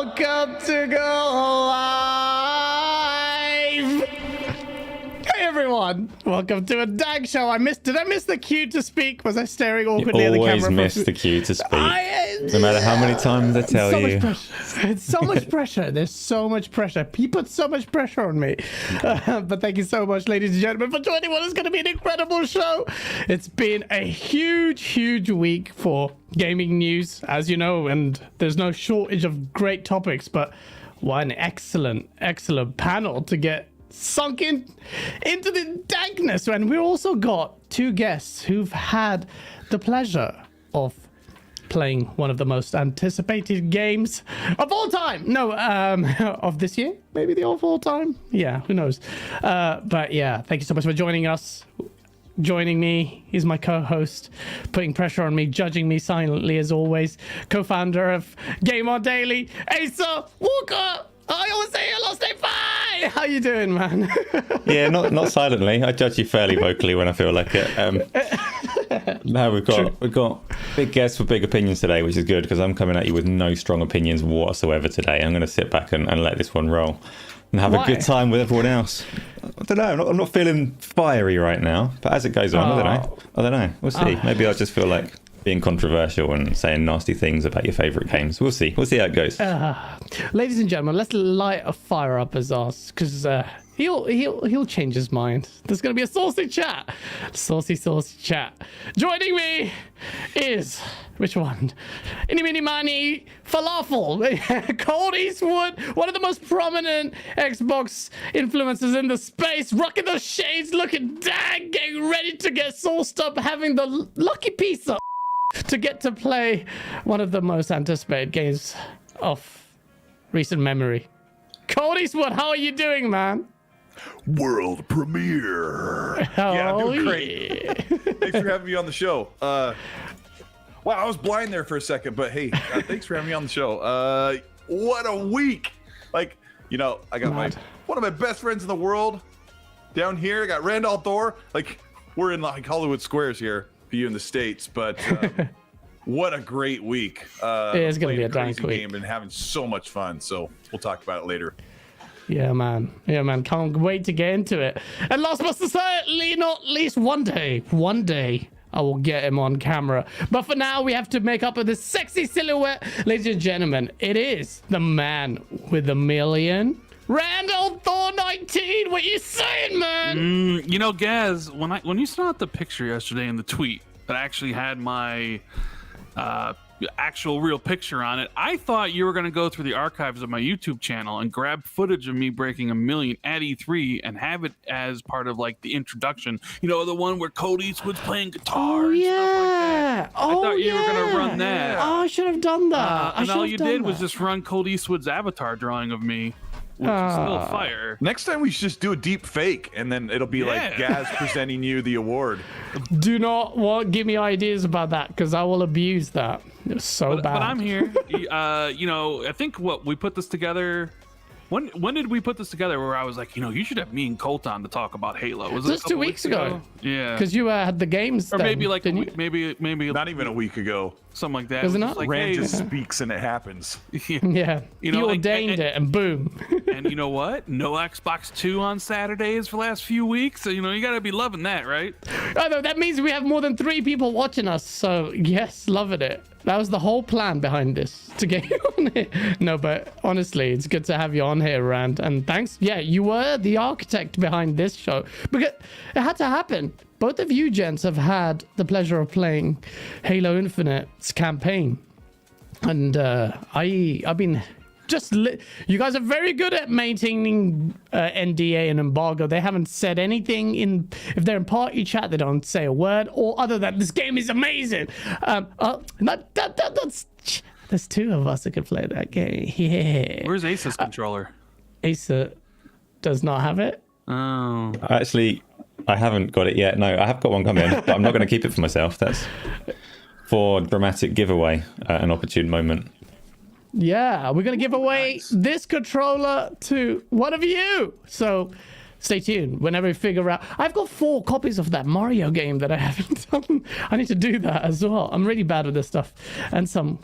Welcome to Go Live! Hey everyone, welcome to a Dag Show. Did I miss the cue to speak? Was I staring awkwardly at the camera? You always miss the cue to speak. No matter how many times I tell you. It's so much pressure. There's so much pressure. He put so much pressure on me. But thank you so much, ladies and gentlemen, for joining what is going to be an incredible show. It's been a huge week for gaming news, as you know, and there's no shortage of great topics, but one excellent panel to get sunk into the dankness. And we've also got two guests who've had the pleasure of playing one of the most anticipated games of all time. No, of this year, maybe the of all time. Yeah, who knows? But yeah, thank you so much for joining us. Joining me is my co-host, putting pressure on me, judging me silently as always, co-founder of GameOnDaily, Asa Walker. I always say your last name. Bye. How you doing, man? Yeah, not silently. I judge you fairly vocally when I feel like it. No, we've got big guests with big opinions today, which is good because I'm coming at you with no strong opinions whatsoever today. I'm going to sit back and let this one roll and have a good time with everyone else. I don't know. I'm not feeling fiery right now, but as it goes on, I don't know. We'll see. Maybe I'll just feel like being controversial and saying nasty things about your favorite games. We'll see how it goes. Ladies and gentlemen, let's light a fire up his ass because he'll change his mind. There's going to be a saucy chat. Saucy chat. Joining me is, which one? Any, mini, miny, falafel. Cold Eastwood, one of the most prominent Xbox influencers in the space, rocking those shades, looking dang, getting ready to get sauced up, having the lucky pizza to get to play one of the most anticipated games of recent memory. Cold Eastwood, how are you doing, man? World premiere. Yeah, I'm doing great. Yeah. Thanks for having me on the show. Wow, I was blind there for a second, but hey, thanks for having me on the show. What a week! Like, you know, I got one of my best friends in the world down here. I got Randolph Thor. Like, we're in like Hollywood Squares here for you in the States, but what a great week. It's gonna be a crazy dank week. Game and having so much fun. So we'll talk about it later. Yeah, man. Can't wait to get into it. And last but certainly not least, one day, I will get him on camera. But for now, we have to make up with this sexy silhouette. Ladies and gentlemen, it is the man with a million, Randall Thor 19. What you saying, man? You know, Gaz, when you saw the picture yesterday in the tweet that actually had my actual real picture on it, I thought you were going to go through the archives of my YouTube channel and grab footage of me breaking a million at E3 and have it as part of like the introduction. You know, the one where Cold Eastwood's playing guitar and stuff like that. I thought you were going to run that. Oh, I should have done that. And all you did was just run Cold Eastwood's avatar drawing of me, which is still fire. Next time we should just do a deep fake, and then it'll be like Gaz presenting you the award. Do not give me ideas about that, because I will abuse that. It's so bad. But I'm here. You know, I think we put this together. When did we put this together? Where I was like, you know, you should have me and Colt on to talk about Halo. Was it just 2 weeks ago? Yeah, because you had the games. Or then, maybe like maybe not even a week ago. Something like that. Was it not? Like, Rand just speaks and it happens. Yeah, you know, you ordained it, and boom. And you know what? No Xbox 2 on Saturdays for the last few weeks. So, you know, you got to be loving that, right? Although that means we have more than 3 people watching us. So yes, loving it. That was the whole plan behind this, to get you on here. No, but honestly, it's good to have you on here, Rand. And thanks. Yeah, you were the architect behind this show. Because it had to happen. Both of you gents have had the pleasure of playing Halo Infinite's campaign. And I've been just... You guys are very good at maintaining NDA and embargo. They haven't said anything in... If they're in party chat, they don't say a word. Or other than, this game is amazing. There's 2 of us that could play that game. Yeah. Where's Asa's controller? Asa does not have it. Oh. Actually, I haven't got it yet. No, I have got one coming, but I'm not going to keep it for myself. That's for dramatic giveaway at an opportune moment. Yeah, we're going to give away this controller to one of you. So stay tuned whenever we figure out. I've got 4 copies of that Mario game that I haven't done. I need to do that as well. I'm really bad with this stuff. And some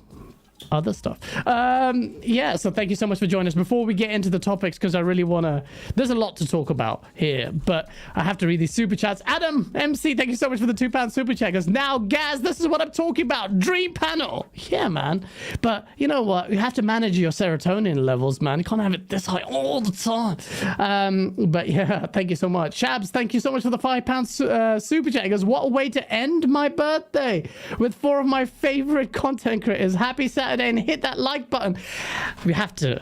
other stuff. Yeah, so thank you so much for joining us. Before we get into the topics, because I really want to, there's a lot to talk about here, but I have to read these super chats. Adam MC, thank you so much for the £2 super chat. Because now, Gaz, this is what I'm talking about. Dream panel. Yeah, man. But you know what? You have to manage your serotonin levels, man. You can't have it this high all the time. But yeah, thank you so much. Shabs, thank you so much for the £5 super chat. He goes, what a way to end my birthday with 4 of my favorite content creators. Happy Saturday, and hit that like button. We have to.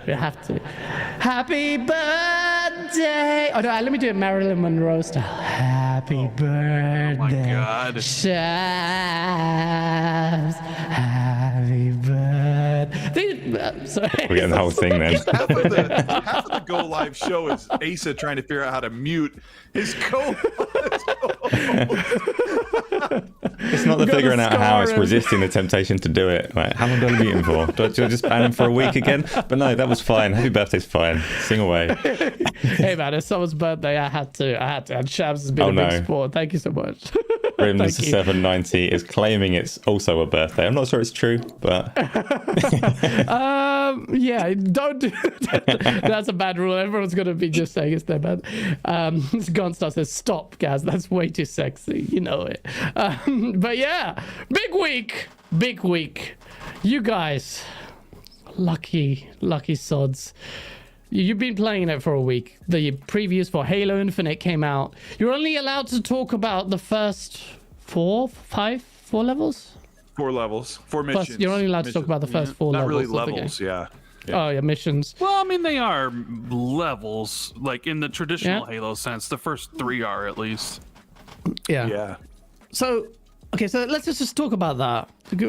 Happy birthday. Oh no, let me do it Marilyn Monroe style. Happy birthday. Oh my God. Shabs. Happy birthday. Sorry. We're getting the whole thing then. Half of the Go Live show is Asa trying to figure out how to mute his co. It's not the figuring out how, it's resisting the temptation to do it. Like, how long do I mute him for? Do I just ban him for a week again? But no, that was fine. Happy birthday's fine. Sing away. Hey man, it's someone's birthday. I had to. And Shabs has been a big sport. Thank you so much. Rims790 is claiming it's also a birthday. I'm not sure it's true, but yeah, don't do that. That's a bad rule. Everyone's gonna be just saying it's their bad. Gunstar says stop, Gaz. That's way too sexy. You know it. But yeah, big week. You guys, lucky sods. You've been playing it for a week. The previews for Halo Infinite came out. You're only allowed to talk about the first 4 levels? 4 levels, 4 missions. Plus, you're only allowed to talk about the first 4 Not levels. really levels, yeah. Oh yeah, missions. Well, I mean, they are levels, like in the traditional Halo sense. The first 3 are at least. Yeah. So, okay, so let's just talk about that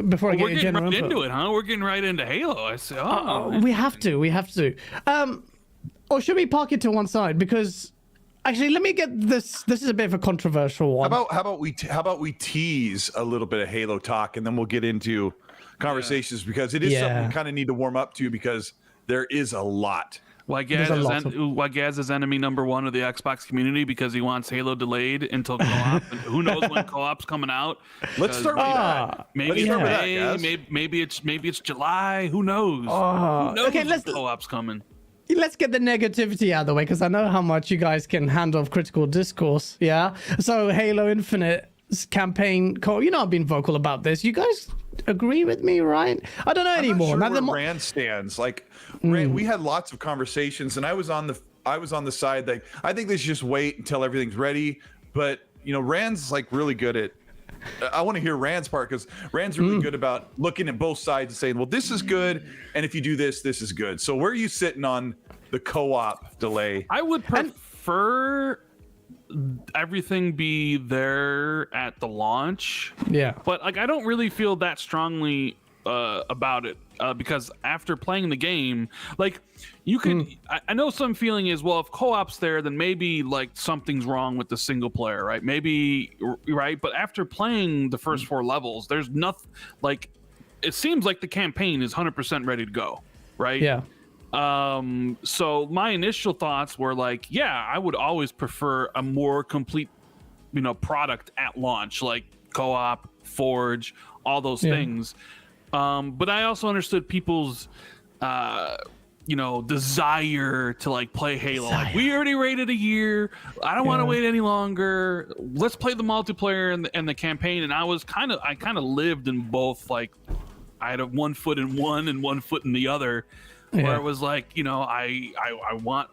before I get your general input. Into it, huh? We're getting right into Halo. I say, we have to. Or should we park it to one side? Because actually, let me get this. This is a bit of a controversial one. How about we tease a little bit of Halo talk, and then we'll get into conversations because it is something we kind of need to warm up to because there is a lot. Why Gaz is enemy number 1 of the Xbox community because he wants Halo delayed until co-op, and who knows when co-op's coming out. Let's start with that. Maybe maybe it's July. Who knows? Who knows when co-op's coming? Let's get the negativity out of the way because I know how much you guys can handle critical discourse. Yeah. So Halo Infinite's campaign, I've been vocal about this. You guys agree with me, right? I don't know anymore. I'm not sure where Rand stands. Like, Rand, we had lots of conversations, and I was on the side that I think they should just wait until everything's ready. But Rand's like really good at. I want to hear Rand's part because Rand's really good about looking at both sides and saying, well, this is good, and if you do this, this is good. So where are you sitting on the co-op delay? I would prefer everything be there at the launch. Yeah. But like, I don't really feel that strongly about it because after playing the game, like you can, I know some feeling is, well, if co-op's there, then maybe like something's wrong with the single player, right? Maybe, right? But after playing the first 4 levels, there's nothing, like, it seems like the campaign is 100% ready to go, right? Yeah. So my initial thoughts were like, yeah, I would always prefer a more complete, product at launch, like co-op, Forge, all those things. But I also understood people's, desire to like play Halo. Like, we already waited a year. I don't want to wait any longer. Let's play the multiplayer and the campaign. And I kind of lived in both. Like, I had 1 foot in one and 1 foot in the other. Where it was like, I want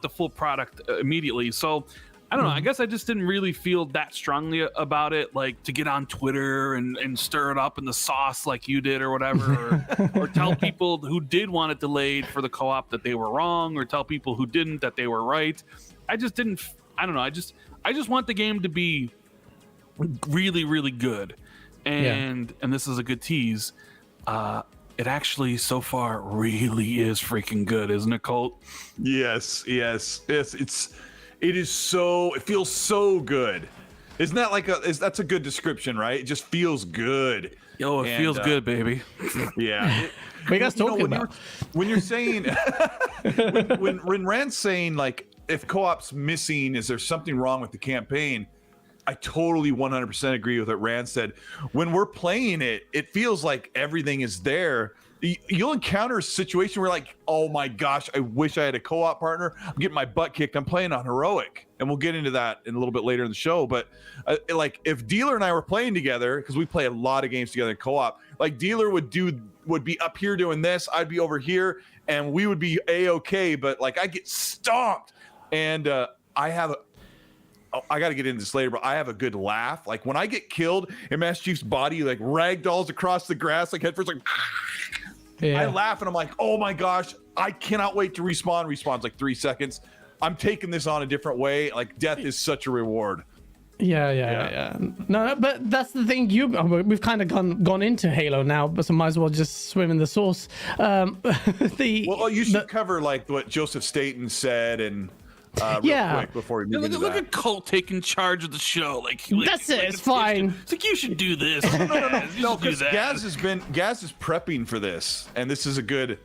the full product immediately. So I don't know. I guess I just didn't really feel that strongly about it, like to get on Twitter and stir it up in the sauce like you did or whatever, or tell people who did want it delayed for the co-op that they were wrong, or tell people who didn't that they were right. I just didn't. I don't know. I just want the game to be really, really good, and this is a good tease. It actually so far really is freaking good, isn't it, Colt? Yes. It feels so good. Isn't that that's a good description, right? It just feels good. Yo, it feels good, baby. Yeah. What you guys talking about? When you're saying, when Rand's saying like, if co-op's missing, is there something wrong with the campaign? I totally 100% agree with what Rand said. When we're playing it, it feels like everything is there. you'll encounter a situation where like, oh my gosh, I wish I had a co-op partner. I'm getting my butt kicked. I'm playing on heroic, and we'll get into that in a little bit later in the show. But like if Dealer and I were playing together, because we play a lot of games together in co-op, like Dealer would be up here doing this, I'd be over here, and we would be a-okay. But like I get stomped, and I got to get into this later, but I have a good laugh. Like when I get killed and Master Chief's body like ragdolls across the grass, like head first, like I laugh and I'm like, oh my gosh, I cannot wait to respawn. Respawn's like 3 seconds. I'm taking this on a different way. Like death is such a reward. Yeah. No, but that's the thing. We've kind of gone into Halo now, but so might as well just swim in the source. Well, you should cover like what Joseph Staten said and. Real quick before we move into look that. at Colt taking charge of the show. Like that's it. It's fine. It's like you should do this. No, because Gaz is prepping for this, and this is a good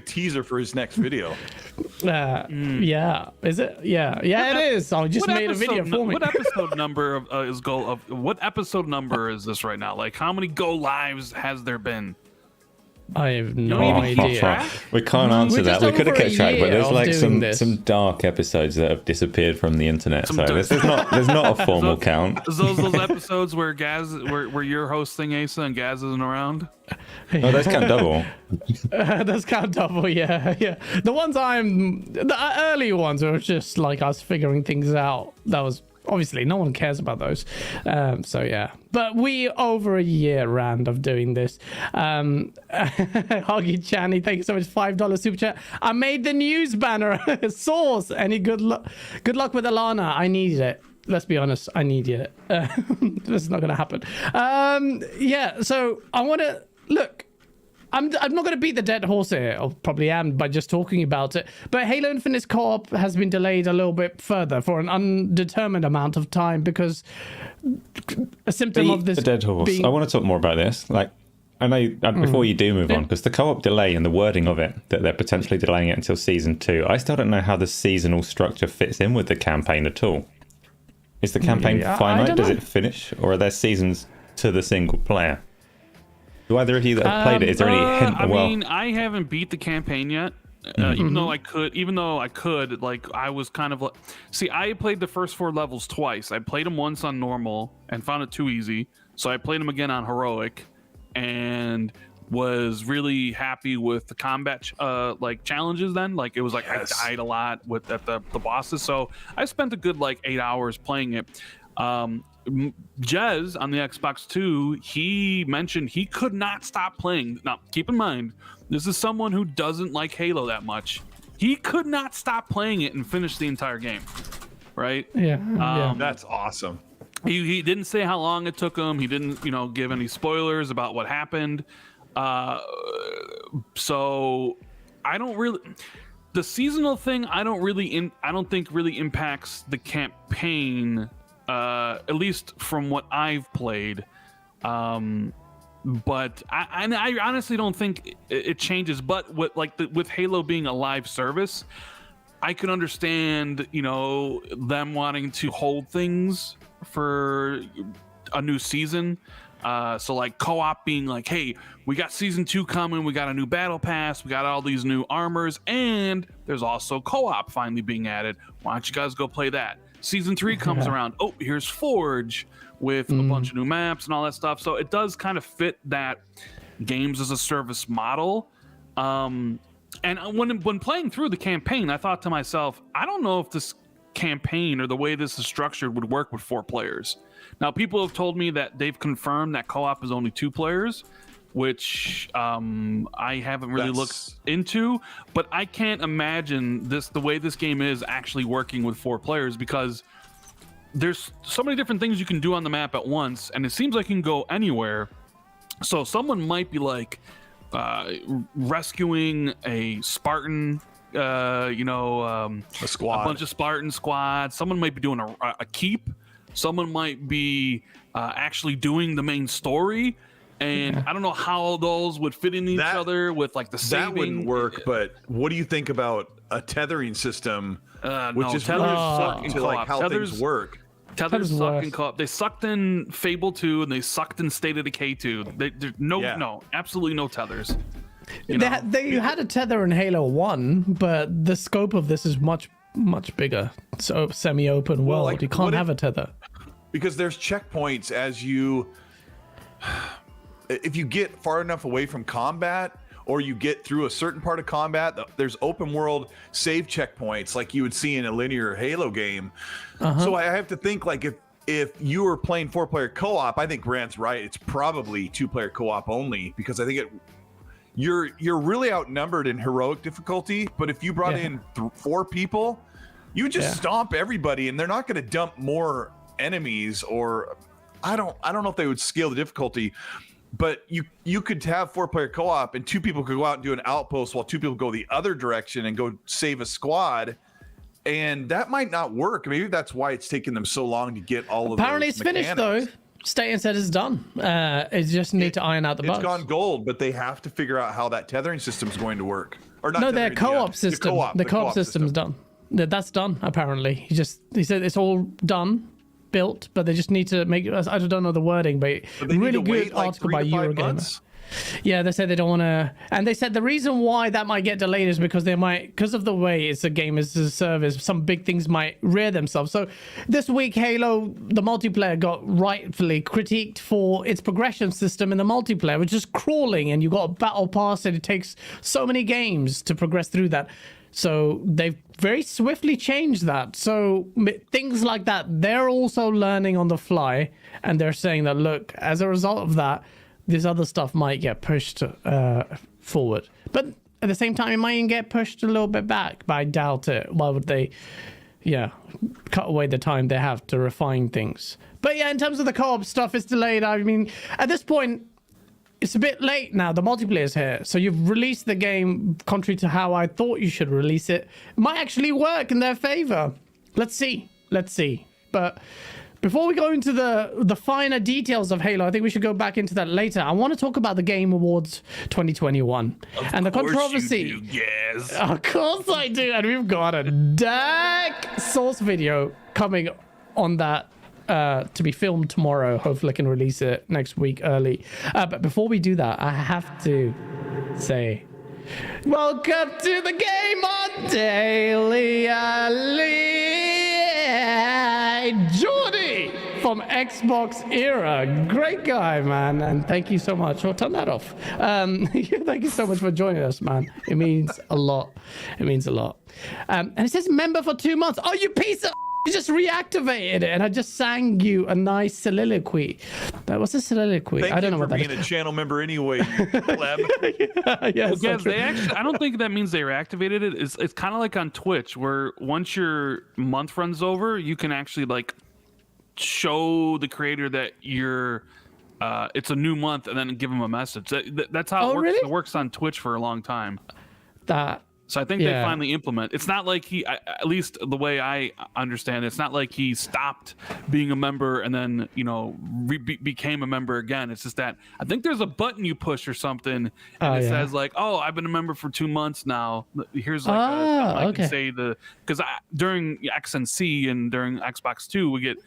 teaser for his next video. Yeah, is it? Yeah, it is. I just made a video for me. What episode number what episode number is this right now? Like, how many go lives has there been? I have no idea. We can't answer that. We could have kept track, but there's like some dark episodes that have disappeared from the internet. So there's not a formal count. Those episodes where where you're hosting Asa and Gaz isn't around? No, those count double. Those count double, yeah. The early ones were just like us figuring things out. That was obviously no one cares about those. So yeah, but we over a year, Rand, of doing this. Hoggy Channy, thank you so much. $5 super chat. I made the news banner. Source. Any good luck with Alana. I need it. Let's be honest, I need it. That's not gonna happen. Yeah, so I want to look. I'm not going to beat the dead horse here, or probably am by just talking about it. But Halo Infinite's co-op has been delayed a little bit further for an undetermined amount of time because a symptom of this. The dead horse. I want to talk more about this. Like, I know before you do move on, because the co-op delay and the wording of it, that they're potentially delaying it until season 2. I still don't know how the seasonal structure fits in with the campaign at all. Is the campaign finite? Does it finish, or are there seasons to the single player? Do either of you that have played it, is there any hint? I mean, I haven't beat the campaign yet. Even though I could, like, I was kind of like, see, I played the first 4 levels twice. I played them once on normal and found it too easy, so I played them again on heroic and was really happy with the combat like challenges. Then, like, it was like I died a lot at the bosses, so I spent a good like 8 hours playing it. Jez on the Xbox 2, he mentioned he could not stop playing. Now, keep in mind, this is someone who doesn't like Halo that much. He could not stop playing it and finish the entire game, right? Yeah. That's awesome. He didn't say how long it took him. He didn't, give any spoilers about what happened. So I don't really. The seasonal thing, I don't think really impacts the campaign. At least from what I've played, but I honestly don't think it changes. But with Halo being a live service, I can understand them wanting to hold things for a new season. So like co-op being like, hey, we got season 2 coming, we got a new battle pass, we got all these new armors, and there's also co-op finally being added. Why don't you guys go play that? Season 3 comes around. Oh, here's Forge with a bunch of new maps and all that stuff. So it does kind of fit that games as a service model. And when playing through the campaign, I thought to myself, I don't know if this campaign or the way this is structured would work with 4 players. Now, people have told me that they've confirmed that co-op is only 2 players, which I haven't really looked into, but I can't imagine the way this game is actually working with 4 players, because there's so many different things you can do on the map at once, and it seems like you can go anywhere. So someone might be like rescuing a Spartan, a squad, a bunch of Spartan squads. Someone might be doing a keep. Someone might be actually doing the main story. And I don't know how those would fit in each other with like the saving. That wouldn't work, but what do you think about a tethering system? Which is tethers suck in co-op. Like how things work. Tethers suck in co-op. They sucked in Fable 2 and they sucked in State of Decay 2. No, absolutely no tethers. They had a tether in Halo 1, but the scope of this is much bigger. So semi-open world, like, you can't have a tether. Because there's checkpoints if you get far enough away from combat, or you get through a certain part of combat, there's open world save checkpoints like you would see in a linear Halo game. So I have to think, like, if you were playing 4-player co-op, I think Grant's right. It's probably 2-player co-op only, because I think you're really outnumbered in heroic difficulty. But if you brought in 4 people, you would just stomp everybody, and they're not going to dump more enemies. Or I don't know if they would scale the difficulty. But you could have 4-player co-op, and 2 people could go out and do an outpost while 2 people go the other direction and go save a squad, and that might not work. Maybe that's why it's taking them so long to get all of. Apparently, it's finished though. Staten said it's done. It just need to iron out the bugs. It's gone gold, but they have to figure out how that tethering system is going to work. Or not? No, their co-op system. The co-op system's done. That's done. Apparently, he said it's all done. Built, but they just need to make. I don't know the wording, but really good article by Eurogamer. Yeah, they said they don't want to, and they said the reason why that might get delayed is because because of the way it's a game as a service, some big things might rear themselves. So this week, Halo, the multiplayer got rightfully critiqued for its progression system in the multiplayer, which is crawling, and you got a battle pass, and it takes so many games to progress through that. So they've very swiftly changed that. So things like that, they're also learning on the fly, and they're saying that, look, as a result of that, this other stuff might get pushed forward. But at the same time, it might even get pushed a little bit back, but I doubt it. Why would they, cut away the time they have to refine things? But yeah, in terms of the co-op stuff, it's delayed. I mean, at this point, it's a bit late now. The multiplayer's here. So you've released the game contrary to how I thought you should release it. It might actually work in their favor. Let's see. But before we go into the finer details of Halo, I think we should go back into that later. I want to talk about the Game Awards 2021 and the controversy. You do, yes. Of course I do. And we've got a dark source video coming on that. To be filmed tomorrow. Hopefully I can release it next week early. But before we do that, I have to say, welcome to the GameOnDaily, Jordy from Xbox Era. Great guy, man. And thank you so much. Oh, turn that off. Thank you so much for joining us, man. It means a lot. And it says member for 2 months. Oh, you piece of... You just reactivated it, and I just sang you a nice soliloquy. What's a soliloquy? I don't know what that is. Thank you for being a channel member anyway, you pleb. Yes, they actually, I don't think that means they reactivated it. It's kind of like on Twitch, where once your month runs over, you can actually like show the creator that you're it's a new month, and then give them a message. That's how it works. Really? It works on Twitch for a long time. So I think they Yeah. finally implement. It's not like at least the way I understand it, it's not like he stopped being a member and then, became a member again. It's just that I think there's a button you push or something, and it says like, "Oh, I've been a member for 2 months now. Here's like I can say because during XNC and during Xbox 2, we get,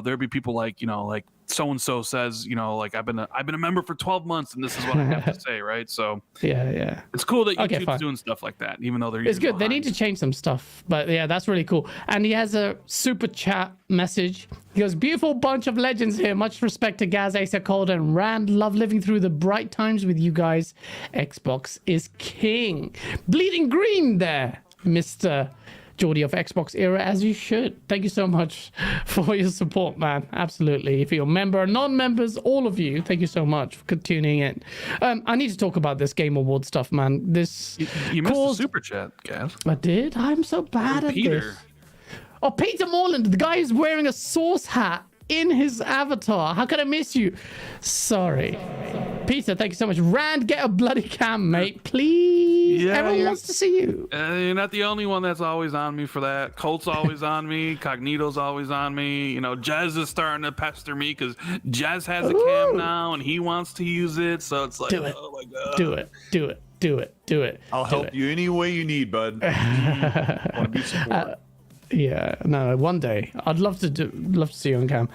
there'd be people like, like so and so says, like I've been a member for 12 months, and this is what I have to say, right? So yeah, it's cool that YouTube's fine. doing stuff like that, even though they're it's good. They need to change some stuff, but yeah, that's really cool. And he has a super chat message. He goes, "Beautiful bunch of legends here. Much respect to Gaz, Asa, Cold, and Rand. Love living through the bright times with you guys. Xbox is king. Bleeding green there, Mr. Geordie of Xbox Era, as you should. Thank you so much for your support, man. Absolutely. If you're a member, non-members, all of you, thank you so much for tuning in. I need to talk about this Game Award stuff, man. This you missed the super chat, Gav. I did? I'm so bad at Peter. this. Oh, Peter Morland, the guy is wearing a Source hat in his avatar. How could I miss you? Sorry. Peter, thank you so much. Rand, get a bloody cam, mate, please. Yeah, Everyone wants to see you. You're not the only one that's always on me for that. Colt's always on me. Cognito's always on me. Jez is starting to pester me because Jez has a cam now and he wants to use it. So it's like, Do it. oh my God. Do it. I'll help you any way you need, bud. Want to be support. Yeah, no, one day I'd love to see you on cam.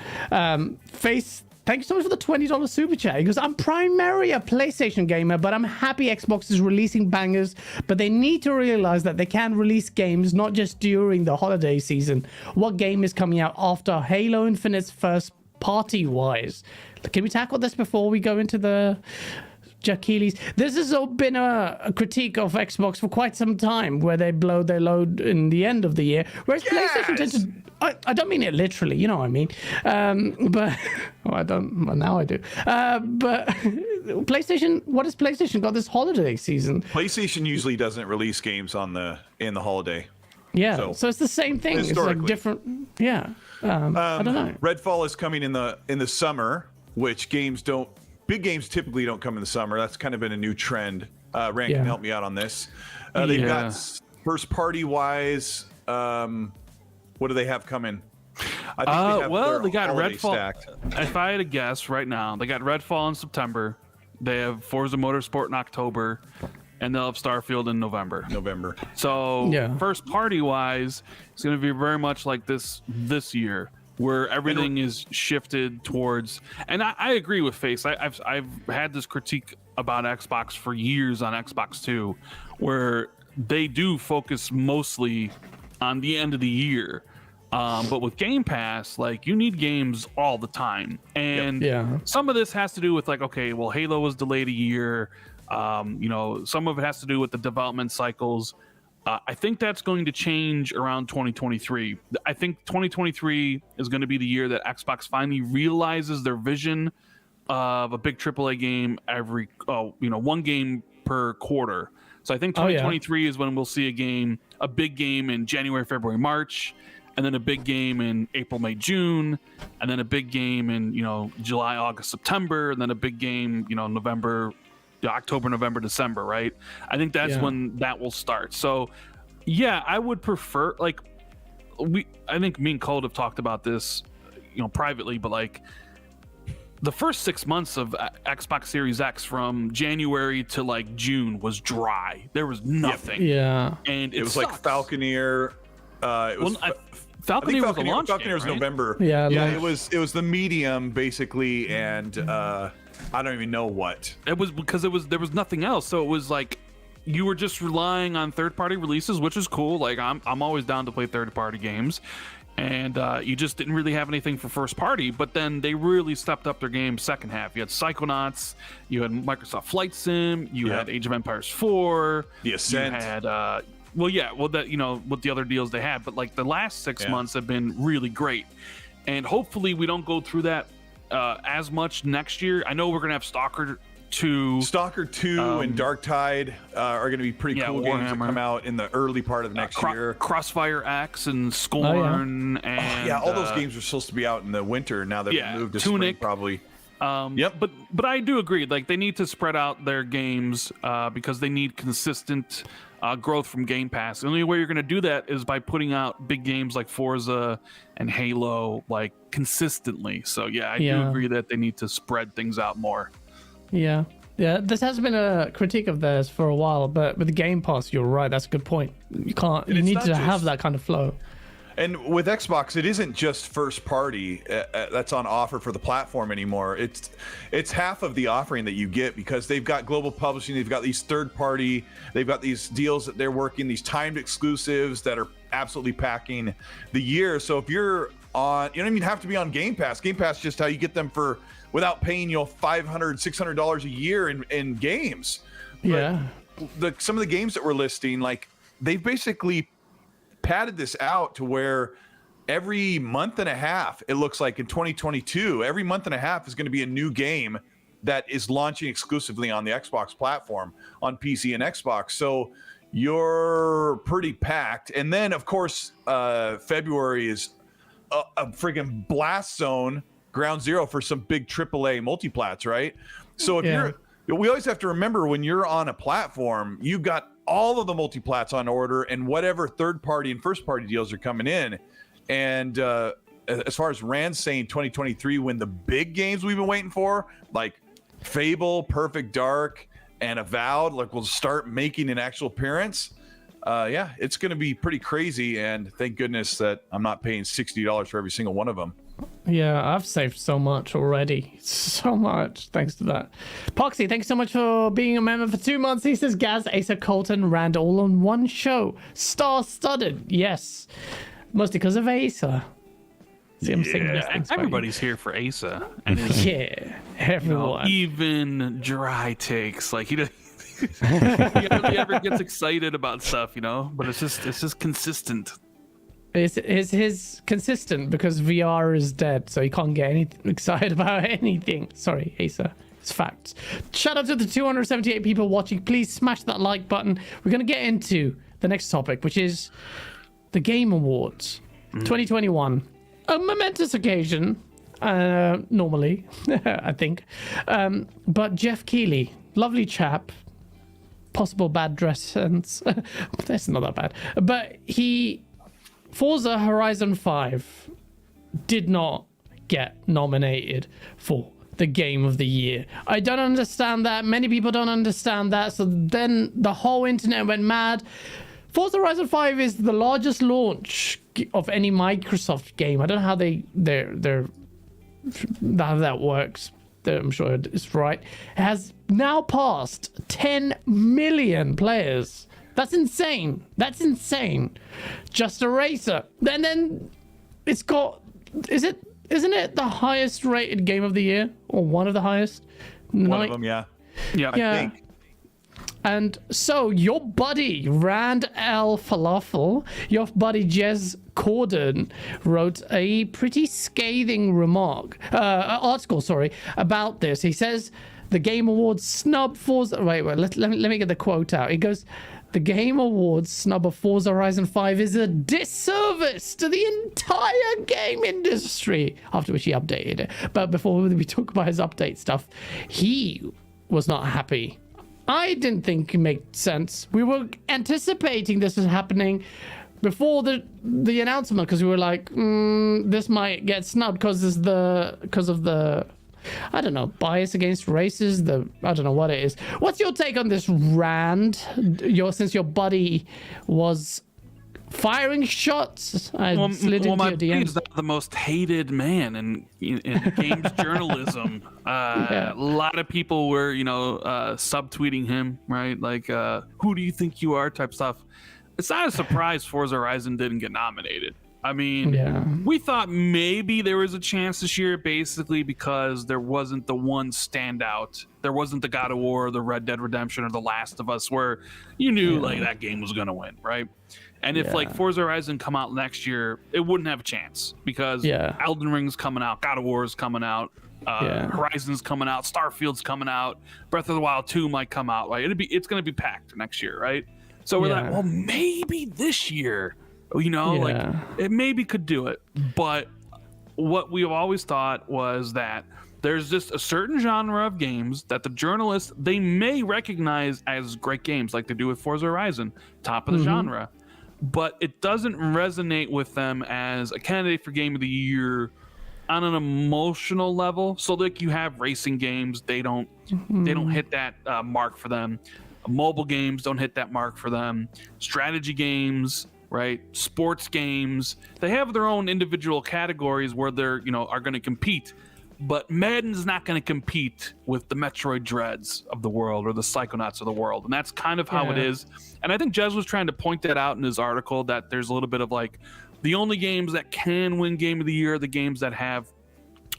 thank you so much for the $20 super chat. He goes, I'm primarily a PlayStation gamer, but I'm happy Xbox is releasing bangers, but they need to realize that they can release games not just during the holiday season. What game is coming out after Halo Infinite's first party wise? Can we tackle this before we go into the Achilles? This has all been a critique of Xbox for quite some time, where they blow their load in the end of the year, whereas PlayStation tends to. I don't mean it literally, you know what I mean, but well, I don't. Well, now I do. But PlayStation, what has PlayStation got this holiday season? PlayStation usually doesn't release games in the holiday. Yeah, so it's the same thing. It's like different. Yeah, I don't know. Redfall is coming in the summer, which big games typically don't come in the summer. That's kind of been a new trend. Rand can help me out on this. They've got first party wise. What do they have coming? I think they got Redfall. Stacked. If I had to guess right now, they got Redfall in September. They have Forza Motorsport in October, and they'll have Starfield in November. So first party wise, it's going to be very much like this year, where everything is shifted towards. And I agree with Face. I've had this critique about Xbox for years on Xbox 2, where they do focus mostly on the end of the year. But with Game Pass, like, you need games all the time. And some of this has to do with, like, okay, well, Halo was delayed a year. Some of it has to do with the development cycles. I think that's going to change around 2023. I think 2023 is going to be the year that Xbox finally realizes their vision of a big AAA game one game per quarter. So I think 2023 is when we'll see a big game in January, February, March, and then a big game in April, May, June, and then a big game in, July, August, September, and then a big game, October, November, December, right? I think that's when that will start. So, I would prefer, like, I think me and Cold have talked about this, privately, but like, the first 6 months of Xbox Series X from January to like June was dry. There was nothing. Yeah. And it was like Falconeer. Falconeer was a launch Falconeer was game, right? November. Yeah. It was the medium basically, and I don't even know what. It was because there was nothing else. So it was like you were just relying on third-party releases, which is cool. Like I'm always down to play third-party games. And you just didn't really have anything for first party, but then they really stepped up their game second half. You had Psychonauts, you had Microsoft Flight Sim, you had Age of Empires 4, The Ascent. You had with the other deals they had, but like the last 6 months have been really great, and hopefully we don't go through that as much next year. I know we're gonna have Stalker 2 and Dark Tide are going to be pretty cool games that come out in the early part of the next year. Crossfire X and Scorn and all those games are supposed to be out in the winter. Now that they've moved to Tunic, spring, probably. But I do agree. Like, they need to spread out their games because they need consistent growth from Game Pass. The only way you're going to do that is by putting out big games like Forza and Halo like consistently. So I do agree that they need to spread things out more. Yeah, this has been a critique of theirs for a while, but with the Game Pass, you're right. That's a good point. You need to have that kind of flow. And with Xbox, it isn't just first party that's on offer for the platform anymore. It's half of the offering that you get, because they've got global publishing, they've got these third party, they've got these deals that they're working, these timed exclusives that are absolutely packing the year. So if you're on, you don't even have to be on Game Pass. Game Pass is just how you get them without paying $500, $600 a year in games. But some of the games that we're listing, like, they've basically padded this out to where every month and a half, it looks like in 2022, every month and a half is going to be a new game that is launching exclusively on the Xbox platform, on PC and Xbox. So you're pretty packed. And then, of course, February is a friggin' blast zone, ground zero for some big AAA multiplats, right? So we always have to remember, when you're on a platform, you've got all of the multiplats on order and whatever third party and first party deals are coming in. And as far as Rand's saying 2023, when the big games we've been waiting for, like Fable, Perfect Dark, and Avowed, like, will start making an actual appearance, it's going to be pretty crazy. And thank goodness that I'm not paying $60 for every single one of them. Yeah, I've saved so much already. So much, thanks to that. Poxy, thanks so much for being a member for 2 months. He says, Gaz, Asa, Colton, Rand all on one show. Star-studded. Yes. Mostly because of Asa. See, I'm singing this thing. Everybody's here for Asa. And his, Yeah, everyone. even dry takes. Like, he hardly ever gets excited about stuff, but it's just consistent. It's his consistent because VR is dead, so he can't get excited about anything. Sorry, Asa. It's facts. Shout out to the 278 people watching. Please smash that like button. We're going to get into the next topic, which is the Game Awards 2021. A momentous occasion, normally, I think. But Jeff Keighley, lovely chap, possible bad dress sense. That's not that bad. But Forza Horizon 5 did not get nominated for the Game of the Year. I don't understand that. Many people don't understand that. So then the whole internet went mad. Forza Horizon 5 is the largest launch of any Microsoft game. I don't know how how that works. I'm sure it's right. It has now passed 10 million players. That's insane. Just a racer. Then it's got. Isn't it the highest rated game of the year, or one of the highest? One of them, yeah. Yeah. I think. And so your buddy Rand L Falafel, your buddy Jez Corden wrote a pretty scathing article about this. He says the Game Awards snub Forza. Wait, let me get the quote out. He goes, the Game Awards snub of Forza Horizon 5 is a disservice to the entire game industry. After which he updated it. But before we talk about his update stuff, he was not happy. I didn't think it made sense. We were anticipating this was happening before the announcement, because we were like, this might get snubbed because of the I don't know, bias against races. I don't know what it is. What's your take on this, Rand? Since your buddy was firing shots, my buddy is not the most hated man in games journalism. A lot of people were, subtweeting him, right? Like, who do you think you are type stuff. It's not a surprise Forza Horizon didn't get nominated. I mean, we thought maybe there was a chance this year, basically because there wasn't the one standout. There wasn't the God of War, the Red Dead Redemption, or the Last of Us, where you knew like that game was gonna win, right? And if like Forza Horizon come out next year, it wouldn't have a chance because Elden Ring's coming out, God of War's coming out, Horizon's coming out, Starfield's coming out, Breath of the Wild 2 might come out, right? It's gonna be packed next year, right? So we're like, well, maybe this year. Like it maybe could do it. But what we've always thought was that there's just a certain genre of games that the journalists, they may recognize as great games, like they do with Forza Horizon, top of the genre, but it doesn't resonate with them as a candidate for Game of the Year on an emotional level. So like you have racing games, they don't hit that mark for them. Mobile games don't hit that mark for them. Strategy games, right? Sports games, they have their own individual categories where they're, are going to compete. But Madden's not going to compete with the Metroid Dreads of the world or the Psychonauts of the world. And that's kind of how it is. And I think Jez was trying to point that out in his article, that there's a little bit of like, the only games that can win Game of the Year are the games that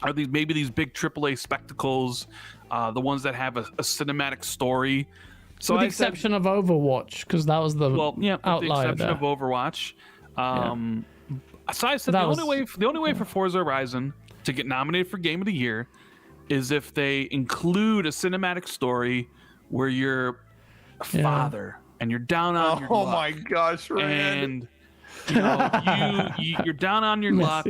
are these big AAA spectacles, the ones that have a cinematic story. So with the exception of Overwatch, because that was the outlier. With the exception of Overwatch. So I said the only way for Forza Horizon to get nominated for Game of the Year is if they include a cinematic story where you're a father and you're down on your luck. Oh my gosh, Rand. And you're down on your luck.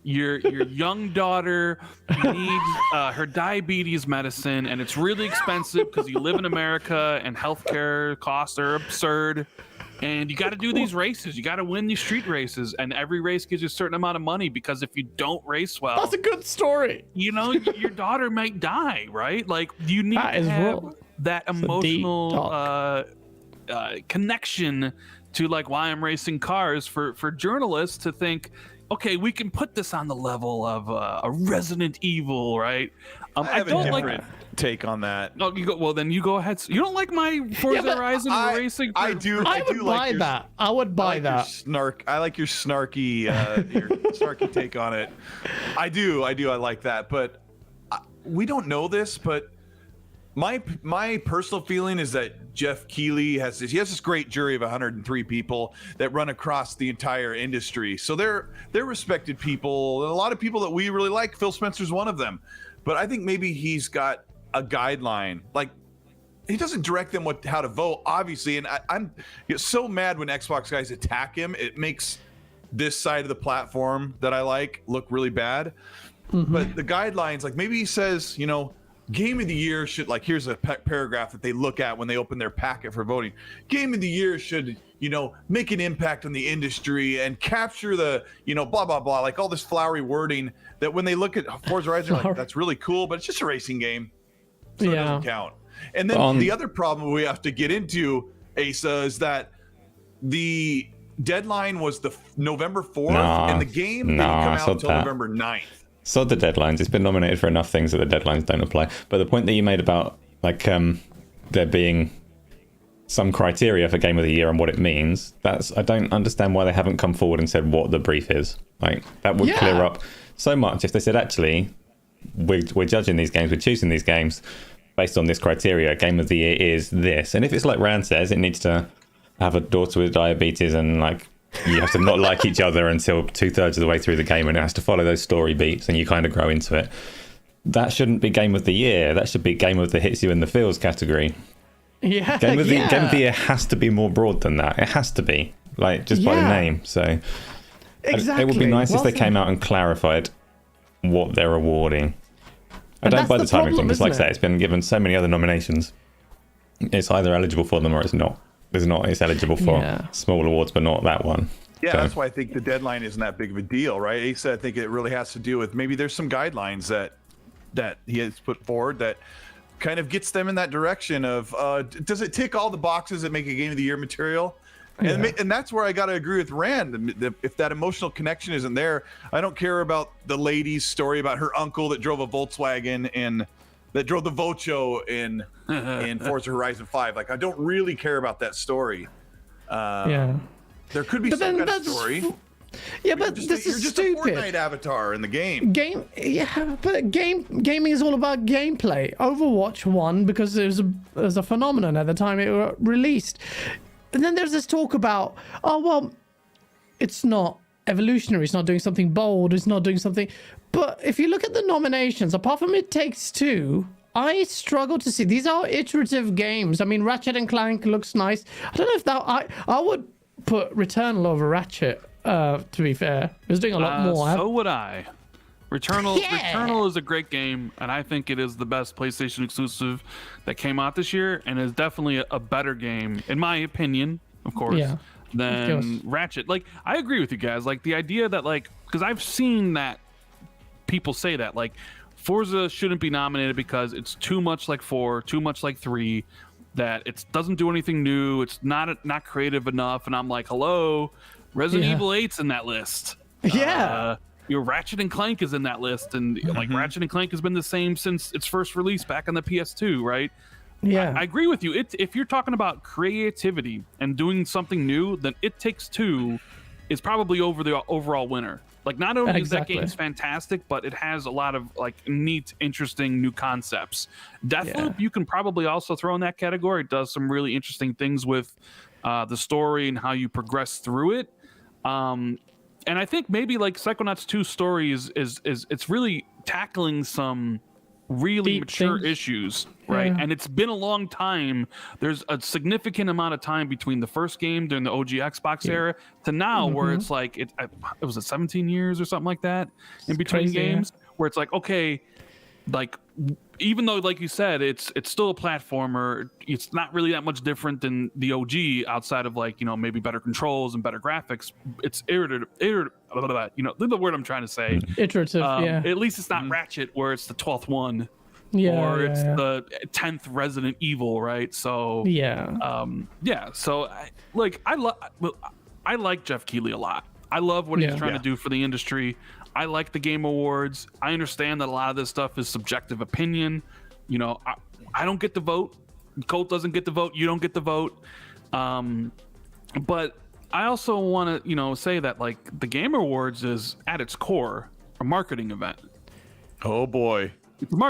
Your young daughter needs her diabetes medicine, and it's really expensive because you live in America and healthcare costs are absurd. And you got to do these races. You got to win these street races, and every race gives you a certain amount of money, because if you don't race well, that's a good story. Your daughter might die, right? Like you need to have that emotional connection to like why I'm racing cars for journalists to think, okay, we can put this on the level of a Resident Evil, right? I have a different take on that. No, you go. Well, then you go ahead. You don't like my Forza Horizon racing? I do. I would like buy your, that. I would buy that. I like your snarky, your snarky take on it. I do. I like that. But we don't know this. But my personal feeling is that Jeff Keighley has this great jury of 103 people that run across the entire industry. So they're respected people. And a lot of people that we really like. Phil Spencer's one of them. But I think maybe he's got a guideline. Like, he doesn't direct them how to vote, obviously. And I'm so mad when Xbox guys attack him. It makes this side of the platform that I like look really bad. But the guidelines, like maybe he says, Game of the Year should, like, here's a paragraph that they look at when they open their packet for voting. Game of the Year should, make an impact on the industry and capture the, blah, blah, blah, like all this flowery wording that when they look at Forza Horizon, like, that's really cool, but it's just a racing game. So it doesn't count. And then the other problem we have to get into, Asa, is that the deadline was the November 4th, and the game didn't come out until November 9th. So the deadlines, it's been nominated for enough things that the deadlines don't apply. But the point that you made about there being some criteria for Game of the Year and what it means, I don't understand why they haven't come forward and said what the brief is. Like, that would clear up so much if they said, actually, we're judging these games, we're choosing these games based on this criteria. Game of the Year is this. And if it's like Rand says, it needs to have a daughter with diabetes and like you have to not like each other until 2/3 of the way through the game, and it has to follow those story beats and you kind of grow into it. That shouldn't be Game of the Year. That should be Game of the Hits You in the Feels category. Yeah, Game of the Year has to be more broad than that. It has to be, like, just by the name. So exactly. It would be nice if they came out and clarified what they're awarding. I don't buy the timing thing. It's like I say, it's been given so many other nominations. It's either eligible for them or it's not. It's eligible for small awards, but not that one. Yeah, that's why I think the deadline isn't that big of a deal, right? Asa, I think it really has to do with maybe there's some guidelines that he has put forward that kind of gets them in that direction of does it tick all the boxes that make a Game of the Year material? And that's where I got to agree with Rand. If that emotional connection isn't there, I don't care about the lady's story about her uncle that drove a Volkswagen and that drove the Vocho in Forza Horizon 5. Like, I don't really care about that story. There could be some kind of story. Yeah, but this is stupid. You're just a Fortnite avatar in the game. But gaming is all about gameplay. Overwatch won because it was a phenomenon at the time it was released. And then there's this talk about, it's not evolutionary, it's not doing something bold, it's not doing something. But if you look at the nominations, apart from It Takes Two, I struggle to see. These are iterative games. I mean, Ratchet and Clank looks nice. I don't know if I would put Returnal over Ratchet. To be fair, it was doing a lot more. So would I. Returnal is a great game, and I think it is the best PlayStation exclusive that came out this year, and is definitely a better game, in my opinion, of course, than Ratchet. Like, I agree with you guys. Like, the idea that, like, because I've seen that people say that, like, Forza shouldn't be nominated because it's too much like 4, too much like 3, that it doesn't do anything new, it's not creative enough, and I'm like, hello. Resident Evil 8's in that list. Your Ratchet and Clank is in that list, and like Ratchet and Clank has been the same since its first release back on the PS2, right? I agree with you. If you're talking about creativity and doing something new, then It Takes Two is probably over the overall winner. Like, not only is that game's fantastic, but it has a lot of like neat, interesting new concepts. Deathloop, you can probably also throw in that category. It does some really interesting things with the story and how you progress through it. And I think maybe like Psychonauts 2 story is it's really tackling some really deep mature issues, right? And it's been a long time. There's a significant amount of time between the first game during the OG Xbox era to now, where it's like it was 17 years or something like that in between games, where it's like, okay, like, even though, like you said, it's still a platformer, it's not really that much different than the OG outside of, like, maybe better controls and better graphics. It's iterative, the word I'm trying to say. Iterative, At least it's not Ratchet, where it's the 12th one. Or it's the 10th Resident Evil, right? So So I like Jeff Keighley a lot. I love what he's Yeah. trying to do for the industry. I like the Game Awards. I understand that a lot of this stuff is subjective opinion. You know, I don't get the vote. Colt doesn't get the vote. You don't get the vote. But I also want to, you know, say that like the Game Awards is at its core a marketing event. Oh boy.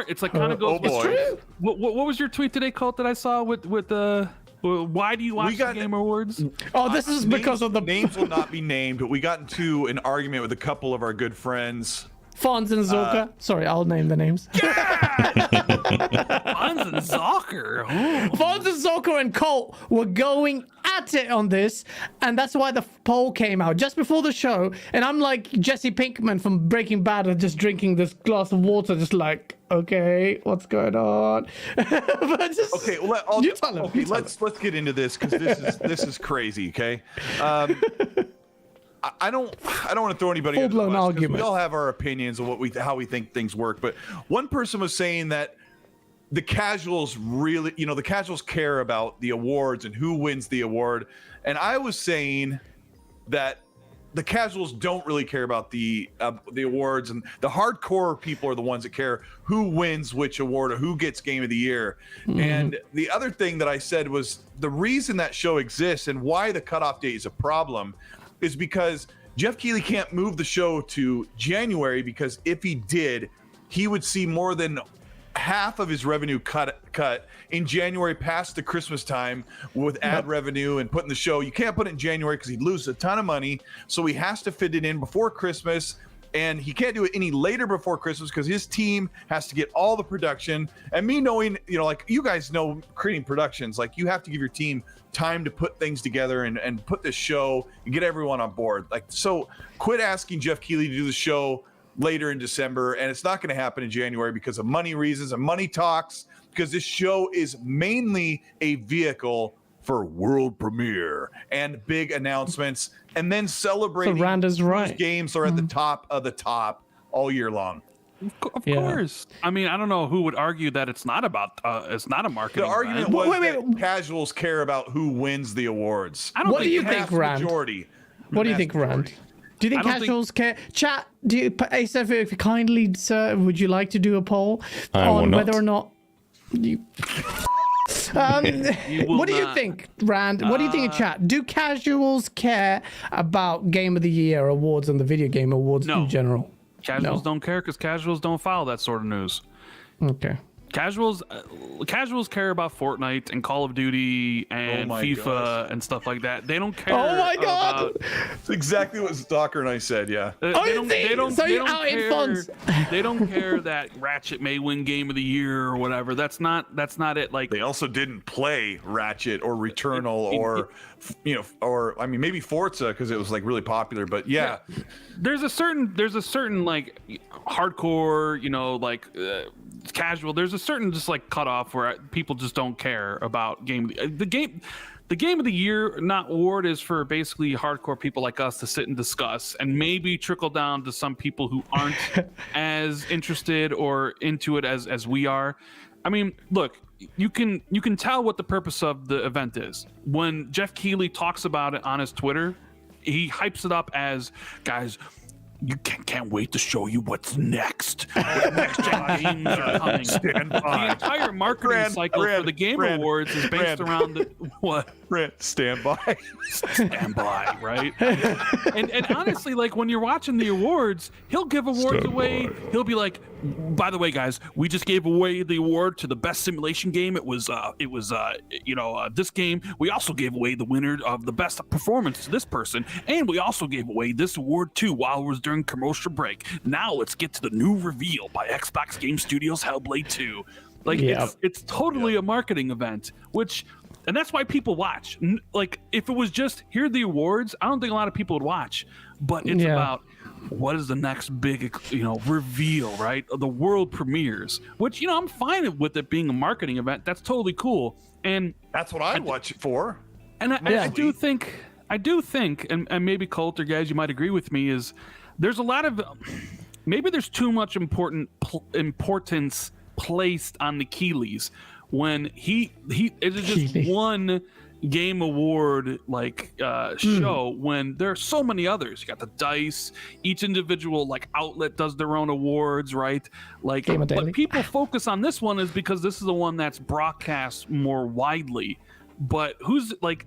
It's like kind of goes. Oh boy. What was your tweet today, Colt, that I saw with why do you watch the Game Awards? Oh, this is because of the names will not be named, but we got into an argument with a couple of our good friends. Fonz and Zorka. Sorry, I'll name the names. Fonz and Zocker. Fonz and Zorka and Colt were going at it on this, and that's why the poll came out just before the show. And I'm like Jesse Pinkman from Breaking Bad, just drinking this glass of water, just like, okay, what's going on? But just, Okay, well, let's get into this because this is crazy. Okay, I don't want to throw anybody under the Full-blown bus 'cause argument. we all have our opinions of how we think things work. But one person was saying that the casuals really, the casuals care about the awards and who wins the award, and I was saying that the casuals don't really care about the awards, and the hardcore people are the ones that care who wins which award or who gets Game of the Year. And the other thing that I said was the reason that show exists and why the cutoff date is a problem is because Jeff Keighley can't move the show to January, because if he did, he would see more than half of his revenue cut in January past the Christmas time with ad revenue and putting the show. You can't put it in January because he'd lose a ton of money. So he has to fit it in before Christmas, and he can't do it any later before Christmas because his team has to get all the production. And me knowing, like you guys know, creating productions, like you have to give your team time to put things together and put this show and get everyone on board. Like, so quit asking Jeff Keighley to do the show later in December, and it's not going to happen in January because of money reasons and money talks, because this show is mainly a vehicle for world premiere and big announcements, and then celebrating So Randa's right. whose games are at the top of the top all year long. Of course. I mean, I don't know who would argue that it's not about it's not a marketing The argument event. was Wait. that casuals care about who wins the awards. I don't What do think you that- think, Rand? Majority. What do you Vast think, Rand? majority. Do you think I don't think- casuals care? Chat, do you, Asaph, if you kindly, sir, would you like to do a poll I will on not. whether or not you... You will what do you not. think, Rand? What do you think in chat? Do casuals care about Game of the Year awards and the video game awards No. in general? Casuals No. don't care because casuals don't follow that sort of news. Okay. Casuals care about Fortnite and Call of Duty and my FIFA gosh. and stuff like that. They don't care. Oh my God! about- It's exactly what Stalker and I said, yeah. They Oh, you don't, think? they don't, So they you don't outed care. Fonz. They don't care that Ratchet may win Game of the Year or whatever. That's not it. Like, They also didn't play Ratchet or Returnal or, or I mean, maybe Forza because it was like really popular. But yeah, there's a certain like hardcore, casual. There's a certain just like cutoff where people just don't care about the game. The Game of the Year not award is for basically hardcore people like us to sit and discuss, and maybe trickle down to some people who aren't as interested or into it as we are. I mean, look, you can tell what the purpose of the event is. When Jeff Keighley talks about it on his Twitter, he hypes it up as, guys, you can't wait to show you what's next. What next gen games are coming. The entire marketing cycle for the Game Awards is based around what? stand by. Stand by, right? and honestly, like when you're watching the awards, he'll give awards away. He'll be like, by the way, guys, we just gave away the award to the best simulation game. It was this game. We also gave away the winner of the best performance to this person, and we also gave away this award too while it was during commercial break. Now let's get to the new reveal by Xbox Game Studios Hellblade 2. Like it's totally a marketing event, and that's why people watch. Like, if it was just here are the awards, I don't think a lot of people would watch. But it's about what is the next big, reveal, right? The world premieres, which, I'm fine with it being a marketing event. That's totally cool. And That's what I'd watch it for. and I do think, and maybe Colt or guys, you might agree with me, is there's a lot of, maybe there's too much importance placed on the Keighleys when it is just one game award show when there are so many others. You got the dice, each individual like outlet does their own awards, right? Like, GameOnDaily. but people focus on this one is because this is the one that's broadcast more widely. But who's like,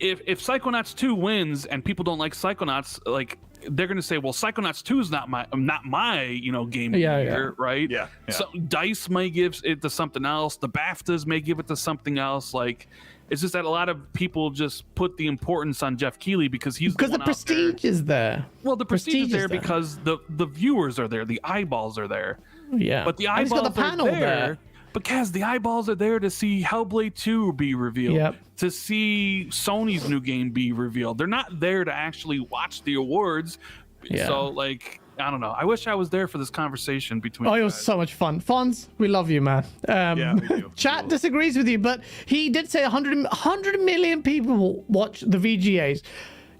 if Psychonauts 2 wins and people don't like Psychonauts, like they're gonna say, well, Psychonauts 2 is not my game of the year, right? Yeah. So DICE may give it to something else. The BAFTAs may give it to something else. Like, it's just that a lot of people just put the importance on Jeff Keighley because he's Because the prestige is there. Well, the prestige is there because the viewers are there, the eyeballs are there. Yeah. But the And he's eyeballs got the panel are there. there. But Kaz, the eyeballs are there to see Hellblade 2 be revealed, Yep. to see Sony's new game be revealed. They're not there to actually watch the awards. Yeah. So, like, I don't know. I wish I was there for this conversation between. Oh, it you was guys. so much fun. Fonz, we love you, man. Yeah, we do. Chat disagrees with you, but he did say 100 million people watch the VGAs.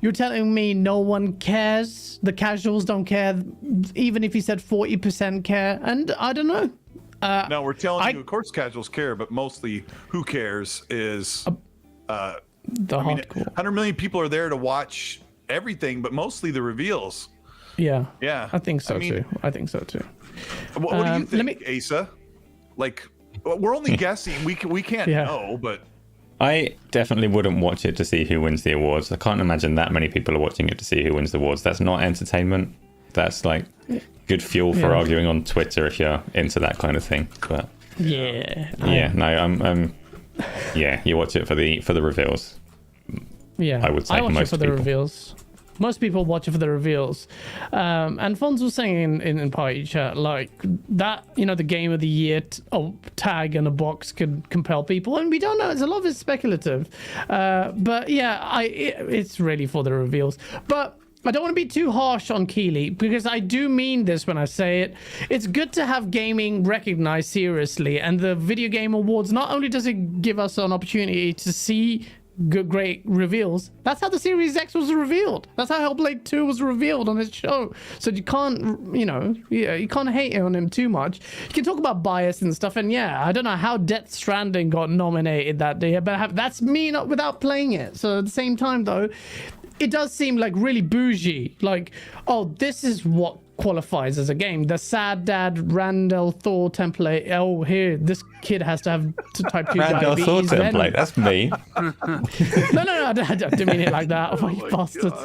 You're telling me no one cares? The casuals don't care, even if he said 40% care? And I don't know. No, we're telling you, of course, casuals care, but mostly who cares is. The hardcore. 100 million people are there to watch everything, but mostly the reveals. Yeah. Yeah. I think so I mean- too. I think so too. What do you let think, Asa? Like, we're only guessing. We can't Yeah. know, but I definitely wouldn't watch it to see who wins the awards. I can't imagine that many people are watching it to see who wins the awards. That's not entertainment. That's like good fuel for Yeah. arguing on Twitter if you're into that kind of thing. But Yeah. no, I'm yeah, you watch it for the reveals. Yeah. I would say I for watch it most for the people. reveals. Most people watch it for the reveals. And Fonz was saying in party chat, like, that, the game of the year tag in a box could compel people. And we don't know. A lot of it's speculative. But yeah, it's really for the reveals. But I don't want to be too harsh on Keighley because I do mean this when I say it. It's good to have gaming recognized seriously. And the Video Game Awards, not only does it give us an opportunity to see great reveals, that's how the Series X was revealed. That's how Hellblade 2 was revealed on his show. So you can't, you can't hate on him too much. You can talk about bias and stuff. And yeah, I don't know how Death Stranding got nominated that day, but that's me not without playing it. So at the same time, though, it does seem like really bougie. Like, oh, this is what qualifies as a game. The sad dad Randall Thor template. Oh, here, this kid has to have type 2 Randall diabetes. Thor template. That's me. No, I didn't mean it like that. Oh, you bastards.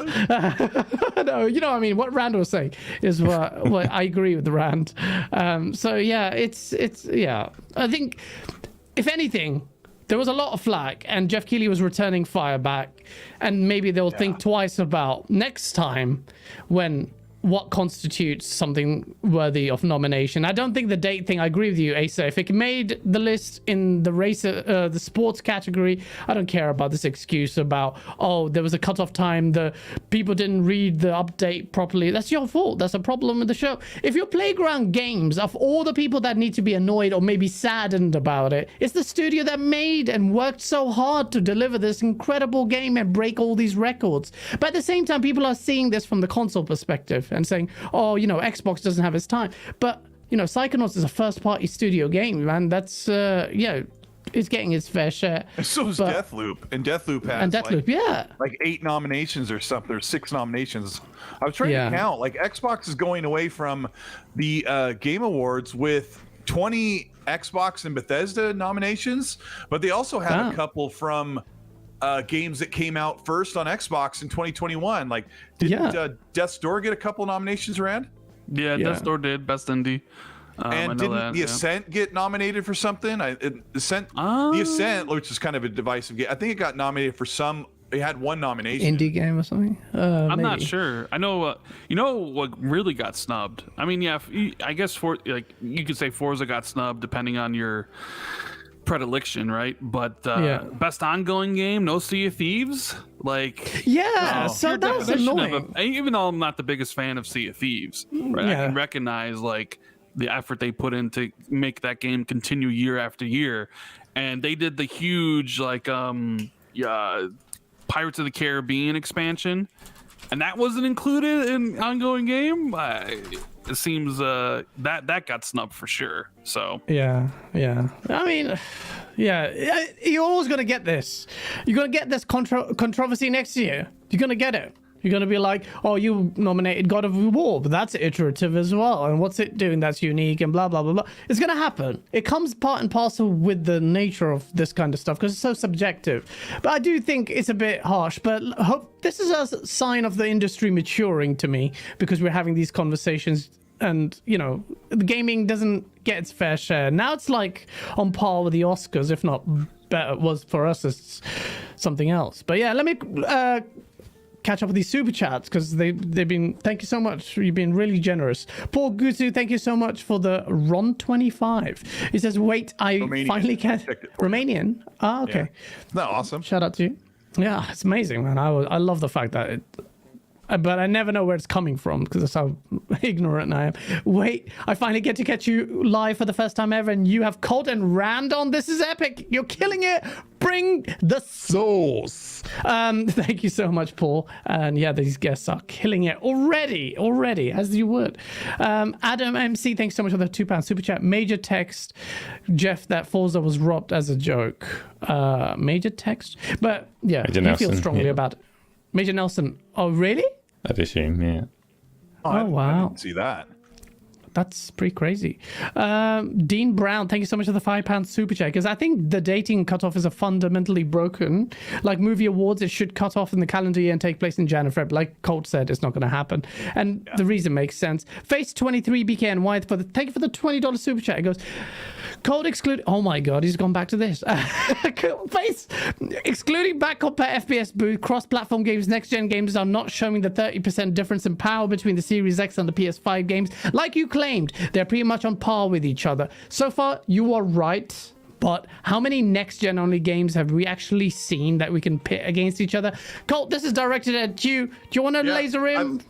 No, you know what I mean. What Rand was saying is what I agree with Rand. So yeah, it's yeah. I think if anything, there was a lot of flack, and Jeff Keighley was returning fire back, and maybe they'll think twice about next time what constitutes something worthy of nomination. I don't think the date thing, I agree with you, Asa. If it made the list in the sports category, I don't care about this excuse about, oh, there was a cutoff time, the people didn't read the update properly. That's your fault. That's a problem with the show. If your Playground Games, of all the people that need to be annoyed or maybe saddened about it, it's the studio that made and worked so hard to deliver this incredible game and break all these records. But at the same time, people are seeing this from the console perspective and saying, oh, Xbox doesn't have its time. But, Psychonauts is a first-party studio game, man. That's, it's getting its fair share. And so is Deathloop. And Deathloop has like 8 nominations or something. There's 6 nominations. I was trying to count. Like, Xbox is going away from the Game Awards with 20 Xbox and Bethesda nominations, but they also have a couple from games that came out first on Xbox in 2021. Like, didn't Death's Door get a couple nominations, Rand? Yeah, Death's Door did Best Indie. And didn't The Ascent get nominated for something? The Ascent, which is kind of a divisive game, I think it got nominated for some. It had one nomination. Indie game or something. I'm not sure. I know. What really got snubbed? I mean, I guess you could say Forza got snubbed depending on your predilection, right? But best ongoing game, no Sea of Thieves. Like, so that was annoying. Even though I'm not the biggest fan of Sea of Thieves, right? I can recognize like the effort they put in to make that game continue year after year, and they did the huge Pirates of the Caribbean expansion, and that wasn't included in ongoing game. It seems that got snubbed for sure. So yeah. I mean, Yeah, you're always going to get this. You're going to get this controversy next year. You're going to get it. You're going to be like, oh, you nominated God of War, but that's iterative as well. And what's it doing that's unique and blah, blah, blah, blah. It's going to happen. It comes part and parcel with the nature of this kind of stuff because it's so subjective. But I do think it's a bit harsh. But this is a sign of the industry maturing to me because we're having these conversations. And, you know, the gaming doesn't get its fair share. Now it's like on par with the Oscars, if not better. It was for us, it's something else. But yeah, let me catch up with these super chats because they've been, thank you so much. You've been really generous. Paul Gutu, thank you so much for the Ron25. He says, wait, I finally can. Romanian? Ah, okay. Yeah. Isn't that awesome? Shout out to you. Yeah, it's amazing, man. I love the fact that but I never know where it's coming from because that's how ignorant I am. Wait, I finally get to catch you live for the first time ever, and you have Colt and Rand on. This is epic. You're killing it. Bring the sauce. Thank you so much, Paul. And yeah, these guests are killing it already, as you would. Adam MC, thanks so much for the £2 super chat. Major text, Jeff, that Forza was robbed as a joke. Major text, but yeah, Major he feels strongly about it. Major Nelson. Oh, really? I'd assume, yeah. Oh, wow. I didn't see that. That's pretty crazy. Dean Brown, thank you so much for the £5 super chat. Because I think the dating cutoff is fundamentally broken. Like movie awards, it should cut off in the calendar year and take place in January, Feb. Like Colt said, it's not going to happen. And the reason makes sense. Face 23 BKNY, thank you for the $20 super chat. It goes, Colt exclude. Oh my God, he's gone back to this. Face excluding back compare FPS booth, cross-platform games, next-gen games are not showing the 30% difference in power between the Series X and the PS5 games. Like you claimed, they're pretty much on par with each other. So far, you are right. But how many next-gen only games have we actually seen that we can pit against each other? Colt, this is directed at you. Do you want to laser him?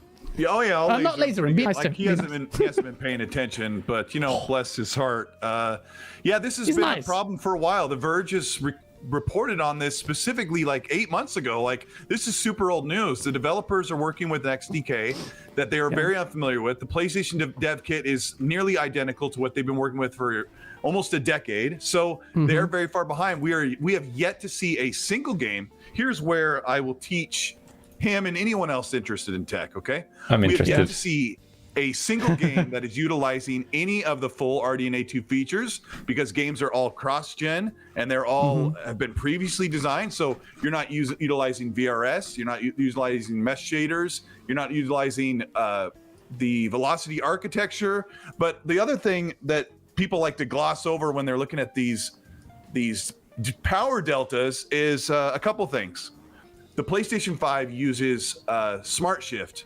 Oh yeah, I'll not lasering. Be nice to he hasn't been paying attention, but you know, bless his heart. Yeah, this has been a problem for a while. The Verge has reported on this specifically like 8 months ago. Like this is super old news. The developers are working with an XDK that they are very unfamiliar with. The PlayStation Dev Kit is nearly identical to what they've been working with for almost a decade. So they're very far behind. We have yet to see a single game. Here's where I will teach him and anyone else interested in tech, okay? I'm interested. We have yet to see a single game that is utilizing any of the full RDNA 2 features because games are all cross-gen and they're all have been previously designed. So you're not utilizing VRS, you're not utilizing mesh shaders, you're not utilizing the velocity architecture. But the other thing that people like to gloss over when they're looking at these power deltas is a couple things. The PlayStation 5 uses Smart Shift,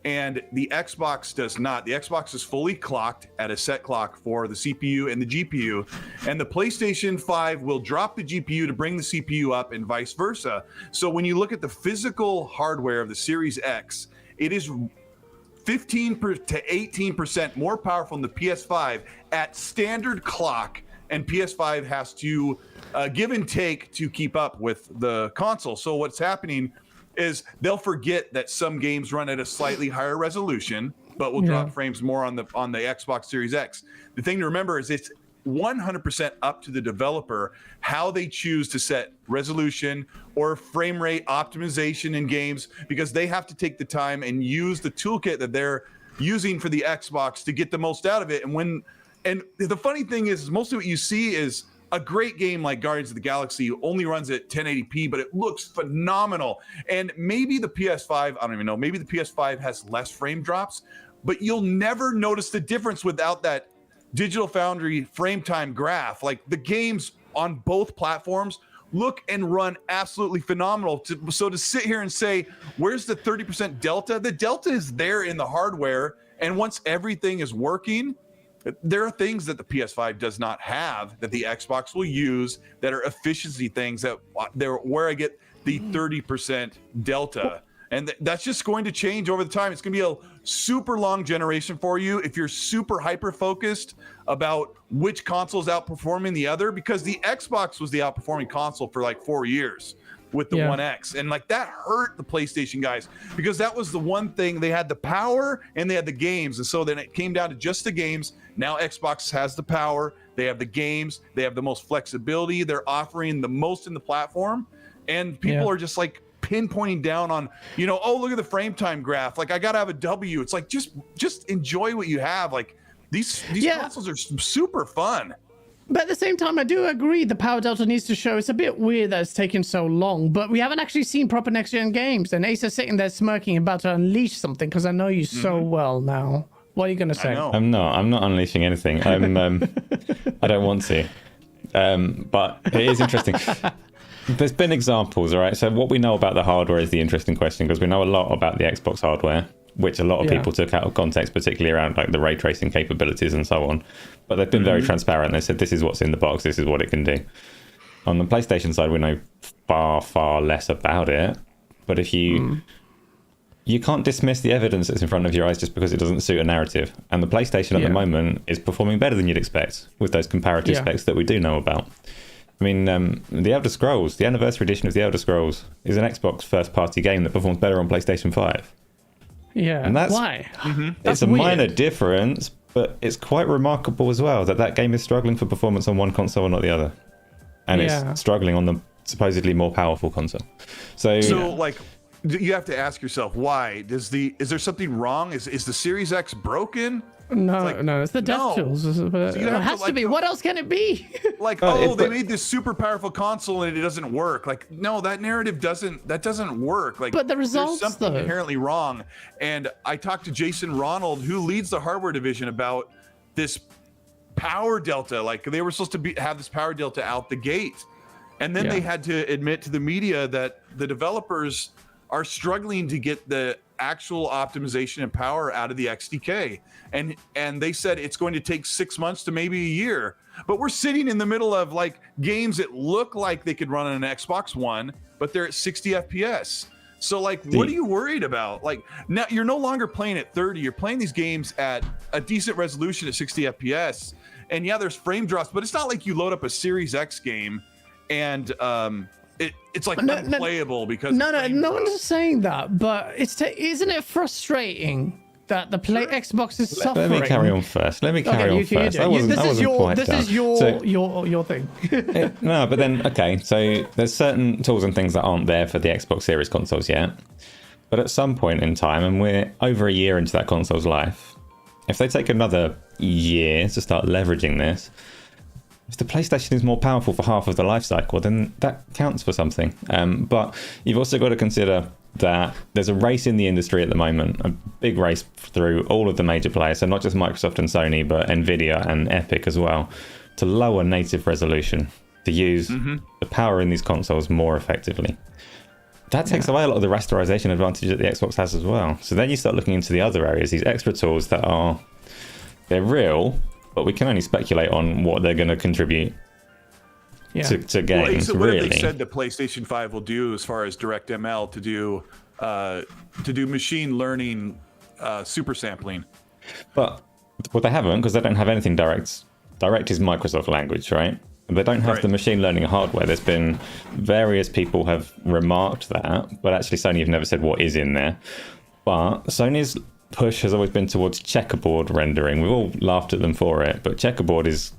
and the Xbox does not. The Xbox is fully clocked at a set clock for the CPU and the GPU, and the PlayStation 5 will drop the GPU to bring the CPU up and vice versa. So when you look at the physical hardware of the Series X, it is 15 to 18% more powerful than the PS5 at standard clock, and PS5 has to give and take to keep up with the console. So what's happening is they'll forget that some games run at a slightly higher resolution, but will drop frames more on the Xbox Series X. The thing to remember is it's 100% up to the developer how they choose to set resolution or frame rate optimization in games, because they have to take the time and use the toolkit that they're using for the Xbox to get the most out of it. And the funny thing is most of what you see is a great game like Guardians of the Galaxy only runs at 1080p, but it looks phenomenal. And maybe the PS5, I don't even know, maybe the PS5 has less frame drops, but you'll never notice the difference without that Digital Foundry frame time graph. Like the games on both platforms look and run absolutely phenomenal. So to sit here and say, where's the 30% delta? The delta is there in the hardware. And once everything is working, there are things that the PS5 does not have that the Xbox will use that are efficiency things that they're where I get the 30% delta. And that's just going to change over the time. It's going to be a super long generation for you if you're super hyper focused about which console's outperforming the other, because the Xbox was the outperforming console for like 4 years with the One X. And like that hurt the PlayStation guys because that was the one thing. They had the power and they had the games. And so then it came down to just the games. Now Xbox has the power, they they have the games, they have the most flexibility, they're offering the most in the platform, and people are just like pinpointing down on, oh, look at the frame time graph. Like, I gotta have a W. It's like just enjoy what you have. Like these consoles are super fun. But at the same time, I do agree the power delta needs to show. It's a bit weird that it's taken so long, but we haven't actually seen proper next-gen games. And Ace is sitting there smirking, about to unleash something, because I know you so well now. What are you going to say? I'm not unleashing anything. I don't want to. But it is interesting. There's been examples, all right? So what we know about the hardware is the interesting question, because we know a lot about the Xbox hardware, which a lot of people took out of context, particularly around like the ray tracing capabilities and so on. But they've been very transparent. They said, this is what's in the box, this is what it can do. On the PlayStation side, we know far, far less about it. But if you can't dismiss the evidence that's in front of your eyes just because it doesn't suit a narrative. And the PlayStation at the moment is performing better than you'd expect with those comparative specs that we do know about. I mean, the Elder Scrolls, the anniversary edition of the Elder Scrolls, is an Xbox first-party game that performs better on PlayStation 5. Yeah, and that's why? It's a minor difference, but it's quite remarkable as well that game is struggling for performance on one console and not the other. And it's struggling on the supposedly more powerful console. So like, you have to ask yourself, why? Is there something wrong? Is the Series X broken? No, it's the death tools. It has to be. What else can it be? Like, they made this super powerful console and it doesn't work. Like, no, that narrative doesn't work. Like, but the results, there's something inherently wrong. And I talked to Jason Ronald, who leads the hardware division, about this power delta. Like, they were supposed to have this power delta out the gate, and then they had to admit to the media that the developers are struggling to get the actual optimization and power out of the XDK. And they said it's going to take 6 months to maybe a year. But we're sitting in the middle of like games that look like they could run on an Xbox One, but they're at 60 FPS. So like, what are you worried about? Like, now you're no longer playing at 30. You're playing these games at a decent resolution at 60 FPS. And yeah, there's frame drops, but it's not like you load up a Series X game and it's like unplayable because no one's saying that, but isn't it frustrating that the Xbox is suffering? Let me carry on first. This is your thing. No, but then so there's certain tools and things that aren't there for the Xbox Series consoles yet. But at some point in time, and we're over a year into that console's life, if they take another year to start leveraging this, if the PlayStation is more powerful for half of the life cycle, then that counts for something. But you've also got to consider that there's a race in the industry at the moment, a big race through all of the major players, so not just Microsoft and Sony, but Nvidia and Epic as well, to lower native resolution, to use the power in these consoles more effectively. That takes away a lot of the rasterization advantage that the Xbox has as well. So then you start looking into the other areas, these extra tools that they're real, but we can only speculate on what they're going to contribute to games. So what have they said the PlayStation 5 will do as far as DirectML to do machine learning super sampling? But they haven't, because they don't have anything direct. Direct is Microsoft language, right? They don't have the machine learning hardware. There's been various people have remarked that, but actually Sony have never said what is in there. But Sony's push has always been towards checkerboard rendering. We've all laughed at them for it, but checkerboard is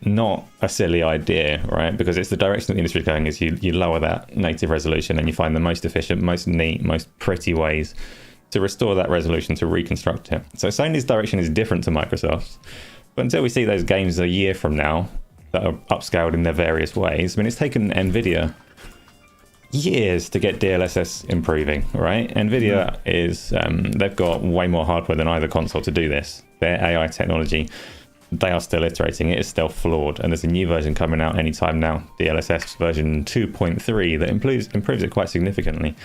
not a silly idea, right? Because it's the direction that the industry is going, is you lower that native resolution and you find the most efficient, most neat, most pretty ways to restore that resolution, to reconstruct it. So Sony's direction is different to Microsoft's. But until we see those games a year from now that are upscaled in their various ways, I mean, it's taken Nvidia years to get DLSS improving, right? Nvidia is, they've got way more hardware than either console to do this. Their AI technology, they are still iterating. It is still flawed. And there's a new version coming out anytime now, DLSS version 2.3, that improves it quite significantly.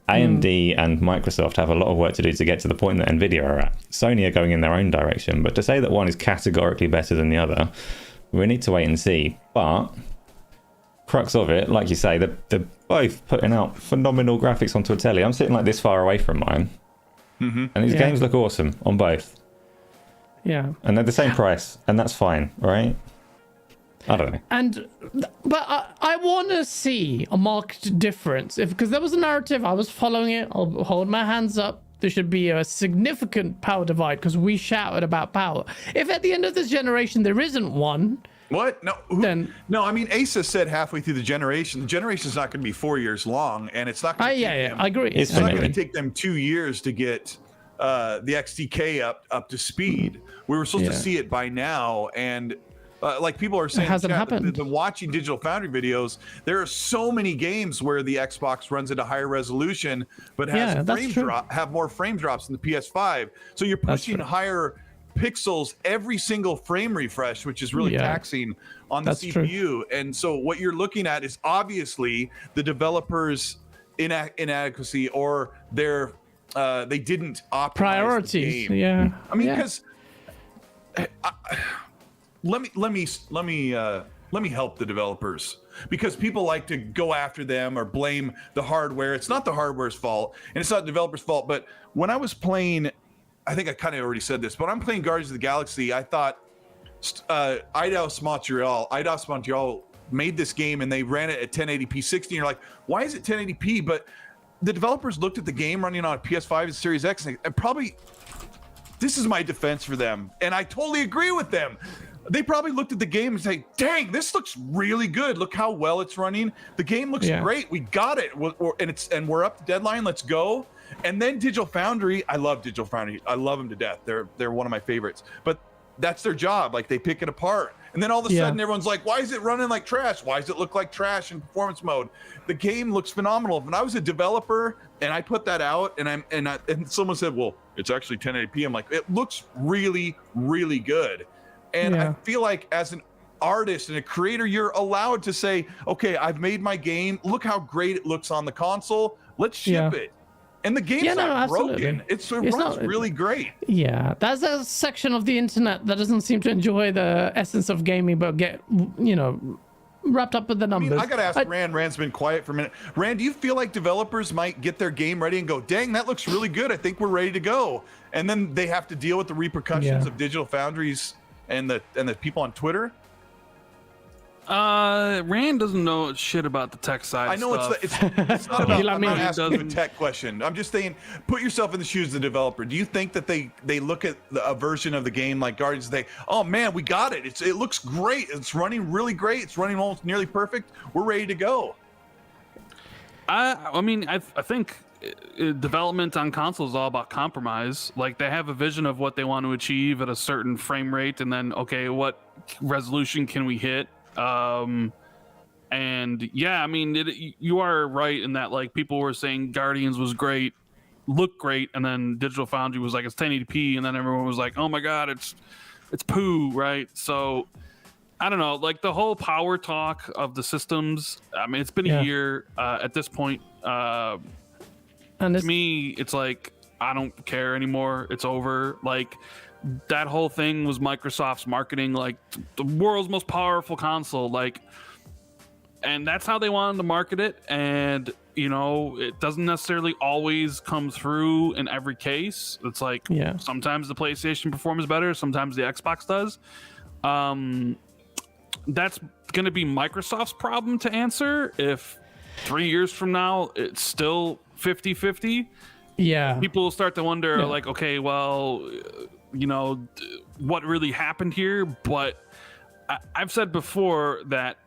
AMD and Microsoft have a lot of work to do to get to the point that Nvidia are at. Sony are going in their own direction, but to say that one is categorically better than the other, we need to wait and see. But crux of it, like you say, they're both putting out phenomenal graphics onto a telly. I'm sitting like this far away from mine, and these games look awesome on both. Yeah, and they're the same price, and that's fine, right? I don't know. But I want to see a marked difference, because there was a narrative, I was following it, I'll hold my hands up. there should be a significant power divide because we shouted about power. If at the end of this generation there isn't one, What? No. No. I mean, Asa said halfway through the generation's not going to be 4 years long, and it's not going to. I agree. It's not going to take them 2 years to get the XDK up to speed. We were supposed to see it by now, and like people are saying, it hasn't happened. The watching Digital Foundry videos, there are so many games where the Xbox runs at a higher resolution, but has have more frame drops than the PS5. So you're pushing higher pixels every single frame refresh, which is really taxing on the CPU. True. And so what you're looking at is obviously the developers' inadequacy or their they didn't optimize priorities. The game. I mean, because let me help the developers, because people like to go after them or blame the hardware. It's not the hardware's fault, and it's not the developer's fault. But when I was playing, I think I kind of already said this, but I'm playing Guardians of the Galaxy. I thought Eidos Montreal made this game and they ran it at 1080p 60. And you're like, why is it 1080p? But the developers looked at the game running on a PS5 and Series X, and probably, this is my defense for them, and I totally agree with them. They probably looked at the game and say, dang, this looks really good. Look how well it's running. The game looks great. We got it. And we're up to deadline. Let's go. And then Digital Foundry, I love Digital Foundry. I love them to death. They're one of my favorites. But that's their job. Like, they pick it apart. And then all of a sudden everyone's like, why is it running like trash? Why does it look like trash in performance mode? The game looks phenomenal. When I was a developer and I put that out and someone said, well, it's actually 1080p. I'm like, it looks really, really good. And I feel like as an artist and a creator, you're allowed to say, okay, I've made my game. Look how great it looks on the console. Let's ship it. And the game's not broken. It runs really great. Yeah, that's a section of the internet that doesn't seem to enjoy the essence of gaming, but get, wrapped up with the numbers. I got to ask Rand. Rand's been quiet for a minute. Rand, do you feel like developers might get their game ready and go, dang, that looks really good. I think we're ready to go. And then they have to deal with the repercussions of Digital Foundry's and the people on Twitter? Rand doesn't know shit about the tech side. I know stuff. it's not about. I'm not asking you a tech question. I'm just saying, put yourself in the shoes of the developer. Do you think that they look at a version of the game like Guardians, they, oh man, we got it. It looks great. It's running really great. It's running almost nearly perfect. We're ready to go. I mean, I think development on console is all about compromise. Like, they have a vision of what they want to achieve at a certain frame rate, and then, okay, what resolution can we hit? And yeah, I mean, you are right in that, like, people were saying Guardians was great, looked great, and then Digital Foundry was like, it's 1080p, and then everyone was like, oh my god, it's poo, right? So I don't know, like, the whole power talk of the systems, I mean, it's been a year at this point. And to me, it's like, I don't care anymore. It's over. Like, that whole thing was Microsoft's marketing, like, the world's most powerful console, like, and that's how they wanted to market it. And it doesn't necessarily always come through in every case. It's like, sometimes the PlayStation performs better, sometimes the Xbox does. That's going to be Microsoft's problem to answer. If 3 years from now it's still 50-50, people will start to wonder, like, okay, well, what really happened here? But I've said before that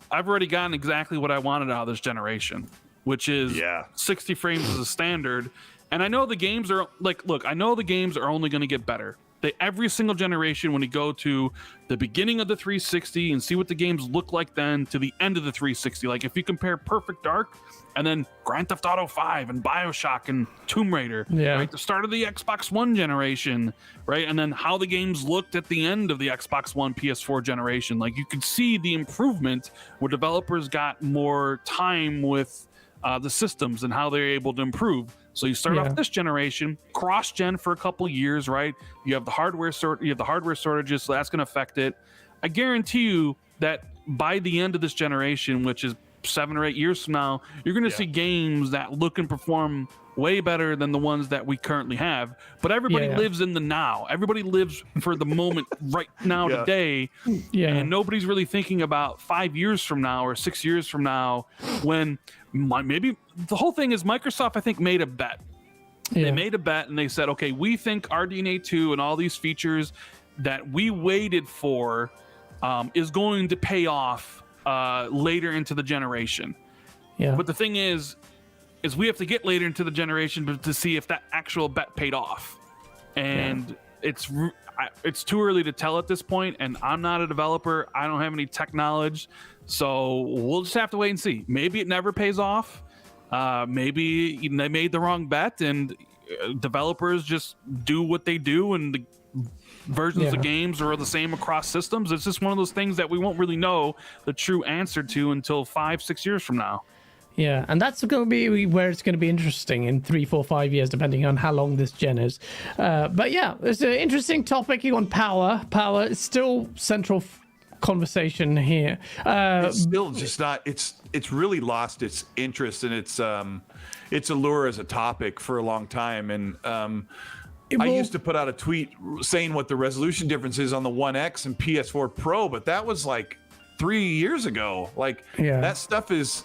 I've already gotten exactly what I wanted out of this generation, which is 60 frames as a standard. And I know the games are like, look, I know the games are only going to get better. Every single generation, when you go to the beginning of the 360 and see what the games look like then to the end of the 360, like if you compare Perfect Dark and then Grand Theft Auto 5 and BioShock and Tomb Raider, right? The start of the Xbox One generation, right? And then how the games looked at the end of the Xbox One PS4 generation. Like, you could see the improvement where developers got more time with the systems and how they're able to improve. So you start off this generation, cross-gen for a couple years, right? You have the hardware shortages, so that's going to affect it. I guarantee you that by the end of this generation, which is 7 or 8 years from now, you're going to see games that look and perform way better than the ones that we currently have. But everybody lives in the now. Everybody lives for the moment right now, today. And nobody's really thinking about 5 years from now or 6 years from now, when maybe the whole thing is Microsoft, I think, made a bet. They made a bet and they said, okay, we think RDNA 2 and all these features that we waited for is going to pay off later into the generation. Yeah. But the thing is we have to get later into the generation to see if that actual bet paid off. And it's too early to tell at this point, and I'm not a developer. I don't have any tech knowledge. So we'll just have to wait and see. Maybe it never pays off. Maybe they made the wrong bet and developers just do what they do and the versions of games are the same across systems. It's just one of those things that we won't really know the true answer to until 5-6 years from now. Yeah, and that's going to be where it's going to be interesting in 3, 4, 5 years, depending on how long this gen is. But yeah, it's an interesting topic on power. Power is still central conversation here. It's still just not. It's really lost its interest and its allure as a topic for a long time. And I used to put out a tweet saying what the resolution difference is on the 1X and PS4 Pro, but that was like 3 years ago. Like that stuff is.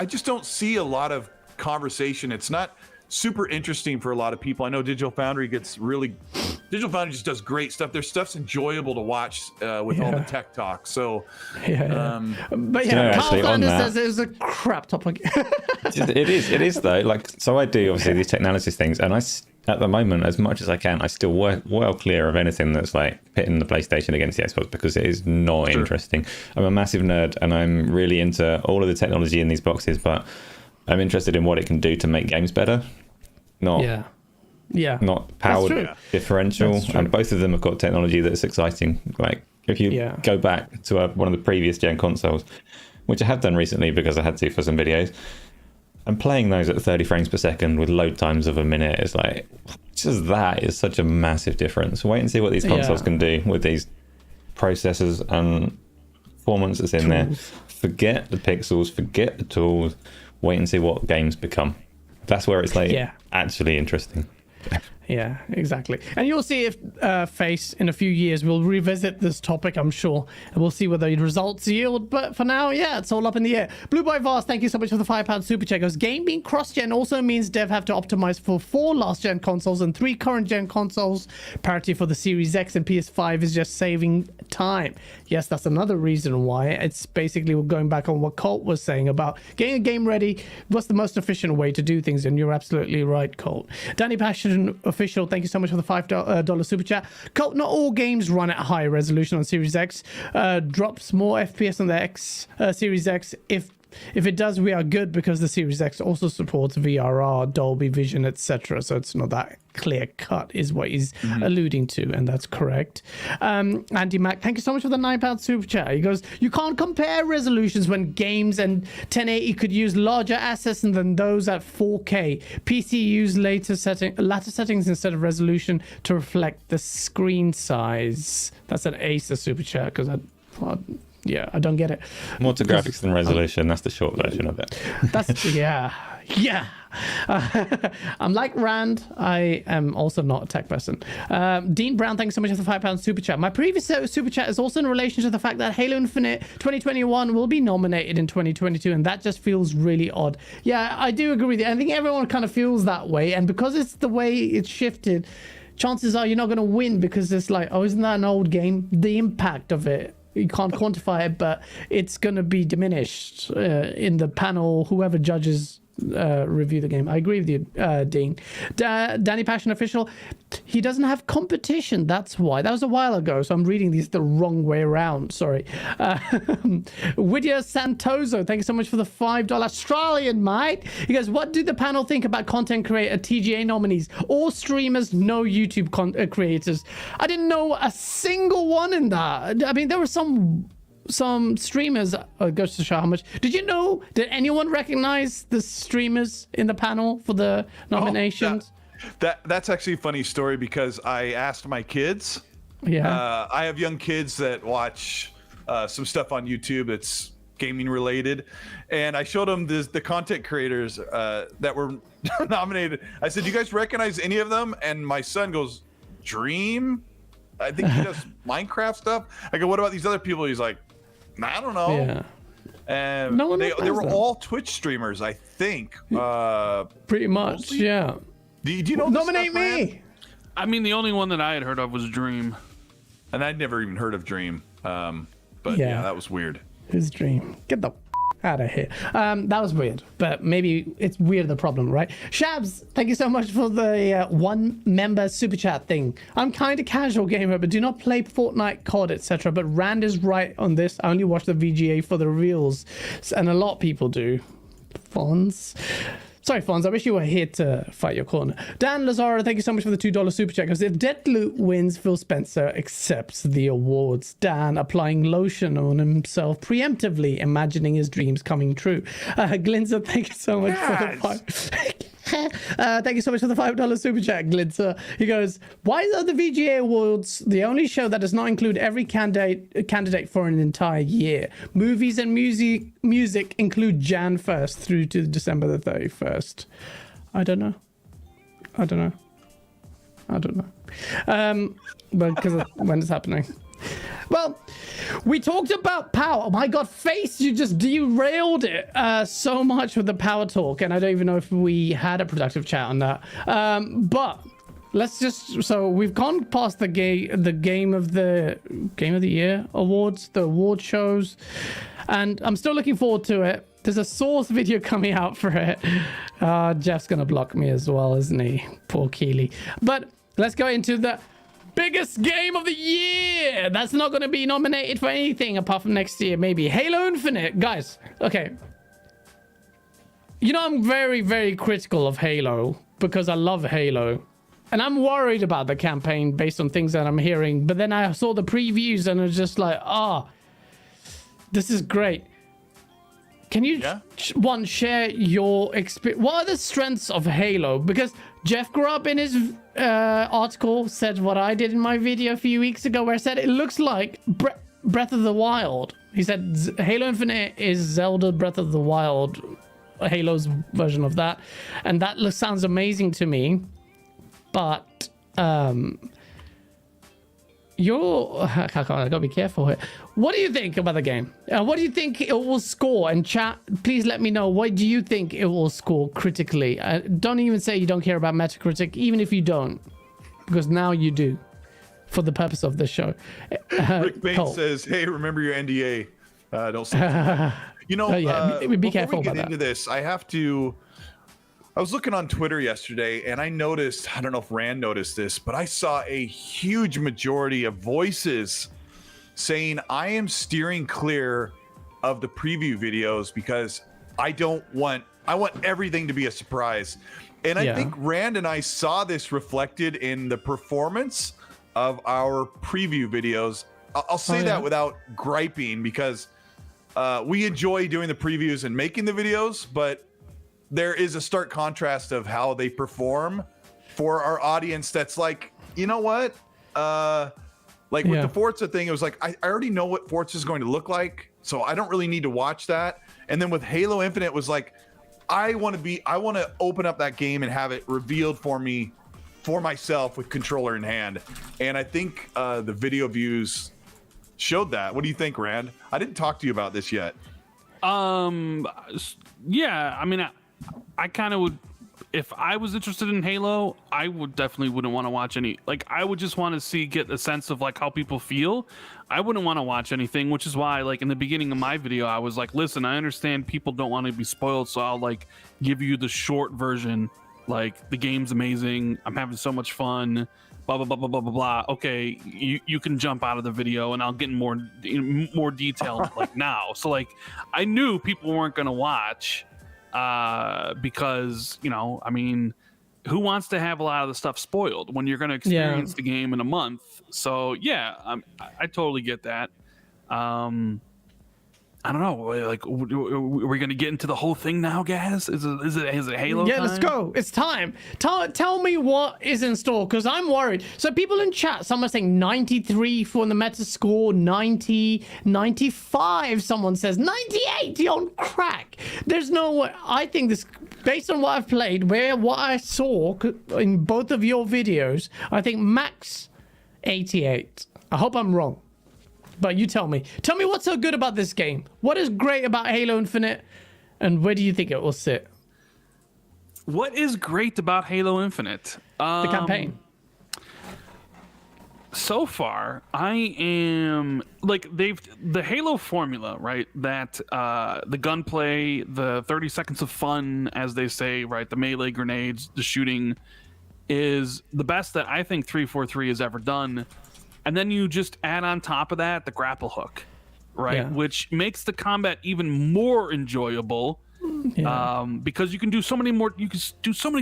I just don't see a lot of conversation. It's not super interesting for a lot of people. I know Digital Foundry just does great stuff. Their stuff's enjoyable to watch with all the tech talk. So, but actually, Carl on Flanders that, says it was a crap topic. it is though. Like, so I do obviously these tech analysis things, and at the moment, as much as I can, I still work well clear of anything that's like pitting the PlayStation against the Xbox because it is not interesting. I'm a massive nerd and I'm really into all of the technology in these boxes, but I'm interested in what it can do to make games better. Not powered differential. And both of them have got technology that's exciting. Like if you go back to one of the previous gen consoles, which I have done recently because I had to for some videos, and playing those at 30 frames per second with load times of a minute is like, just that is such a massive difference. Wait and see what these consoles can do with these processors and performance that's in there. Forget the pixels, forget the tools, wait and see what games become. That's where it's like actually interesting. Yeah, exactly. And you'll see if Face in a few years will revisit this topic, I'm sure. And we'll see whether the results yield. But for now, it's all up in the air. Blue Boy Vast, thank you so much for the £5 super check. Goes, game being cross-gen also means dev have to optimize for 4 last-gen consoles and 3 current-gen consoles. Parity for the Series X and PS5 is just saving time. Yes, that's another reason why. It's basically going back on what Colt was saying about getting a game ready. What's the most efficient way to do things? And you're absolutely right, Colt. Danny Passion Official, thank you so much for the $5 super chat. Colt, not all games run at high resolution on Series X. Drops more FPS on the Series X. If it does, we are good because the Series X also supports VRR, Dolby Vision, etc. So it's not that clear cut is what he's alluding to, and that's correct. Andy Mac, thank you so much for the £9 super chat. He goes, you can't compare resolutions when games and 1080 could use larger assets than those at 4K. PC use latter settings instead of resolution to reflect the screen size. That's an Acer super chat because I don't get it. More to graphics than resolution. That's the short version of it. That's I'm like Rand. I am also not a tech person. Dean Brown, thanks so much for the £5 super chat. My previous super chat is also in relation to the fact that Halo Infinite 2021 will be nominated in 2022, and that just feels really odd. Yeah, I do agree with you. I think everyone kind of feels that way, and because it's the way it's shifted, chances are you're not going to win because it's like, oh, isn't that an old game? The impact of it, you can't quantify it, but it's going to be diminished in the panel, whoever judges review the game. I agree with you, Dean. Danny Passion Official, he doesn't have competition, that's why. That was a while ago, so I'm reading these the wrong way around, sorry. Whittier Santoso, thank you so much for the $5 Australian, mate. He goes, what do the panel think about content creator TGA nominees? All streamers, no YouTube creators. I didn't know a single one in that. I mean, there were some streamers. It goes to show how much. Did anyone recognize the streamers in the panel for the nominations? That's actually a funny story because I asked my kids. I have young kids that watch some stuff on YouTube that's gaming related, and I showed them the content creators that were nominated. I said, do you guys recognize any of them? And my son goes, Dream, I think he does Minecraft stuff. I go, what about these other people? He's like, I don't know. Yeah. And they were all Twitch streamers, I think. Pretty much, mostly? Do you know? Nominate me. I mean, the only one that I had heard of was Dream. And I'd never even heard of Dream. But yeah, that was weird. His Dream. Get the out of here. That was weird, but maybe it's weird the problem, right? Shabs, thank you so much for the 1 member super chat thing. I'm kind of casual gamer, but do not play Fortnite, COD, etc. But Rand is right on this. I only watch the VGA for the reels, and a lot of people do. Fonz. Sorry, Fonz, I wish you were here to fight your corner. Dan Lazaro, thank you so much for the $2 super chat. Because if Deadloop wins, Phil Spencer accepts the awards. Dan applying lotion on himself preemptively, imagining his dreams coming true. Glinzer, thank you so much for the 5. Thank you so much for the $5 super chat, Glinzer. He goes, why are the VGA Awards the only show that does not include every candidate for an entire year? Movies and music include Jan 1st through to December the 31st. I don't know. But because of when it's happening. Well, we talked about power. Oh my God, Face, you just derailed it so much with the power talk, and I don't even know if we had a productive chat on that. But let's just, so we've gone past the game of the year awards, the award shows, and I'm still looking forward to it. There's a Source video coming out for it. Jeff's gonna block me as well, isn't he? Poor Keely. But let's go into the biggest game of the year that's not going to be nominated for anything apart from next year, maybe Halo Infinite. Guys, okay, you know, I'm very, very critical of Halo because I love Halo and I'm worried about the campaign based on things that I'm hearing. But then I saw the previews and I was just like, this is great. Can you share your experience? What are the strengths of Halo? Because Jeff grew up in his article, said what I did in my video a few weeks ago, where I said it looks like Breath of the Wild. He said Halo Infinite is Zelda Breath of the Wild, Halo's version of that, and that sounds amazing to me. But I gotta be careful here. What do you think about the game? What do you think it will score? And chat, please let me know. What do you think it will score critically? Don't even say you don't care about Metacritic, even if you don't, because now you do, for the purpose of this show. Rick Bain says, "Hey, remember your NDA. Don't say." You know, be careful about that. Into this, I was looking on Twitter yesterday and I noticed, I don't know if Rand noticed this, but I saw a huge majority of voices saying I am steering clear of the preview videos because I want everything to be a surprise. And I think Rand and I saw this reflected in the performance of our preview videos. I'll say that without griping because we enjoy doing the previews and making the videos, but there is a stark contrast of how they perform for our audience. That's like, you know what? With the Forza thing, it was like, I already know what Forza is going to look like, so I don't really need to watch that. And then with Halo Infinite, it was like, I want to open up that game and have it revealed for me, for myself with controller in hand. And I think the video views showed that. What do you think, Rand? I didn't talk to you about this yet. Yeah, I mean, I kind of would, if I was interested in Halo, I definitely wouldn't want to watch any, like, I would just want to get a sense of like how people feel. I wouldn't want to watch anything, which is why, like, in the beginning of my video, I was like, listen, I understand people don't want to be spoiled, so I'll like give you the short version. Like, the game's amazing, I'm having so much fun, blah blah blah blah blah blah blah. Okay, you can jump out of the video and I'll get in more detail like now. So like, I knew people weren't gonna watch because, you know, I mean, who wants to have a lot of the stuff spoiled when you're going to experience the game in a month? So yeah, I totally get that. I don't know, like, are we going to get into the whole thing now, guys? Is it Halo time? Let's go. It's time. Tell me what is in store, because I'm worried. So people in chat, some are saying 93 for the Metascore, 90, 95. Someone says 98. You're on crack. There's no way. I think this, based on what I've played, what I saw in both of your videos, I think max 88. I hope I'm wrong. But you tell me. Tell me what's so good about this game. What is great about Halo Infinite, and where do you think it will sit? What is great about Halo Infinite? The campaign. So far, I am like the Halo formula, right? That the gunplay, the 30 seconds of fun, as they say, right? The melee grenades, the shooting is the best that I think 343 has ever done. And then you just add on top of that the grapple hook, right? Yeah. Which makes the combat even more enjoyable. Yeah. Because you can do so many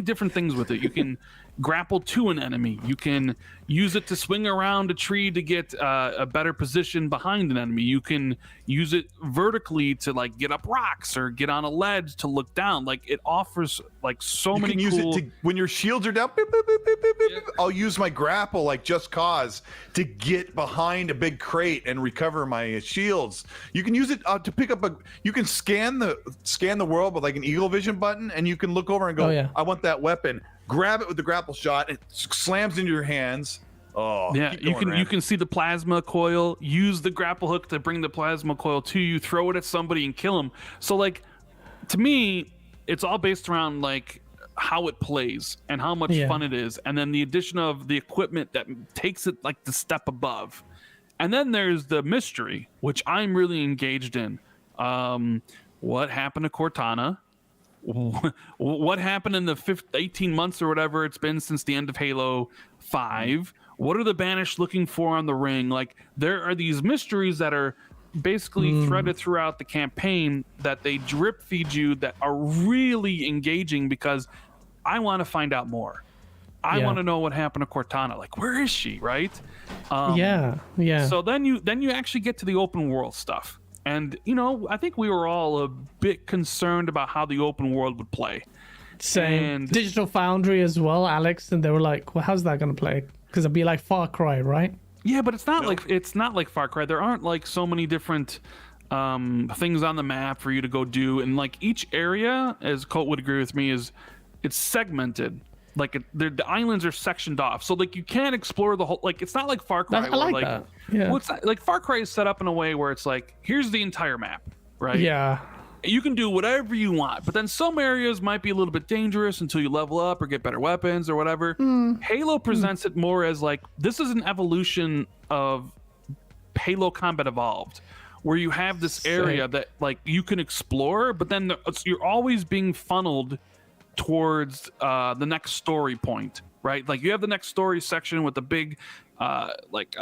different things with it. You can grapple to an enemy. You can use it to swing around a tree to get a better position behind an enemy. You can use it vertically to like get up rocks or get on a ledge to look down. Like it offers like so many. You can cool... use it to, when your shields are down. Beep, beep, beep, beep, beep, beep, I'll use my grapple like Just Cause to get behind a big crate and recover my shields. You can use it to pick up a. You can scan the world with like an eagle vision button, and you can look over and go, I want that weapon. Grab it with the grapple shot. It slams into your hands. Oh, yeah, keep going, you can see the plasma coil. Use the grapple hook to bring the plasma coil to you. Throw it at somebody and kill them. So like, to me, it's all based around like how it plays and how much fun it is, and then the addition of the equipment that takes it like the step above. And then there's the mystery, which I'm really engaged in. What happened to Cortana? What happened in the 18 months or whatever it's been since the end of Halo 5? What are the Banished looking for on the ring? Like, there are these mysteries that are basically threaded throughout the campaign that they drip feed you that are really engaging because I want to find out more. I want to know what happened to Cortana. Like, where is she, right? Yeah. So then you actually get to the open world stuff. And, you know, I think we were all a bit concerned about how the open world would play. Same. And Digital Foundry as well, Alex, and they were like, well, how's that going to play? Because it'd be like Far Cry, right? yeah, but it's not like Far Cry. There aren't like so many different things on the map for you to go do. And like each area, as Colt would agree with me, it's segmented. Like the islands are sectioned off, so like you can't explore the whole. Like it's not like Far Cry. I like that. Yeah. Well, it's not, like Far Cry is set up in a way where it's like here's the entire map, right? Yeah. You can do whatever you want, but then some areas might be a little bit dangerous until you level up or get better weapons or whatever. Halo presents it more as like this is an evolution of Halo Combat Evolved, where you have this area that like you can explore, but then you're always being funneled towards the next story point, right? Like you have the next story section with the big like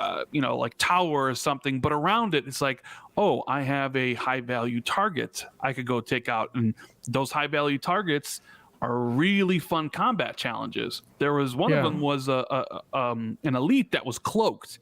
tower or something, but around it it's like, oh, I have a high value target I could go take out, and those high value targets are really fun combat challenges. There was one of them was an elite that was cloaked,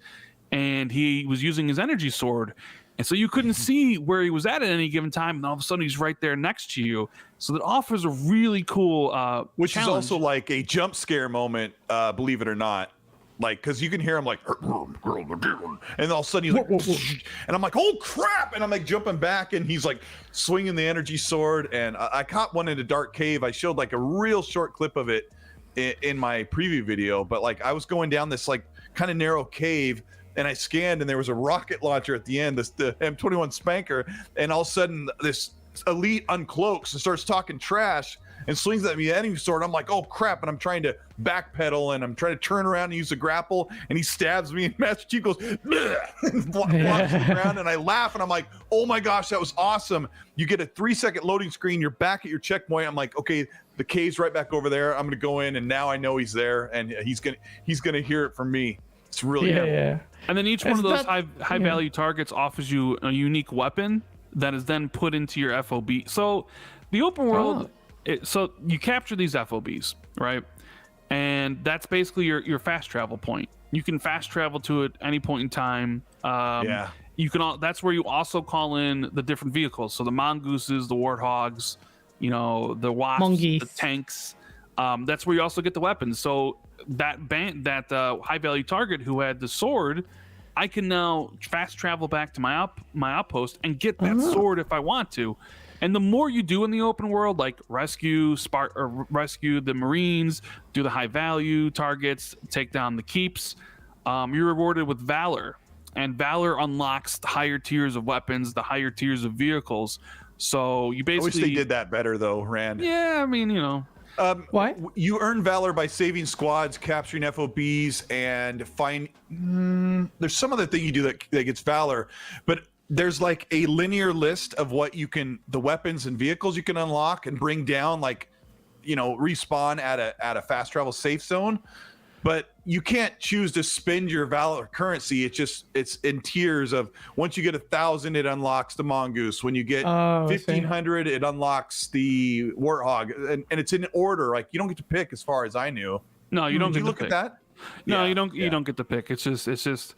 and he was using his energy sword. And so you couldn't see where he was at any given time, and all of a sudden he's right there next to you. So that offers a really cool which challenge. is also like a jump scare moment, believe it or not. Like, because you can hear him like, and all of a sudden he's like, and I'm like, oh crap! And I'm like jumping back, and he's like swinging the energy sword. And I caught one in a dark cave. I showed like a real short clip of it in my preview video. But like I was going down this like kind of narrow cave, and I scanned, and there was a rocket launcher at the end, the M21 Spanker, and all of a sudden this elite uncloaks and starts talking trash and swings at me the enemy sword. I'm like, oh crap, and I'm trying to backpedal, and I'm trying to turn around and use the grapple, and he stabs me, and Master Chief goes, and blocks the ground, and I laugh, and I'm like, oh my gosh, that was awesome. You get a 3-second loading screen, you're back at your checkpoint. I'm like, okay, the cave's right back over there. I'm gonna go in, and now I know he's there, and he's gonna hear it from me. It's really yeah. And then each one of those high value targets offers you a unique weapon that is then put into your FOB. So the open world, so you capture these FOBs, right? And that's basically your fast travel point. You can fast travel to it any point in time. You can. That's where you also call in the different vehicles. So the mongooses, the warthogs, the wasps, the tanks. That's where you also get the weapons. So that high value target who had the sword, I can now fast travel back to my outpost and get that sword if I want to. And the more you do in the open world, like rescue the Marines, do the high value targets, take down the keeps, you're rewarded with valor, and valor unlocks the higher tiers of weapons, the higher tiers of vehicles. So you basically, I wish they did that better though, Rand. Yeah, I mean, Why? You earn valor by saving squads, capturing FOBs, and find. There's some other thing you do that gets valor, but there's like a linear list of what you can, the weapons and vehicles you can unlock and bring down, like, respawn at a fast travel safe zone. But you can't choose to spend your valor currency. It's in tiers of, once you get 1,000, it unlocks the mongoose. When you get 1,500, it unlocks the warthog, and it's in order. Like, you don't get to pick, as far as I knew. No, you don't. Did you look at that? No, you don't. You don't get to pick. It's just.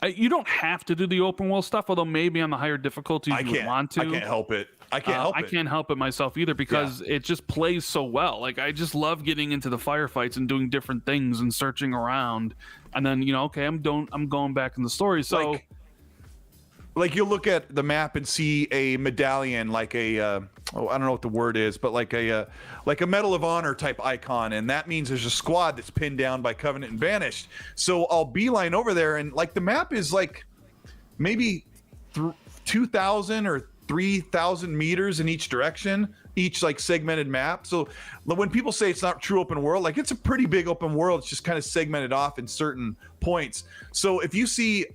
You don't have to do the open world stuff, although maybe on the higher difficulties you would want to. I can't help it. I can't help it myself either, because it just plays so well. Like, I just love getting into the firefights and doing different things and searching around, and then okay, I'm going back in the story. So, like you'll look at the map and see a medallion, like a I don't know what the word is, but like a Medal of Honor type icon, and that means there's a squad that's pinned down by Covenant and Banished. So I'll beeline over there, and like the map is like maybe 2,000 or 3,000 meters in each direction, each like segmented map. So when people say it's not true open world, like, it's a pretty big open world. It's just kind of segmented off in certain points. So if you see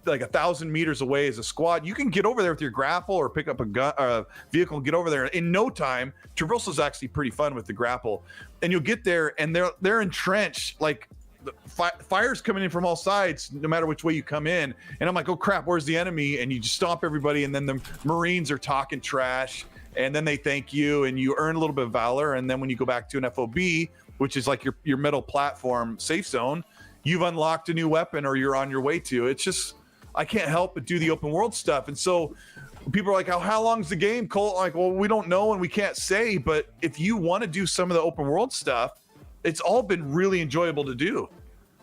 like 1,000 meters away as a squad, you can get over there with your grapple or pick up a gun or a vehicle and get over there in no time. Traversal is actually pretty fun with the grapple, and you'll get there and they're entrenched, like, fire's coming in from all sides, no matter which way you come in. And I'm like, oh crap, where's the enemy? And you just stomp everybody, and then the Marines are talking trash, and then they thank you, and you earn a little bit of valor. And then when you go back to an FOB, which is like your middle platform safe zone, you've unlocked a new weapon, or you're on your way to. It's just, I can't help but do the open world stuff. And so people are like, how long's the game, Colt? I'm like, well, we don't know and we can't say, but if you want to do some of the open world stuff, it's all been really enjoyable to do.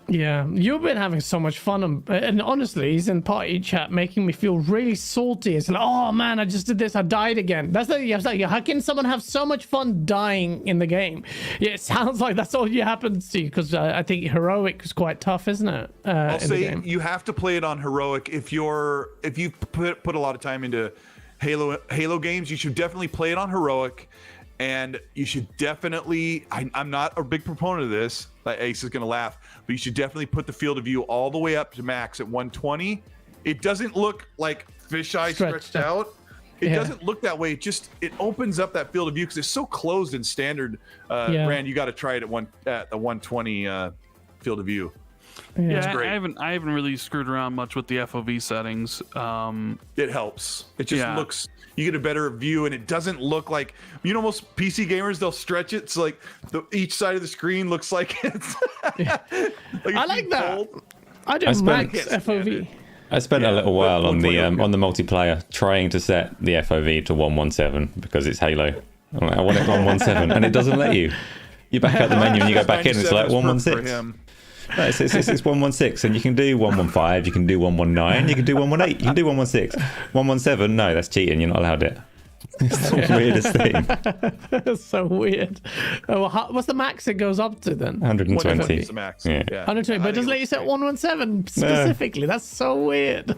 Yeah, you've been having so much fun, and honestly, he's in party chat making me feel really salty. It's like, oh man, I just did this, I died again. That's like, how can someone have so much fun dying in the game? Yeah, it sounds like that's all you happen to see, because I think heroic is quite tough, isn't it? I'll say you have to play it on heroic if you put a lot of time into Halo games. You should definitely play it on heroic. And you should definitely, I'm not a big proponent of this, like Ace is going to laugh, but you should definitely put the field of view all the way up to max at 120. It doesn't look like fisheye stretched out. It doesn't look that way. It opens up that field of view because it's so closed in standard. Rand, you got to try it at the 120 field of view. Yeah, it's great. I haven't really screwed around much with the FOV settings. It helps. It just looks, you get a better view, and it doesn't look like, most PC gamers, they'll stretch it so like each side of the screen looks like it's like I like that. I do max FOV. I spent a little while on the multiplayer trying to set the FOV to 117 because it's Halo. I want it 117, and it doesn't let you. You back out the menu and you go back in, and it's like 116. No, it's 116, and you can do 115, you can do 119, you can do 118, you can do 116. 117, no, that's cheating, you're not allowed it. It's the weirdest thing. That's so weird. What's the max it goes up to then? 120. Is the max. Yeah. 120, but it doesn't let you set 117 specifically. That's so weird.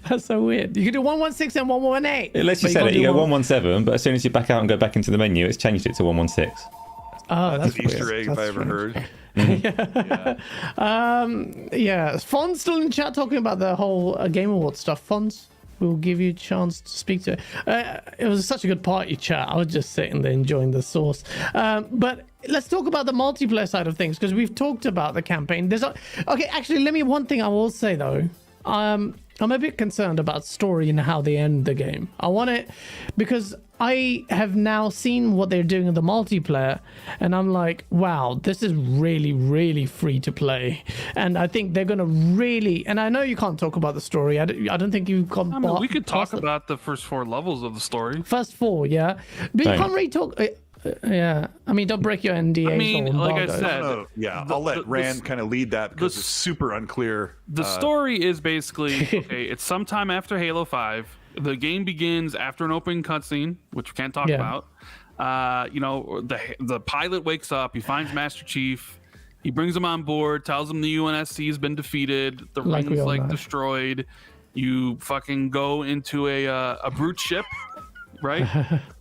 That's so weird. You can do 116 and 118. It lets you set it, you go 117, but as soon as you back out and go back into the menu, it's changed it to 116. Oh, that's an Easter egg if I ever heard. Fon's still in chat talking about the whole Game Awards stuff. Fonz, we'll give you a chance to speak to it. It was such a good party chat. I was just sitting there enjoying the sauce. But let's talk about the multiplayer side of things, because we've talked about the campaign. Actually, one thing I will say though. I'm a bit concerned about story and how they end the game. I want it because I have now seen what they're doing in the multiplayer, and I'm like, wow, this is really, really free to play. And I think they're going to really, and I know you can't talk about the story. I don't think you've got. We could talk about the first 4 levels of the story. First 4, yeah. But you can't really talk. Yeah, I mean, don't break your NDA. I mean, like I said, I'll let Rand kind of lead that because it's super unclear. The story is basically okay. It's sometime after Halo 5. The game begins after an opening cutscene, which we can't talk about. The pilot wakes up. He finds Master Chief. He brings him on board. Tells him the UNSC has been defeated. The ring's destroyed. You fucking go into a brute ship. right?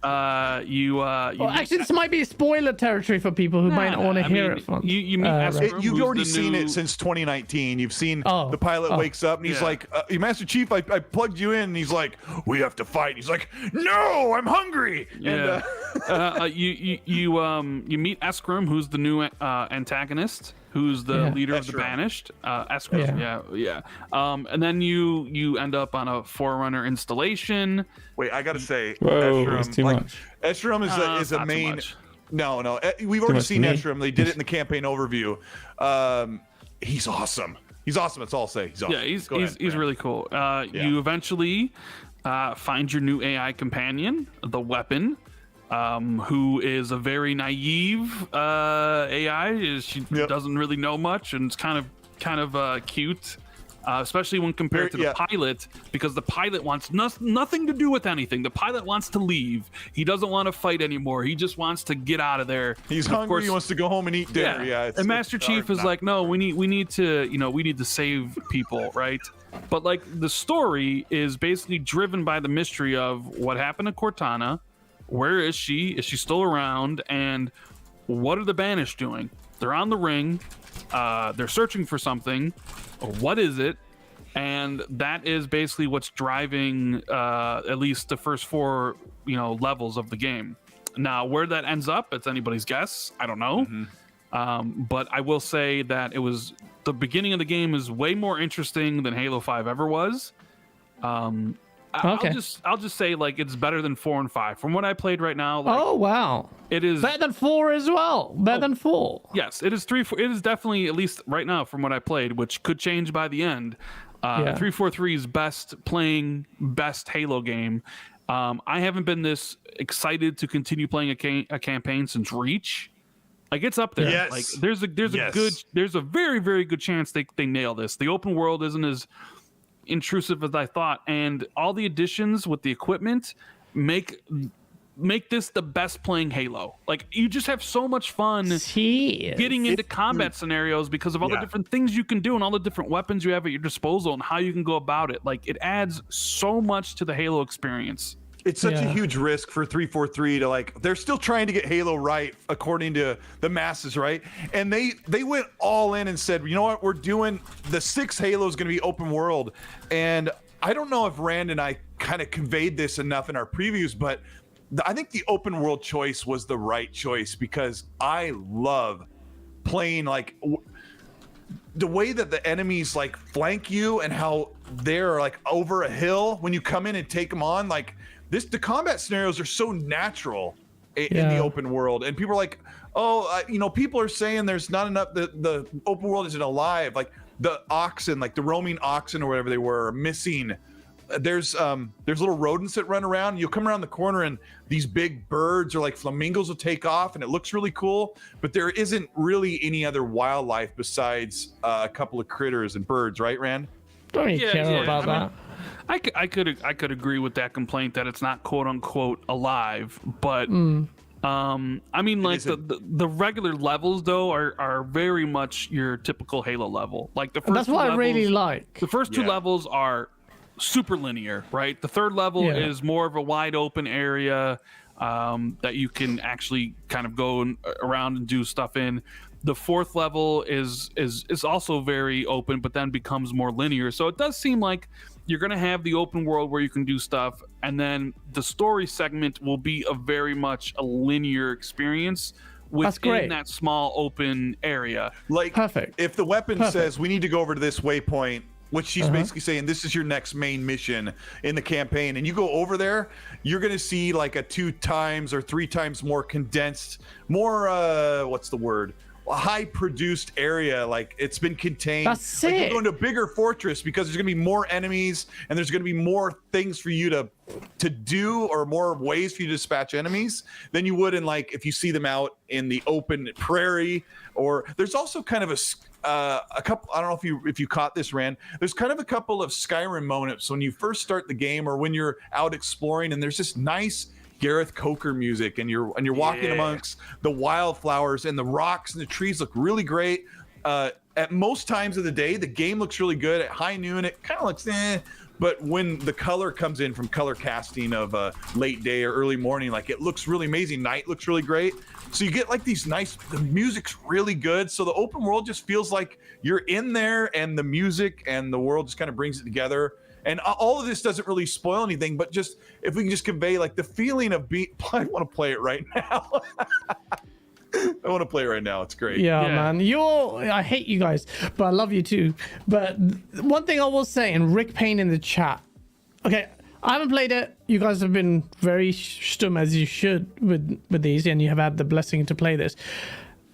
Well, actually, this might be spoiler territory for people who might not want to hear it. From you meet Escrum, You've who's already the seen new- it since 2019. You've seen the pilot wakes up and he's Yeah. like, Master Chief, I plugged you in. And he's like, we have to fight. He's like, no, I'm hungry. Yeah. And, you meet Escrum, who's the new antagonist, who's the leader of the Escrum. Banished. Escrum, yeah. And then you end up on a Forerunner installation. wait, I gotta say, Whoa, Escharum, it's too much. Escharum is a not too main. much. No, we've already much seen to me. Escharum. They did it in the campaign overview. He's awesome. He's awesome. That's all I'll say. He's awesome. Yeah, he's Go ahead, he's man. really cool. You eventually find your new AI companion, the Weapon, who is a very naive AI. She doesn't really know much, and it's kind of cute. Especially when compared to the pilot, because the pilot wants nothing to do with anything. The pilot wants to leave. He doesn't want to fight anymore. He just wants to get out of there. He's And of hungry. course- He wants to go home and eat dinner. Yeah. and Master Chief is like, no, we need to save people, right? But like the story is basically driven by the mystery of what happened to Cortana. Where is she? Is she still around? And what are the Banished doing? They're on the ring. They're searching for something. What is it? And that is basically what's driving at least the first 4 levels of the game. Now, where that ends up, it's anybody's guess. I don't know. But I will say that the beginning of the game is way more interesting than Halo 5 ever was. I'll just say like it's better than 4 and 5 from what I played right now. Like, oh wow, it is better than 4 as well. Better than 4. Yes, it is 3. It is definitely, at least right now from what I played, which could change by the end. 343's best Halo game. I haven't been this excited to continue playing a campaign since Reach. Like it's up there. Yes. Like there's a very, very good chance they nail this. The open world isn't as intrusive as I thought, and all the additions with the equipment make this the best playing Halo. Like you just have so much fun getting into combat scenarios because of all the different things you can do and all the different weapons you have at your disposal and how you can go about it. Like it adds so much to the Halo experience. It's such a huge risk for 343 to they're still trying to get Halo right according to the masses, right? And they went all in and said, you know what, we're doing the 6th Halo is going to be open world. And I don't know if Rand and I kind of conveyed this enough in our previews, but I think the open world choice was the right choice because I love playing the way that the enemies flank you and how they're over a hill when you come in and take them on. The combat scenarios are so natural in the open world, and people are like, people are saying there's not enough. The open world isn't alive. Like the oxen, the roaming oxen or whatever they were, are missing. There's little rodents that run around. You'll come around the corner and these big birds or flamingos will take off, and it looks really cool. But there isn't really any other wildlife besides a couple of critters and birds, right, Rand? Don't really care about that. I could agree with that complaint that it's not quote unquote alive, but I mean the regular levels though are very much your typical Halo level. Like the first That's what I really like. The first 2 levels are super linear, right? The 3rd level is more of a wide open area that you can actually kind of go around and do stuff in. The 4th level is also very open, but then becomes more linear. So it does seem like you're going to have the open world where you can do stuff, and then the story segment will be very much a linear experience within that small open area. Perfect. If the weapon says we need to go over to this waypoint, which she's basically saying this is your next main mission in the campaign, and you go over there, you're going to see a 2 times or 3 times more condensed, more what's the word? A high produced area. It's been contained. That's you're it. going to a bigger fortress because there's going to be more enemies and there's going to be more things for you to do, or more ways for you to dispatch enemies than you would in if you see them out in the open prairie. Or there's also kind of a couple, I don't know if you caught this, Rand, there's kind of a couple of Skyrim moments when you first start the game or when you're out exploring, and there's this nice Gareth Coker music, and you're walking amongst the wildflowers, and the rocks and the trees look really great. At most times of the day, the game looks really good. At high noon, it kind of looks but when the color comes in from color casting of late day or early morning, like it looks really amazing. Night looks really great. So you get like these the music's really good. So the open world just feels like you're in there, and the music and the world just kind of brings it together. And all of this doesn't really spoil anything, but just if we can just convey like the feeling of I want to play it right now. I want to play it right now. It's great. Yeah, man. I hate you guys, but I love you too. But one thing I will say, and Rick Payne in the chat. Okay, I haven't played it. You guys have been very stum as you should with these, and you have had the blessing to play this.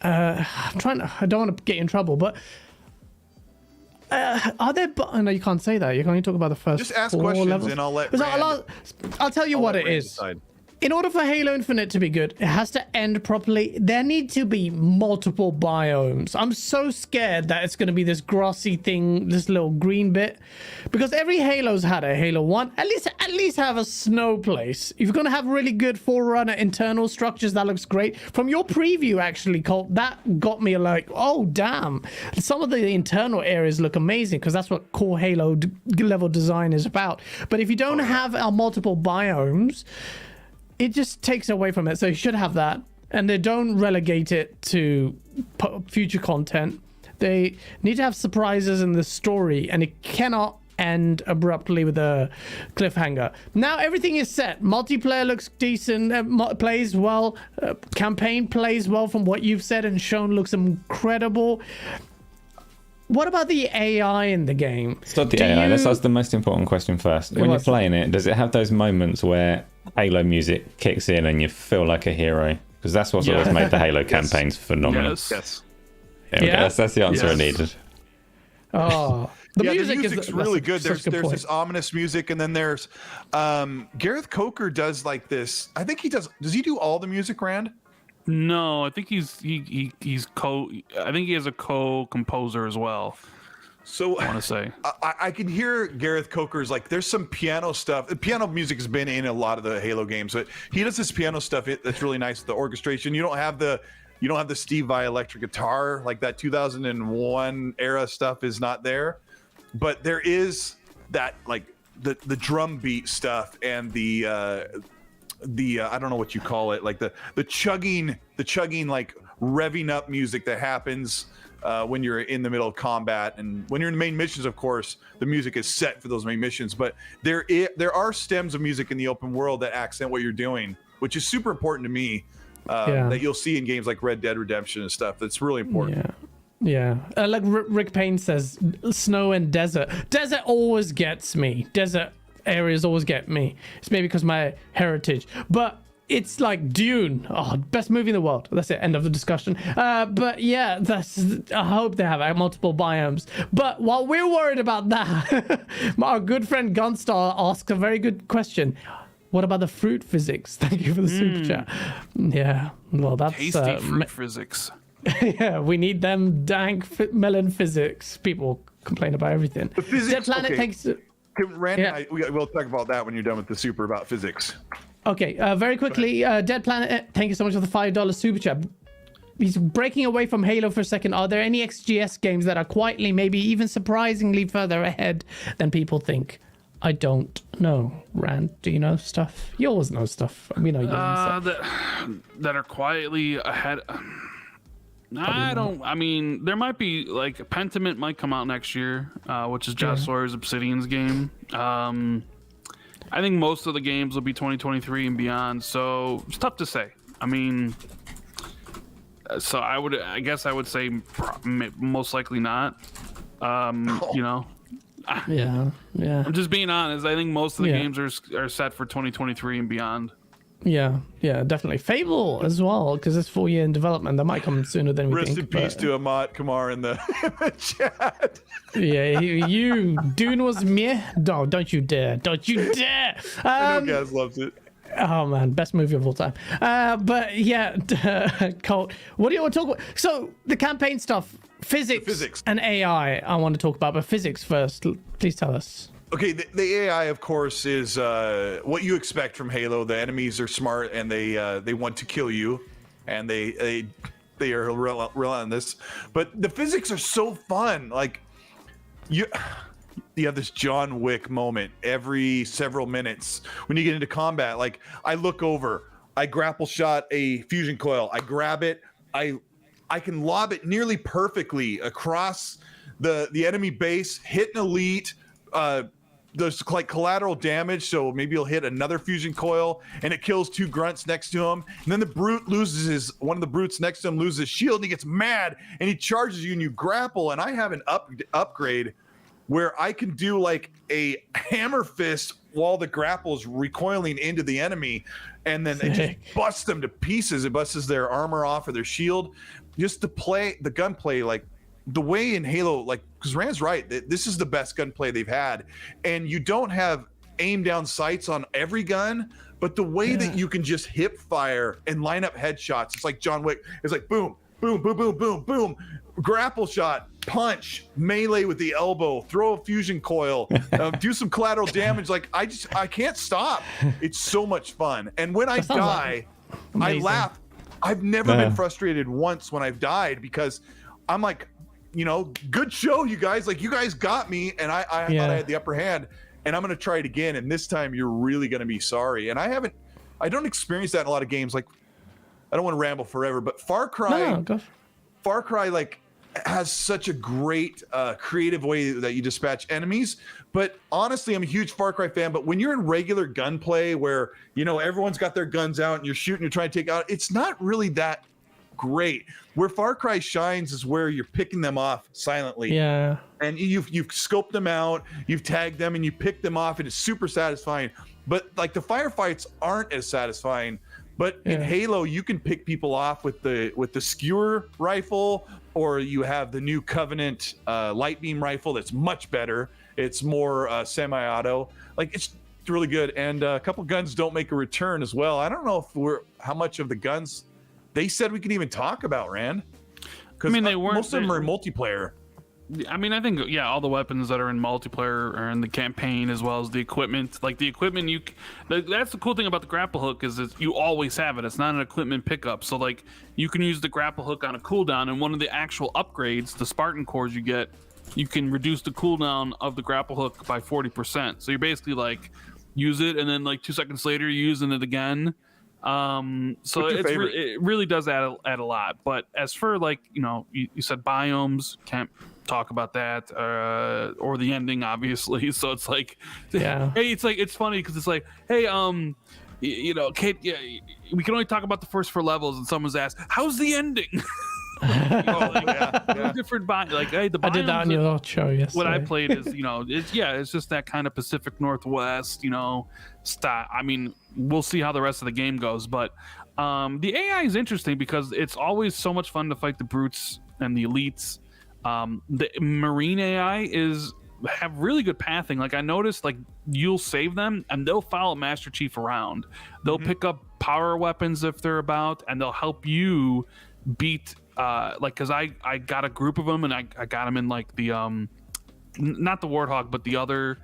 I don't want to get you in trouble, but are there? No, you can't say that. You can only talk about the first. Just ask 4 questions, levels. and I'll let. I'll tell you what it is. Decide. In order for Halo Infinite to be good, it has to end properly. There need to be multiple biomes. I'm so scared that it's going to be this grassy thing, this little green bit, because every Halo's had a Halo 1. At least have a snow place. If you're going to have really good Forerunner internal structures, that looks great. From your preview, actually, Colt, that got me like, oh, damn. Some of the internal areas look amazing, because that's what core Halo level design is about. But if you don't have multiple biomes, it just takes away from it. So you should have that, and they don't relegate it to future content. They need to have surprises in the story, and it cannot end abruptly with a cliffhanger. Now everything is set. Multiplayer looks decent, plays well, campaign plays well from what you've said and shown, looks incredible. What about the AI in the game? It's not the AI. Let's ask the most important question first. When you're playing it, does it have those moments where Halo music kicks in and you feel like a hero? Because that's what's always made the Halo campaigns phenomenal. Yes. Yeah, that's the answer I needed. Oh, the music's really good. There's point. this ominous music, and then there's Gareth Coker does like this. I think he does. Does he do all the music, Rand? No, I think I think he has a co-composer as well. So I want to say I can hear Gareth Coker's like there's some piano stuff. The piano music has been in a lot of the Halo games, but he does this piano stuff that's really nice. The orchestration. You don't have the Steve Vai electric guitar, like that 2001 era stuff is not there, but there is that like the drum beat stuff and the I don't know what you call it, like the chugging like revving up music that happens when you're in the middle of combat, and when you're in the main missions. Of course, the music is set for those main missions, but there are stems of music in the open world that accent what you're doing, which is super important to me. That you'll see in games like Red Dead Redemption and stuff. That's really important. Yeah. Like Rick Payne says, snow and desert. Desert always gets me. Desert areas always get me. It's maybe because my heritage, but it's like Dune. Oh, best movie in the world. That's it. End of the discussion. But yeah, I hope they have multiple biomes. But while we're worried about that, our good friend Gunstar asks a very good question. What about the fruit physics? Thank you for the super chat. Yeah, well, that's tasty fruit physics. Yeah, we need them dank melon physics. People complain about everything. The physics. Dead Planet, okay. thanks. Randy, we'll talk about that when you're done with the super about physics. Okay, very quickly, Dead Planet, thank you so much for the $5 super chat. He's breaking away from Halo for a second. Are there any XGS games that are quietly, maybe even surprisingly further ahead than people think? I don't know. Rand, do you know stuff? You always know stuff. We know you know stuff. That are quietly ahead. I don't. I mean, there might be like Pentiment might come out next year, which is Josh Sawyer's Obsidian's game. I think most of the games will be 2023 and beyond. So it's tough to say. I mean, so I guess I would say most likely not. You know. Yeah. I'm just being honest. I think most of the games are set for 2023 and beyond. Yeah, definitely. Fable as well, because it's 4 year in development. That might come sooner than we think. Rest in peace to Amat Kamar in the chat. Yeah, you Dune was meh. No, don't you dare! Don't you dare! I know Gaz loves it. Oh man, best movie of all time. But yeah, Colt, what do you want to talk about? So the campaign stuff, physics and AI. I want to talk about, but physics first. Please tell us. Okay, the AI, of course, is what you expect from Halo. The enemies are smart and they want to kill you, and they are relentless. But the physics are so fun. Like you have this John Wick moment every several minutes when you get into combat. Like, I look over, I grapple shot a fusion coil, I grab it, I can lob it nearly perfectly across the enemy base, hit an elite. There's like collateral damage, so maybe you'll hit another fusion coil and it kills 2 grunts next to him. And then the brute one of the brutes next to him loses his shield and he gets mad and he charges you and you grapple. And I have an upgrade where I can do like a hammer fist while the grapple is recoiling into the enemy, and then it just busts them to pieces. It busts their armor off or their shield. Just to play the gunplay, like the way in Halo, like, because Rand's right, this is the best gunplay they've had, and you don't have aim down sights on every gun, but the way that you can just hip fire and line up headshots, it's like John Wick. It's like boom, boom, boom, boom, boom, boom, grapple shot, punch, melee with the elbow, throw a fusion coil, do some collateral damage. Like, I can't stop. It's so much fun. And when I die, I laugh. I've never been frustrated once when I've died, because I'm like, good show, you guys. Like, you guys got me, and I thought I had the upper hand, and I'm going to try it again. And this time you're really going to be sorry. And I don't experience that in a lot of games. Like, I don't want to ramble forever, but Far Cry like has such a great creative way that you dispatch enemies. But honestly, I'm a huge Far Cry fan, but when you're in regular gunplay where, everyone's got their guns out and you're shooting, you're trying to take out, it's not really that great. Where Far Cry shines is where you're picking them off silently. Yeah. And you've scoped them out, you've tagged them, and you pick them off, and it's super satisfying. But like, the firefights aren't as satisfying. But in Halo, you can pick people off with the skewer rifle, or you have the new Covenant light beam rifle that's much better. It's more semi-auto. Like, it's really good. And a couple guns don't make a return as well. I don't know how much of the guns they said we could even talk about, Rand. Because they weren't. Most of them are in multiplayer. I mean, I think, all the weapons that are in multiplayer are in the campaign, as well as the equipment. Like, the equipment, that's the cool thing about the grapple hook, is that you always have it. It's not an equipment pickup. So, like, you can use the grapple hook on a cooldown, and one of the actual upgrades, the Spartan cores you get, you can reduce the cooldown of the grapple hook by 40%. So you're basically like, use it, and then like 2 seconds later, you're using it again. So it really does add a lot. But as for, like, you said biomes, can't talk about that, or the ending, obviously. So it's like, hey, it's funny because it's like, hey, Kate, we can only talk about the first 4 levels, and someone's asked, how's the ending? Different like, hey, the biomes, I did that on your show yesterday. What I played is, it's just that kind of Pacific Northwest, style. I mean, we'll see how the rest of the game goes, but the AI is interesting because it's always so much fun to fight the brutes and the elites. The marine AI have really good pathing. Like, I noticed, like, you'll save them and they'll follow Master Chief around. They'll pick up power weapons if they're about, and they'll help you beat because I got a group of them, and I got them in, like, the not the Warthog, but the other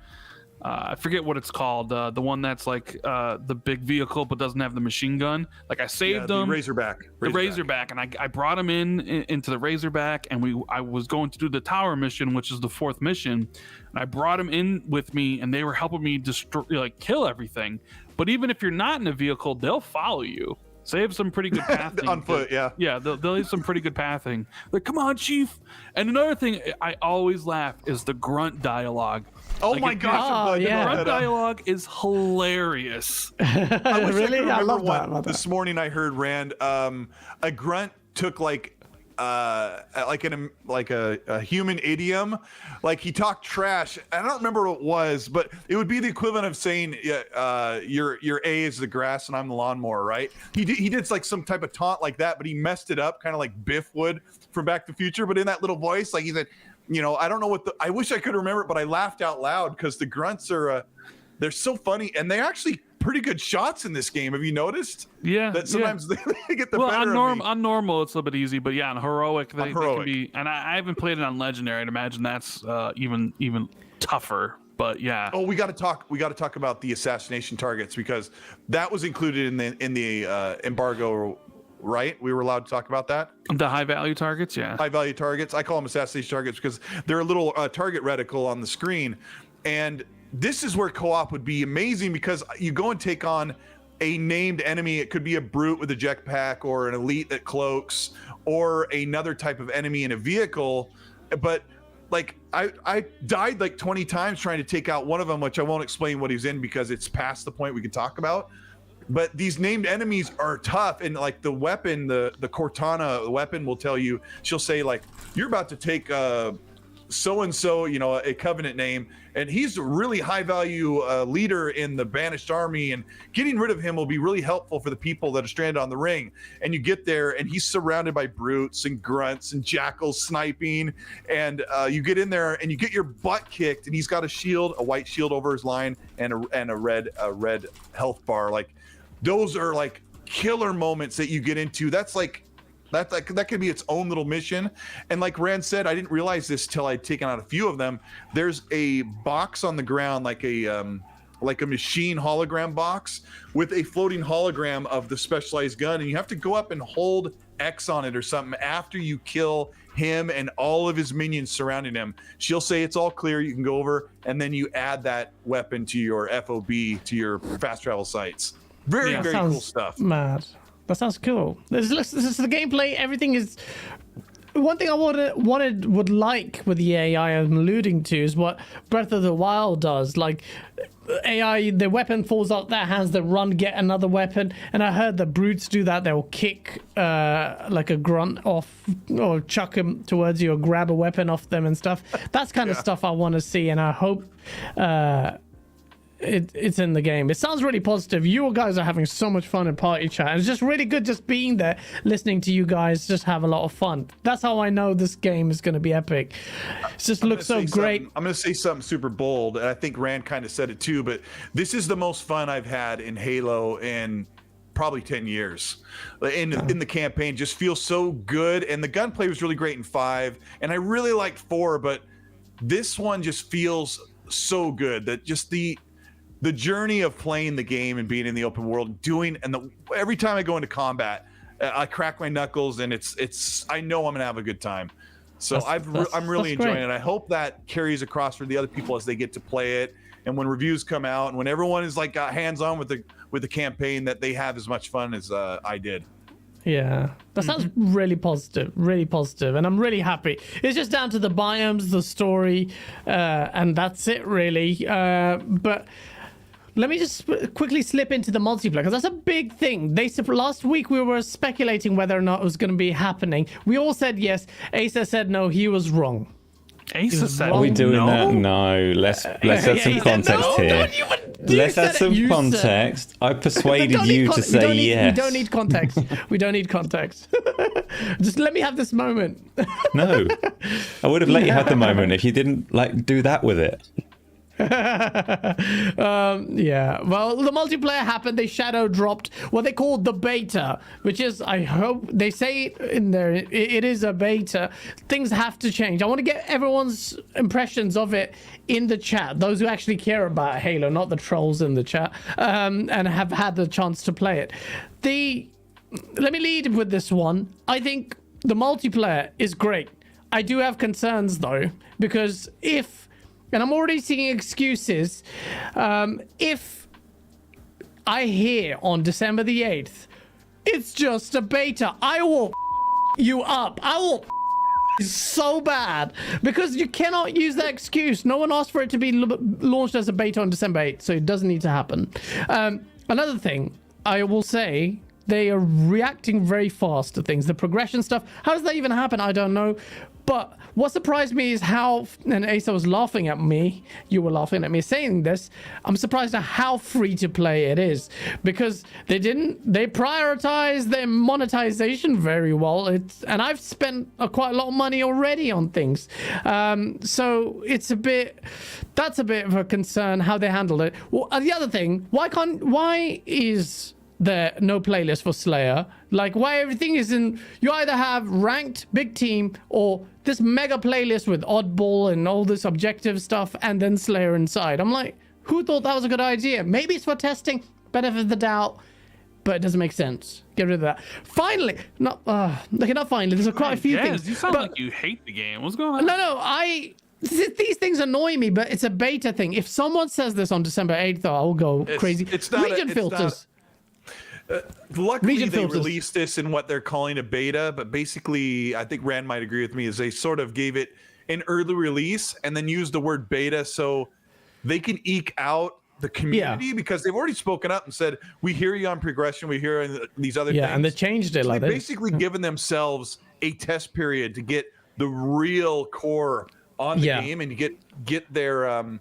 I forget what it's called, the one that's like the big vehicle but doesn't have the machine gun. Like, I saved them, the Razorback, and I brought them into the Razorback, and I was going to do the tower mission, which is the 4th mission, and I brought them in with me, and they were helping me kill everything. But even if you're not in a vehicle, they'll follow you. So they have some pretty good pathing. On foot, yeah, they'll have some pretty good pathing. Like, come on, Chief. And another thing I always laugh is the grunt dialogue. Oh, like, my gosh! The grunt dialogue is hilarious. I wish I could remember one. This morning I heard, Rand, a grunt took like a human idiom, like, he talked trash. I don't remember what it was, but it would be the equivalent of saying your A is the grass and I'm the lawnmower, right? He did like some type of taunt like that, but he messed it up, kind of like Biff would from Back to the Future, but in that little voice. Like, he said, I don't know I wish I could remember it, but I laughed out loud because the grunts are they're so funny, and they actually pretty good shots in this game. Have you noticed? Yeah. That sometimes they get the better of me. On normal, it's a little bit easy, but on heroic, they can be. And I haven't played it on legendary. I'd imagine that's even tougher. But yeah. Oh, we got to talk about the assassination targets, because that was included in the embargo right? We were allowed to talk about that. The high value targets, yeah. High value targets. I call them assassination targets because they're a little target reticle on the screen. And this is where co-op would be amazing because you go and take on a named enemy. It could be a brute with a jetpack or an elite that cloaks or another type of enemy in a vehicle. But like I died like 20 times trying to take out one of them, which I won't explain what he's in because it's past the point we can talk about. But these named enemies are tough, and like the weapon, the Cortana weapon will tell you, she'll say like, you're about to take so-and-so, you know, a Covenant name, and he's a really high value leader in the Banished Army, and getting rid of him will be really helpful for the people that are stranded on the ring. And you get there and he's surrounded by brutes and grunts and jackals sniping, and you get in there and you get your butt kicked, and he's got a shield, a white shield over his line, and a red health bar. Like, those are like killer moments that you get into. That's like that could be its own little mission. And like Rand said, I didn't realize this till I'd taken out a few of them. There's a box on the ground, like a machine hologram box with a floating hologram of the specialized gun, and you have to go up and hold X on it or something after you kill him and all of his minions surrounding him. She'll say it's all clear, you can go over, and then you add that weapon to your FOB, to your fast travel sites. Very cool stuff. Mad. That sounds cool. This is the gameplay. Everything is. One thing I would like with the AI I'm alluding to is what Breath of the Wild does. Like, AI, the weapon falls out their hands, they run, get another weapon. And I heard the brutes do that. They'll kick like a grunt off or chuck him towards you or grab a weapon off them and stuff. That's kind of stuff I want to see, and I hope it's in the game. It sounds really positive. You guys are having so much fun in party chat. It's just really good just being there, listening to you guys just have a lot of fun. That's how I know this game is going to be epic. It just looks so great. I'm going to say something super bold, and I think Rand kind of said it too, but this is the most fun I've had in Halo in probably 10 years. In the campaign, just feels so good, and the gunplay was really great in 5, and I really liked 4, but this one just feels so good that just the journey of playing the game and being in the open world, every time I go into combat, I crack my knuckles, and it's I know I'm gonna have a good time. So I'm really enjoying it. I hope that carries across for the other people as they get to play it, and when reviews come out, and when everyone is like hands on with the campaign, that they have as much fun as I did. Yeah, that sounds really positive, and I'm really happy. It's just down to the biomes, the story, and that's it really. But let me just quickly slip into the multiplayer, because that's a big thing. Last week we were speculating whether or not it was going to be happening. We all said yes. Asa said no. He was wrong. Asa said Are we doing no? that? No. Let's add some context here. Let's add some context. I persuaded you to say yes. We don't need context. We don't need context. Just let me have this moment. No. I would have let you have the moment if you didn't do that with it. Yeah, well, the multiplayer happened. They shadow dropped what they called the beta, which is, I hope they say it in there, it is a beta. Things have to change. I want to get everyone's impressions of it in the chat, those who actually care about Halo, not the trolls in the chat, and have had the chance to play it. Let me lead with this one. I think the multiplayer is great. I do have concerns though, because and I'm already seeing excuses. If I hear on December the 8th, it's just a beta, I will you up. I will so bad, because you cannot use that excuse. No one asked for it to be launched as a beta on December 8th, so it doesn't need to happen. Another thing I will say, they are reacting very fast to things. The progression stuff, how does that even happen? I don't know. But what surprised me is how, and Asa was laughing at me, you were laughing at me saying this, I'm surprised at how free to play it is, because they prioritize their monetization very well. And I've spent quite a lot of money already on things. So that's a bit of a concern how they handled it. Well, the other thing, why is there no playlist for Slayer? Like, why everything is in, you either have ranked, big team, or this mega playlist with oddball and all this objective stuff, and then Slayer inside. I'm like, who thought that was a good idea? Maybe it's for testing, benefit of the doubt. but it doesn't make sense. Get rid of that. Finally, not finally. There's quite a few things. You sound like you hate the game. What's going on? No. These things annoy me, but it's a beta thing. If someone says this on December 8th, I'll go crazy. It's not region filters. Luckily, Region they filters. released this in what they're calling a beta, but basically, I think Rand might agree with me, is they sort of gave it an early release and then used the word beta so they can eke out the community because they've already spoken up and said, we hear you on progression, we hear these other things. Yeah, and they changed it like they've this. basically given themselves a test period to get the real core on the game and get their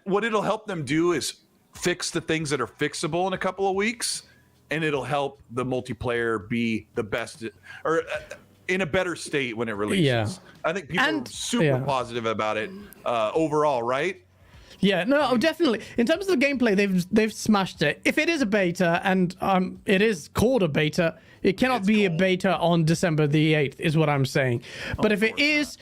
what it'll help them do is fix the things that are fixable in a couple of weeks, and it'll help the multiplayer be the best or in a better state when it releases. I think people are super positive about it overall, right? Yeah, no, definitely. In terms of the gameplay, they've smashed it. If it is a beta, and it is called a beta, it cannot be a beta on December the 8th, is what I'm saying. But if it is,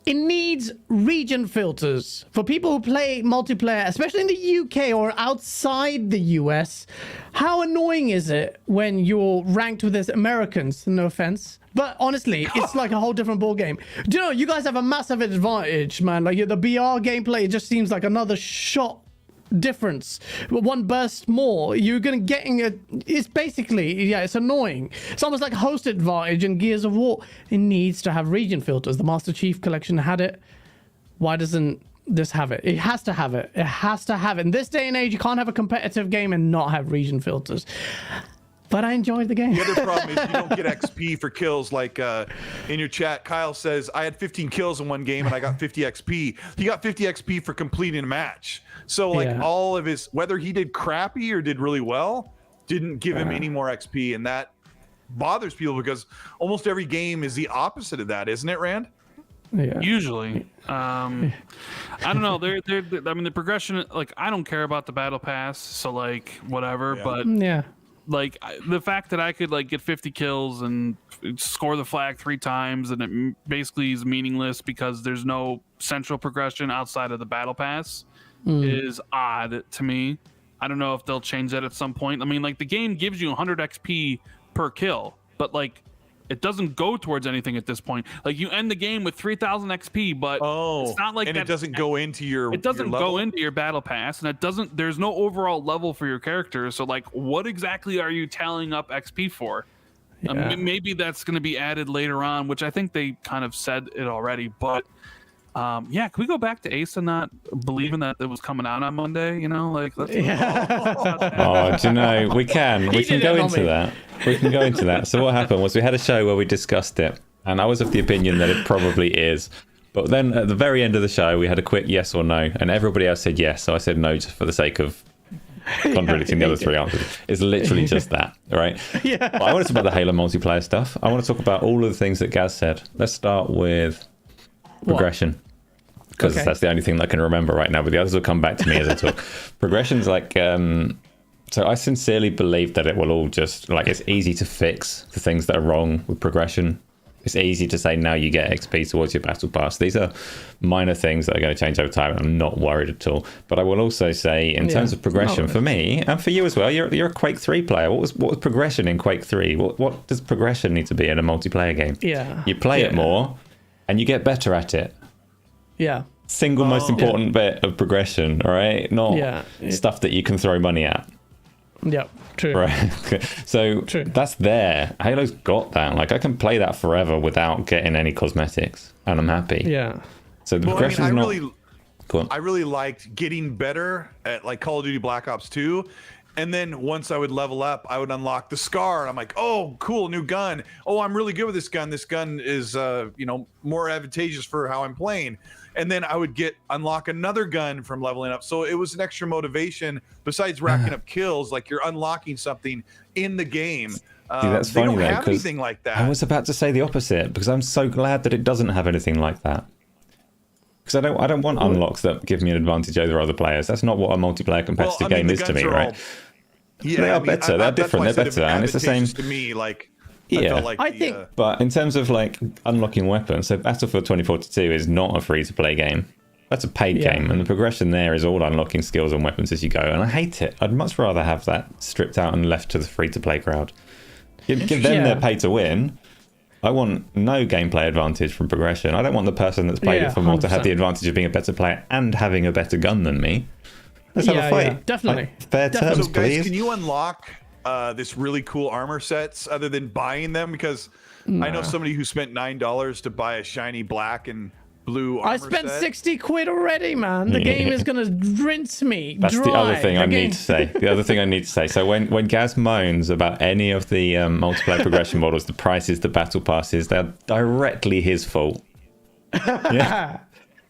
it needs region filters for people who play multiplayer, especially in the UK or outside the US. How annoying is it when you're ranked with as Americans? No offense. But honestly, it's like a whole different ball game. Do you know, you guys have a massive advantage, man. Like the BR gameplay, it just seems like another shot difference. One burst more. You're gonna it's basically, it's annoying. It's almost like host advantage in Gears of War. It needs to have region filters. The Master Chief Collection had it. Why doesn't this have it? It has to have it. It has to have it. In this day and age, you can't have a competitive game and not have region filters. But I enjoyed the game. The other problem is you don't get XP for kills. Like in your chat, Kyle says, I had 15 kills in one game and I got 50 XP. He got 50 XP for completing a match. So like all of his, whether he did crappy or did really well, didn't give him any more XP. And that bothers people because almost every game is the opposite of that, isn't it, Rand? Yeah. Usually. I don't know. I mean, the progression, like, I don't care about the battle pass. So like, whatever. But like the fact that I could like get 50 kills and score the flag 3 times and it basically is meaningless because there's no central progression outside of the battle pass is odd to me. I don't know if they'll change that at some point. I mean, like the game gives you 100 XP per kill, but like it doesn't go towards anything at this point. Like you end the game with 3,000 XP, but it's not like and it doesn't go into your. It doesn't go into your battle pass, and it doesn't. There's no overall level for your character. So like, what exactly are you tallying up XP for? Maybe that's going to be added later on, which I think they kind of said it already. But can we go back to Asa not believing that it was coming out on Monday? You know, like let's do you know, we can go into that. We can go into that. So what happened was we had a show where we discussed it, and I was of the opinion that it probably is. But then at the very end of the show, we had a quick yes or no, and everybody else said yes. So I said no just for the sake of contradicting the other 3 answers. It's literally just that, right? But I want to talk about the Halo multiplayer stuff. I want to talk about all of the things that Gaz said. Let's start with progression. Because that's the only thing that I can remember right now, but the others will come back to me as I talk. Progression's like, so I sincerely believe that it will all just, like, it's easy to fix the things that are wrong with progression. It's easy to say now you get XP towards your battle pass. These are minor things that are going to change over time, and I'm not worried at all. But I will also say, in terms of progression, for me, and for you as well, you're a Quake 3 player. What was progression in Quake 3? What does progression need to be in a multiplayer game? You play it more, and you get better at it. Single most important bit of progression, all right? Not stuff that you can throw money at. True. Right. So that's there. Halo's got that. Like I can play that forever without getting any cosmetics, and I'm happy. So the progression's I really liked getting better at like Call of Duty Black Ops 2. And then once I would level up, I would unlock the Scar. And I'm like, oh, cool, new gun. Oh, I'm really good with this gun. This gun is, more advantageous for how I'm playing. And then I would unlock another gun from leveling up. So it was an extra motivation besides racking up kills. Like you're unlocking something in the game. That's they funny, don't though, have anything like that. I was about to say the opposite because I'm so glad that it doesn't have anything like that. Because I don't want unlocks that give me an advantage over other players. That's not what a multiplayer competitive game is to me, right? They are better. They're different. They're better, and it's the same. To me, like I think. But in terms of like unlocking weapons, so Battlefield 2042 is not a free-to-play game. That's a paid game, and the progression there is all unlocking skills and weapons as you go, and I hate it. I'd much rather have that stripped out and left to the free-to-play crowd. Give them their pay-to-win. I want no gameplay advantage from progression. I don't want the person that's played it for more to have the advantage of being a better player and having a better gun than me. Let's have a fight. Yeah, definitely. Like, fair terms, So guys, please. can you unlock this really cool armor sets other than buying them? Because I know somebody who spent $9 to buy a shiny black and blue armor I spent set. 60 quid already, man. The game is going to rinse me That's dry. the other thing I need to say. The other thing I need to say. So when Gaz moans about any of the multiplayer progression models, the prices, the battle passes, they're directly his fault. Yeah.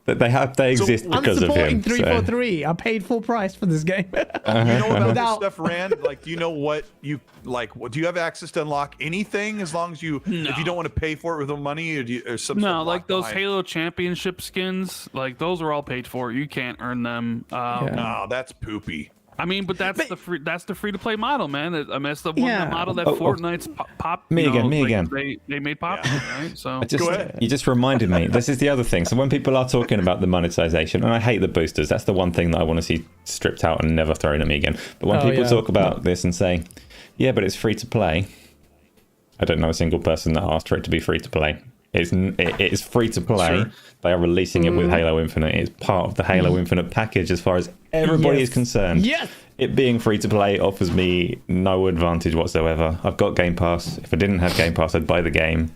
They exist because of him. I'm supporting 343. I paid full price for this game. You know about this stuff, Rand? Like, do you know what you like? Do you have access to unlock anything as long as you, if you don't want to pay for it with the money, or some? No, like those Halo Championship skins, like those are all paid for. You can't earn them. No, that's poopy. I mean, but that's the free to play model, man. I mean, that's the one model that Fortnite's pop. Me again. They made popular, right? So Go ahead. You just reminded me. This is the other thing. So when people are talking about the monetization, and I hate the boosters, that's the one thing that I want to see stripped out and never thrown at me again. But when people talk about this and say, yeah, but it's free to play, I don't know a single person that asked for it to be free to play. It is free to play. Sure. They are releasing it with Halo Infinite. It's part of the Halo Infinite package as far as everybody is concerned. Yes. It being free to play offers me no advantage whatsoever. I've got Game Pass. If I didn't have Game Pass, I'd buy the game.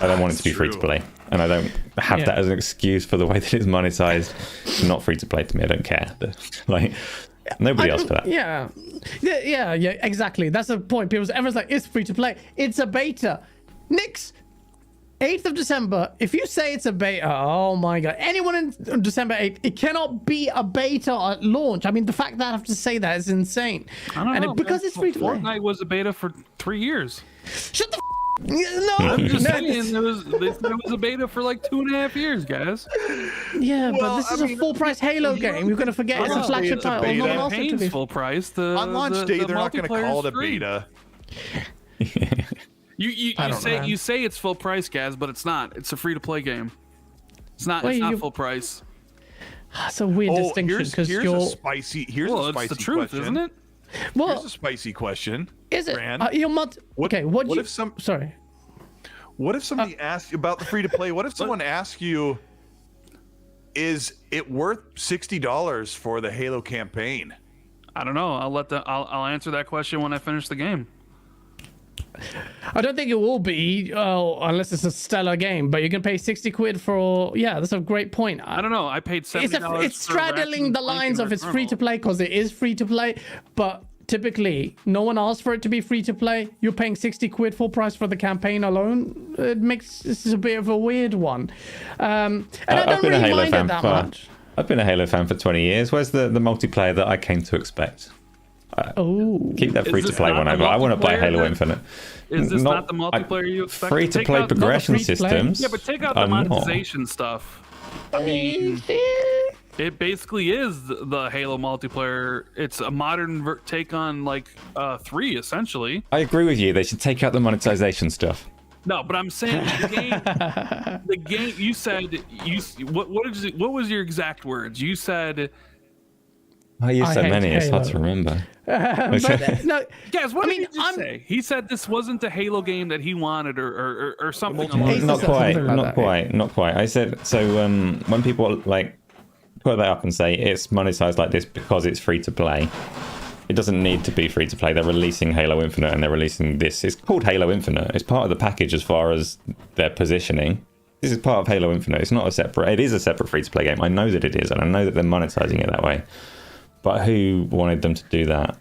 I don't want it to be free to play. And I don't have that as an excuse for the way that it's monetized. It's not free to play to me. I don't care. Like, nobody else for that. Yeah, exactly. That's the point. Everyone's like, it's free to play. It's a beta. Nix. 8th of December, if you say it's a beta, oh my god, anyone in December 8th, it cannot be a beta at launch. I mean, the fact that I have to say that is insane. I don't know, because it's free to play. Fortnite was a beta for 3 years. Shut the no, I'm just saying, there was a beta for like 2.5 years, guys. Yeah, but this is a full price Halo game. You're going to forget it's a flagship title. No one else to be full price. On launch day, they're not going to call it a beta. You say it's full price, Gaz, but it's not. It's a free to play game. It's not. It's not full price. That's a weird distinction because here's a spicy truth, question. Isn't it? Well, here's a spicy question. Is it? Rand. What if somebody asks you about the free to play? What if someone asks you, is it worth $60 for the Halo campaign? I don't know. I'll answer that question when I finish the game. I don't think it will be, unless it's a stellar game. But you can pay 60 quid for. Yeah, that's a great point. I don't know. I paid $70. It's straddling the lines of it's free to play because it is free to play, but typically no one asked for it to be free to play. You're paying 60 quid full price for the campaign alone. It makes this is a bit of a weird one. And I don't really mind it that much. I've been a Halo fan for 20 years. Where's the multiplayer that I came to expect? Keep that free to play one over. I want to buy Halo Infinite. Is this not the multiplayer you expect? Free to play progression systems. Yeah, but take out the monetization stuff. I mean, it basically is the Halo multiplayer. It's a modern take on like 3 essentially. I agree with you. They should take out the monetization stuff. No, but I'm saying the game. You said what was your exact words? You said. Oh, you said many. It's hard to remember. No, guys, what did you say? He said this wasn't the Halo game that he wanted, or something. Not quite. I said so. When people like put that up and say it's monetized like this because it's free to play, it doesn't need to be free to play. They're releasing Halo Infinite and they're releasing this. It's called Halo Infinite. It's part of the package as far as their positioning. This is part of Halo Infinite. It's not a separate. It is a separate free to play game. I know that it is, and I know that they're monetizing it that way. But who wanted them to do that?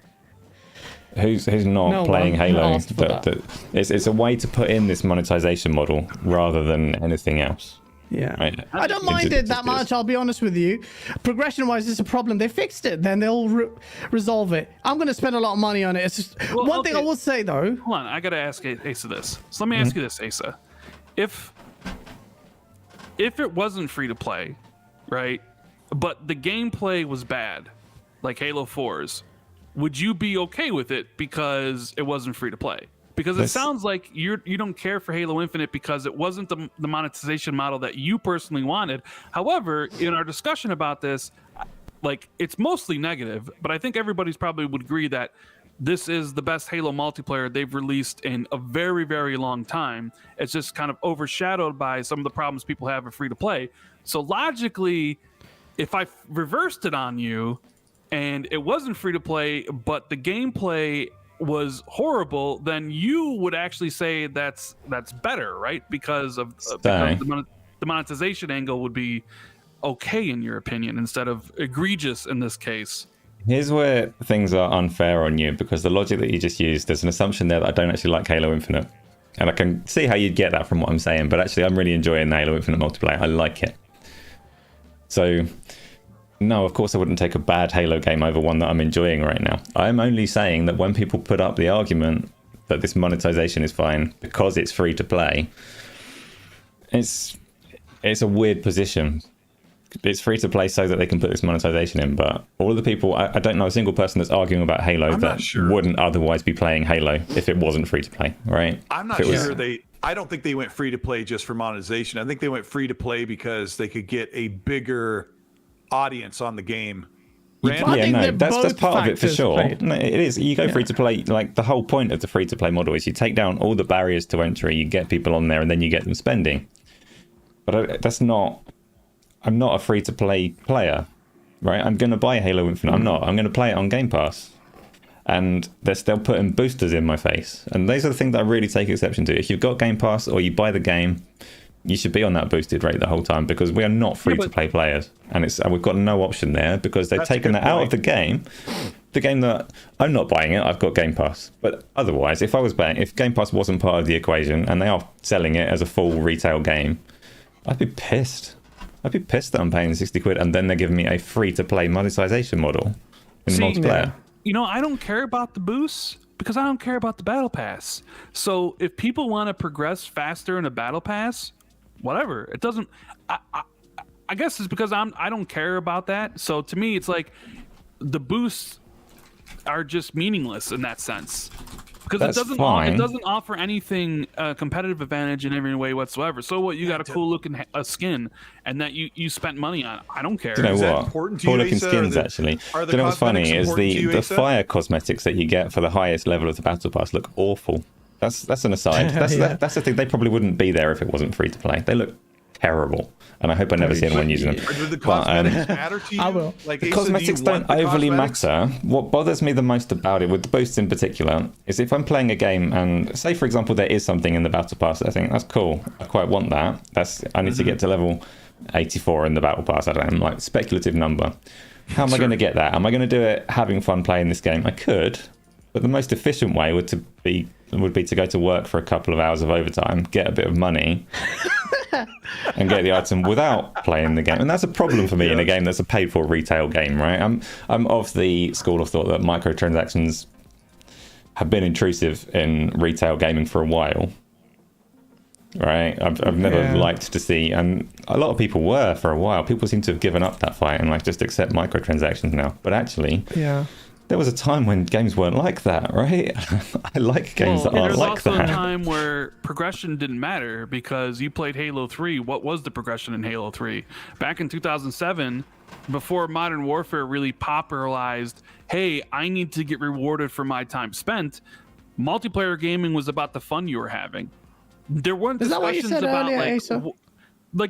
Who's not playing Halo? It's a way to put in this monetization model rather than anything else. Yeah, right? I don't mind it that much. I'll be honest with you. Progression-wise, it's a problem. They fixed it. Then they'll resolve it. I'm going to spend a lot of money on it. It's just one thing I will say though. Hold on, I got to ask Asa this. So let me ask you this, Asa. If it wasn't free to play, right, but the gameplay was bad, like Halo 4's, would you be okay with it because it wasn't free to play? Because it sounds like you don't care for Halo Infinite because it wasn't the monetization model that you personally wanted. However, in our discussion about this, like, it's mostly negative, but I think everybody's probably would agree that this is the best Halo multiplayer they've released in a very, very long time. It's just kind of overshadowed by some of the problems people have with free to play. So logically, if I reversed it on you and it wasn't free to play, but the gameplay was horrible, then you would actually say that's better, right? Because the monetization angle would be okay in your opinion instead of egregious in this case. Here's where things are unfair on you, because the logic that you just used, there's an assumption there that I don't actually like Halo Infinite. And I can see how you'd get that from what I'm saying, but actually I'm really enjoying the Halo Infinite multiplayer. I like it. So, no, of course I wouldn't take a bad Halo game over one that I'm enjoying right now. I'm only saying that when people put up the argument that this monetization is fine because it's free to play, it's a weird position. It's free to play so that they can put this monetization in, but all of the people, I don't know a single person that's arguing about Halo that wouldn't otherwise be playing Halo if it wasn't free to play, right? I'm not sure I don't think they went free to play just for monetization. I think they went free to play because they could get a bigger audience on the game. Yeah, no, that's part of it for sure. No, it is. You go free to play, like the whole point of the free to play model is you take down all the barriers to entry, you get people on there, and then you get them spending. But I'm not a free-to-play player, right? I'm going to buy Halo Infinite. I'm not. I'm going to play it on Game Pass. And they're still putting boosters in my face. And those are the things that I really take exception to. If you've got Game Pass or you buy the game, you should be on that boosted rate the whole time, because we are not free-to-play players. And we've got no option there because they've taken that out of the game. The game that I'm not buying it, I've got Game Pass. But otherwise, if Game Pass wasn't part of the equation and they are selling it as a full retail game, I'd be pissed. I'd be pissed that I'm paying 60 quid and then they're giving me a free-to-play monetization model in multiplayer. I don't care about the boosts because I don't care about the battle pass. So if people want to progress faster in a battle pass, whatever. It doesn't. I guess it's because I don't care about that. So to me, it's like the boosts are just meaningless in that sense. Because it doesn't offer anything competitive advantage in every way whatsoever. So what? You got a cool looking skin, and that you spent money on. I don't care. Do you know what? Cool looking skins actually. Do you know what's funny is the fire cosmetics that you get for the highest level of the battle pass look awful. That's an aside. That's the thing. They probably wouldn't be there if it wasn't free to play. They look terrible, and I hope I never see anyone using them. Do the cosmetics matter to you? I will. Like, the Asa, cosmetics don't overly matter. What bothers me the most about it, with the boosts in particular, is if I'm playing a game and say, for example, there is something in the battle pass that I think that's cool, I quite want that. I need to get to level 84 in the battle pass. I don't know, like speculative number. How am I going to get that? Am I going to do it having fun playing this game? I could, but the most efficient way would be to go to work for a couple of hours of overtime, get a bit of money, and get the item without playing the game. And that's a problem for me in a game that's a paid-for retail game, right? I'm of the school of thought that microtransactions have been intrusive in retail gaming for a while, right? I've never liked to see, and a lot of people were for a while. People seem to have given up that fight and just accept microtransactions now. But actually, there was a time when games weren't like that, right? I like games that aren't like that. There's also a time where progression didn't matter because you played Halo 3. What was the progression in Halo 3? Back in 2007, before Modern Warfare really popularized, hey, I need to get rewarded for my time spent, multiplayer gaming was about the fun you were having. There weren't discussions about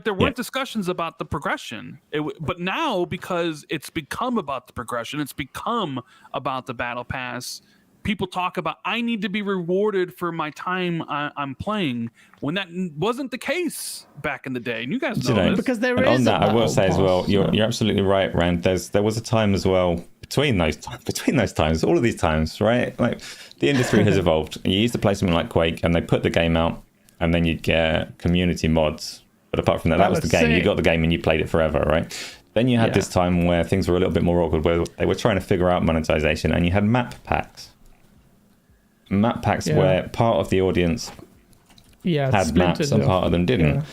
there weren't discussions about the progression. But now, because it's become about the progression, it's become about the battle pass, people talk about, I need to be rewarded for my time I'm playing, when that wasn't the case back in the day. And you guys know this. Because there and is on that, I will say as well, you're absolutely right, Rand. There was a time as well between those times, all of these times, right? Like, the industry has evolved. You used to play something like Quake, and they put the game out, and then you'd get community mods. But apart from that was the game. You got the game and you played it forever, right? Then you had this time where things were a little bit more awkward, where they were trying to figure out monetization, and you had map packs. Map packs where part of the audience had maps and part of them didn't.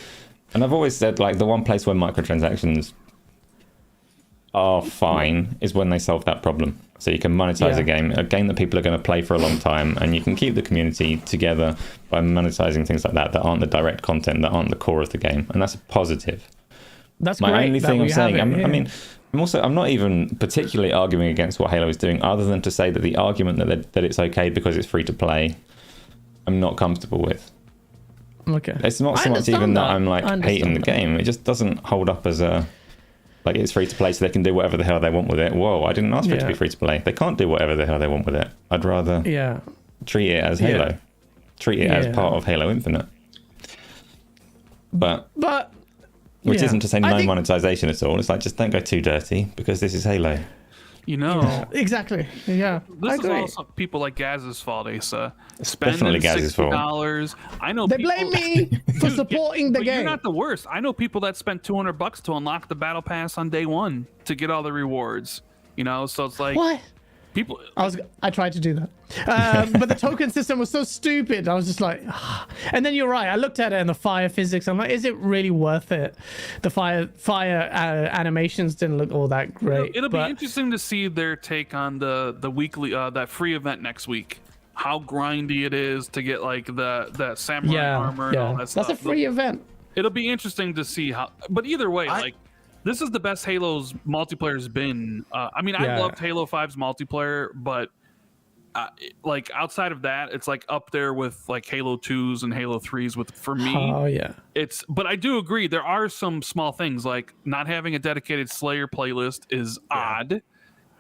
And I've always said, the one place where microtransactions are fine is when they solve that problem. So you can monetize a game that people are going to play for a long time, and you can keep the community together by monetizing things like that aren't the direct content, that aren't the core of the game, and that's a positive. That's my great only that thing we I'm saying. have it, I mean, I'm not even particularly arguing against what Halo is doing, other than to say that the argument that it's okay because it's free to play, I'm not comfortable with. Okay. It's not so much even that I'm like hating the game. It just doesn't hold up as a like it's free to play, so they can do whatever the hell they want with it. Whoa, I didn't ask for it to be free to play. They can't do whatever the hell they want with it. I'd rather treat it as Halo, treat it as part of Halo Infinite. But which isn't to say no monetization at all. It's like, just don't go too dirty, because this is Halo. You know, exactly. Yeah, this is also people like Gaz's fault, Asa. Spending Definitely Gaz's fault. $60. I know they people, blame me for supporting the game. You're not the worst. I know people that spent $200 to unlock the battle pass on day one to get all the rewards. You know, so it's like what? People. I tried to do that, but the token system was so stupid. I was just like, and then you're right. I looked at it and the fire physics. I'm like, is it really worth it? The fire animations didn't look all that great. It'll be interesting to see their take on the weekly that free event next week. How grindy it is to get like the samurai armor and all that stuff. That's a free event. It'll be interesting to see how. But either way, like. This is the best Halo's multiplayer has been. I mean, I loved Halo 5's multiplayer, but like outside of that, it's like up there with like Halo 2's and Halo 3's for me. Oh yeah. But I do agree there are some small things like not having a dedicated Slayer playlist is odd.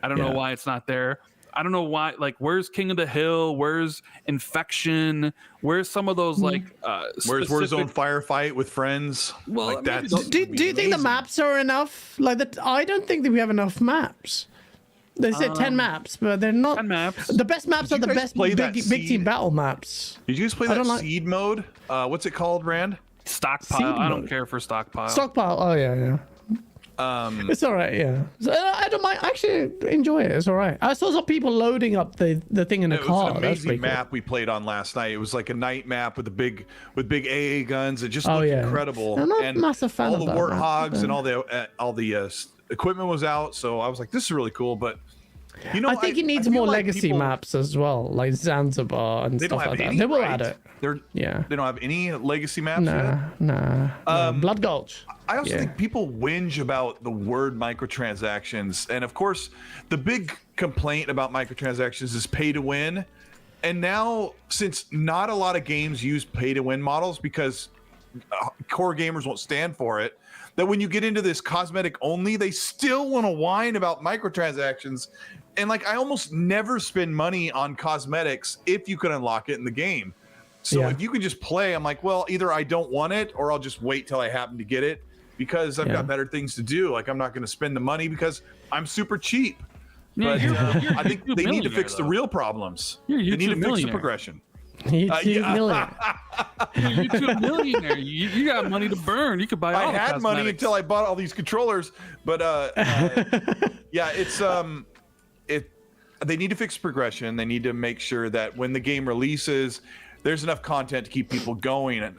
I don't know why it's not there. I don't know why. Like, where's King of the Hill? Where's Infection? Where's some of those like? Where's Warzone Firefight with friends? Well, like that. Do you think the maps are enough? Like that, I don't think that we have enough maps. They said 10 maps, but they're not. 10 maps. The best maps are the best big team battle maps. Did you guys play that seed mode? What's it called, Rand? Stockpile. I don't care for stockpile. Stockpile. Oh yeah. It's all right, So, I don't mind. I actually enjoy it. It's all right. I saw some people loading up the thing in the car. It was an amazing map we played on last night. It was like a night map with big AA guns. It just looked incredible. I'm not a massive fan of that. All the warthogs and all the equipment was out. So I was like, this is really cool. But you know, I think it needs more legacy maps as well, like Zanzibar and stuff like that. They will add it. They don't have any legacy maps yet? Nah. Blood Gulch. I also think people whinge about the word microtransactions. And of course, the big complaint about microtransactions is pay to win. And now, since not a lot of games use pay to win models because core gamers won't stand for it, that when you get into this cosmetic only, they still want to whine about microtransactions. And like, I almost never spend money on cosmetics if you can unlock it in the game. So if you can just play, I'm like, well, either I don't want it or I'll just wait till I happen to get it because I've got better things to do. Like, I'm not going to spend the money because I'm super cheap. But I think they need to fix the real problems. They need to fix the progression. YouTube millionaire. YouTube millionaire. You got money to burn. You could buy all the had cosmetics. money until I bought all these controllers. But they need to fix progression. They need to make sure that when the game releases, there's enough content to keep people going.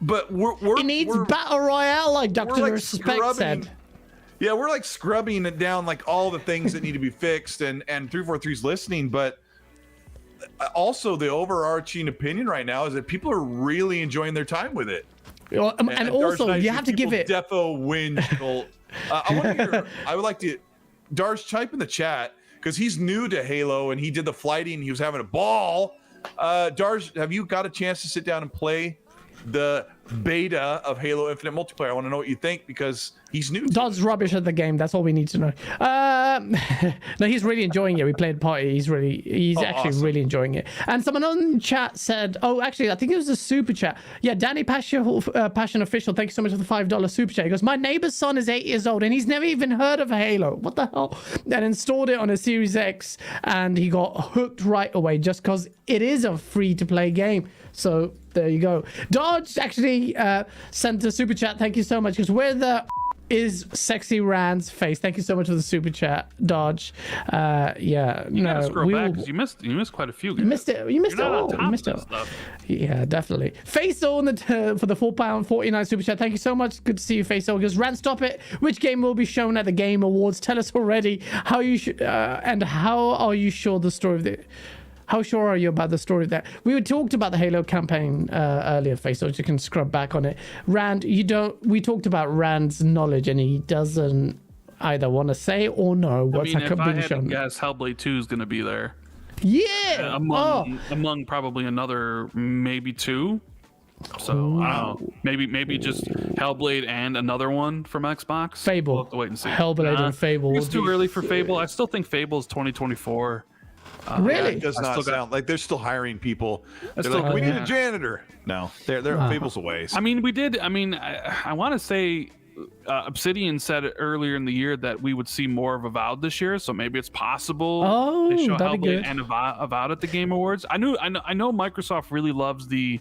But it needs battle royale, like Dr. Respect said. Yeah, we're like scrubbing it down, like all the things that need to be fixed, and 343's listening. But also, the overarching opinion right now is that people are really enjoying their time with it. And also, you have to give it. Defo win. I would like to. Darsh, type in the chat because he's new to Halo and he did the flighting. He was having a ball. Darsh, have you got a chance to sit down and play the beta of Halo Infinite multiplayer? I want to know what you think because he's new. Dodd's rubbish at the game. That's all we need to know. No, he's really enjoying it. We played party. He's actually awesome. Really enjoying it. And someone on chat said, actually, I think it was a super chat. Yeah, Danny Passion Official. Thank you so much for the $5 super chat. He goes, my neighbor's son is 8 years old and he's never even heard of Halo. What the hell? And installed it on a Series X and he got hooked right away just because it is a free-to-play game. So there you go. Dodge actually sent a super chat. Thank you so much because where the is Sexy Rand's face. Thank you so much for the super chat, Dodge. Yeah, You gotta scroll back will. 'cause you missed a few. You missed it. You missed it You're not all. on top You missed of it this all. stuff. Yeah, definitely. Faisal on the for the £4.49 super chat. Thank you so much. Good to see you, Faisal. Because Rand, stop it. Which game will be shown at the Game Awards? Tell us already. How you and how are you sure the story of the? How sure are you about the story of that? We talked about the Halo campaign earlier, Faisal. You can scrub back on it. Rand, you don't. We talked about Rand's knowledge, and he doesn't either want to say or know what's if I been had to shown. guess, Hellblade 2 is going to be there. Yeah. Among probably another maybe 2. So I don't know. Maybe just Hellblade and another one from Xbox. Fable. We'll have to wait and see. Hellblade and Fable. It's too early for Fable. I still think Fable is 2024. Really? It does not sound like they're still hiring people. They're still- like, we need yeah. a janitor. No, they're Fable's a ways. I mean, we did. I mean, I want to say Obsidian said earlier in the year that we would see more of Avowed this year, so maybe it's possible they show that'd be Hellblade good. and Avowed at the Game Awards. I know Microsoft really loves the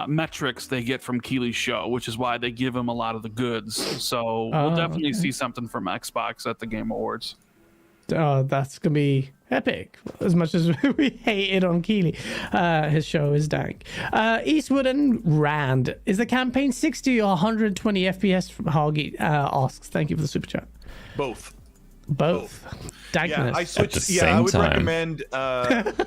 metrics they get from Keighley's show, which is why they give him a lot of the goods. So we'll definitely see something from Xbox at the Game Awards. Oh, that's gonna be epic. As much as we hate it on Keighley, his show is dank. Eastwood and Rand, is the campaign 60 or 120 FPS? From Hargy asks. Thank you for the super chat. Both. Dankness. Yeah, I switched. At the Yeah, I would same time. recommend.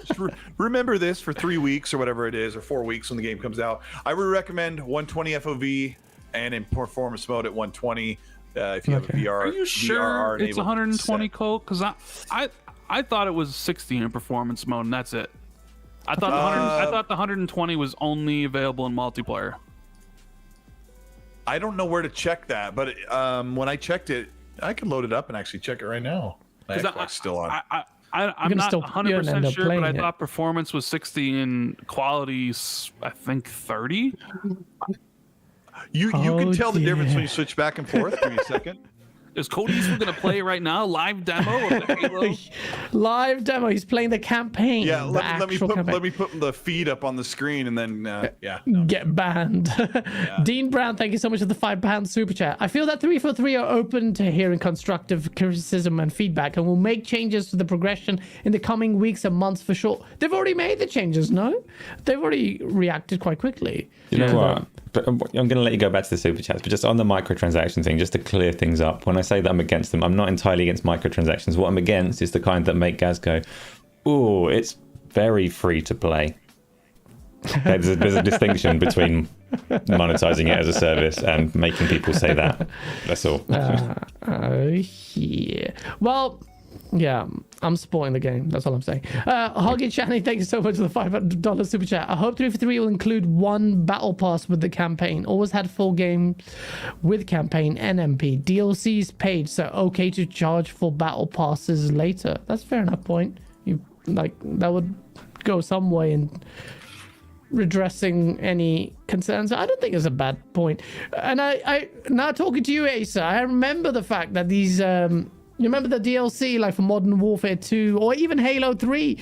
Just remember this for 3 weeks or whatever it is, or 4 weeks when the game comes out. I would recommend 120 FOV and in performance mode at 120. If you have a VR, Are you sure VRR it's enabled 120, set. Cole? Because I thought it was 60 in performance mode, and that's it. I thought the 120 was only available in multiplayer. I don't know where to check that, but when I checked it, I can load it up and actually check it right now. My 'Cause Xbox still on. I'm can not still- you're gonna end 100% up sure, but I playing it. thought performance was 60 and quality, I think 30. You can tell the difference dear. when you switch back and forth. Give me a second. Is Cody Eastwood going to play right now? Live demo of the Halo? Live demo. He's playing the campaign. Yeah, the let me actual put campaign. the feed up on the screen and then no. Get banned. Dean Brown, thank you so much for the £5 super chat. I feel that 343 are open to hearing constructive criticism and feedback and will make changes to the progression in the coming weeks and months for sure. They've already made the changes, no? They've already reacted quite quickly. You know what? But I'm going to let you go back to the super chats, but just on the microtransaction thing, just to clear things up. When I say that I'm against them, I'm not entirely against microtransactions. What I'm against is the kind that make Gaz go, "Ooh, it's very free to play." Okay, there's a distinction between monetizing it as a service and making people say that. That's all. Yeah. Well, yeah, I'm supporting the game. That's all I'm saying. Hoggy Channy, thank you so much for the $500 super chat. I hope 343 will include one battle pass with the campaign. Always had full games with campaign and MP. DLC's paid, so okay to charge for battle passes later. That's a fair enough point. That would go some way in redressing any concerns. I don't think it's a bad point. And I now talking to you, Asa, I remember the fact that these you remember the DLC like for Modern Warfare 2 or even Halo 3,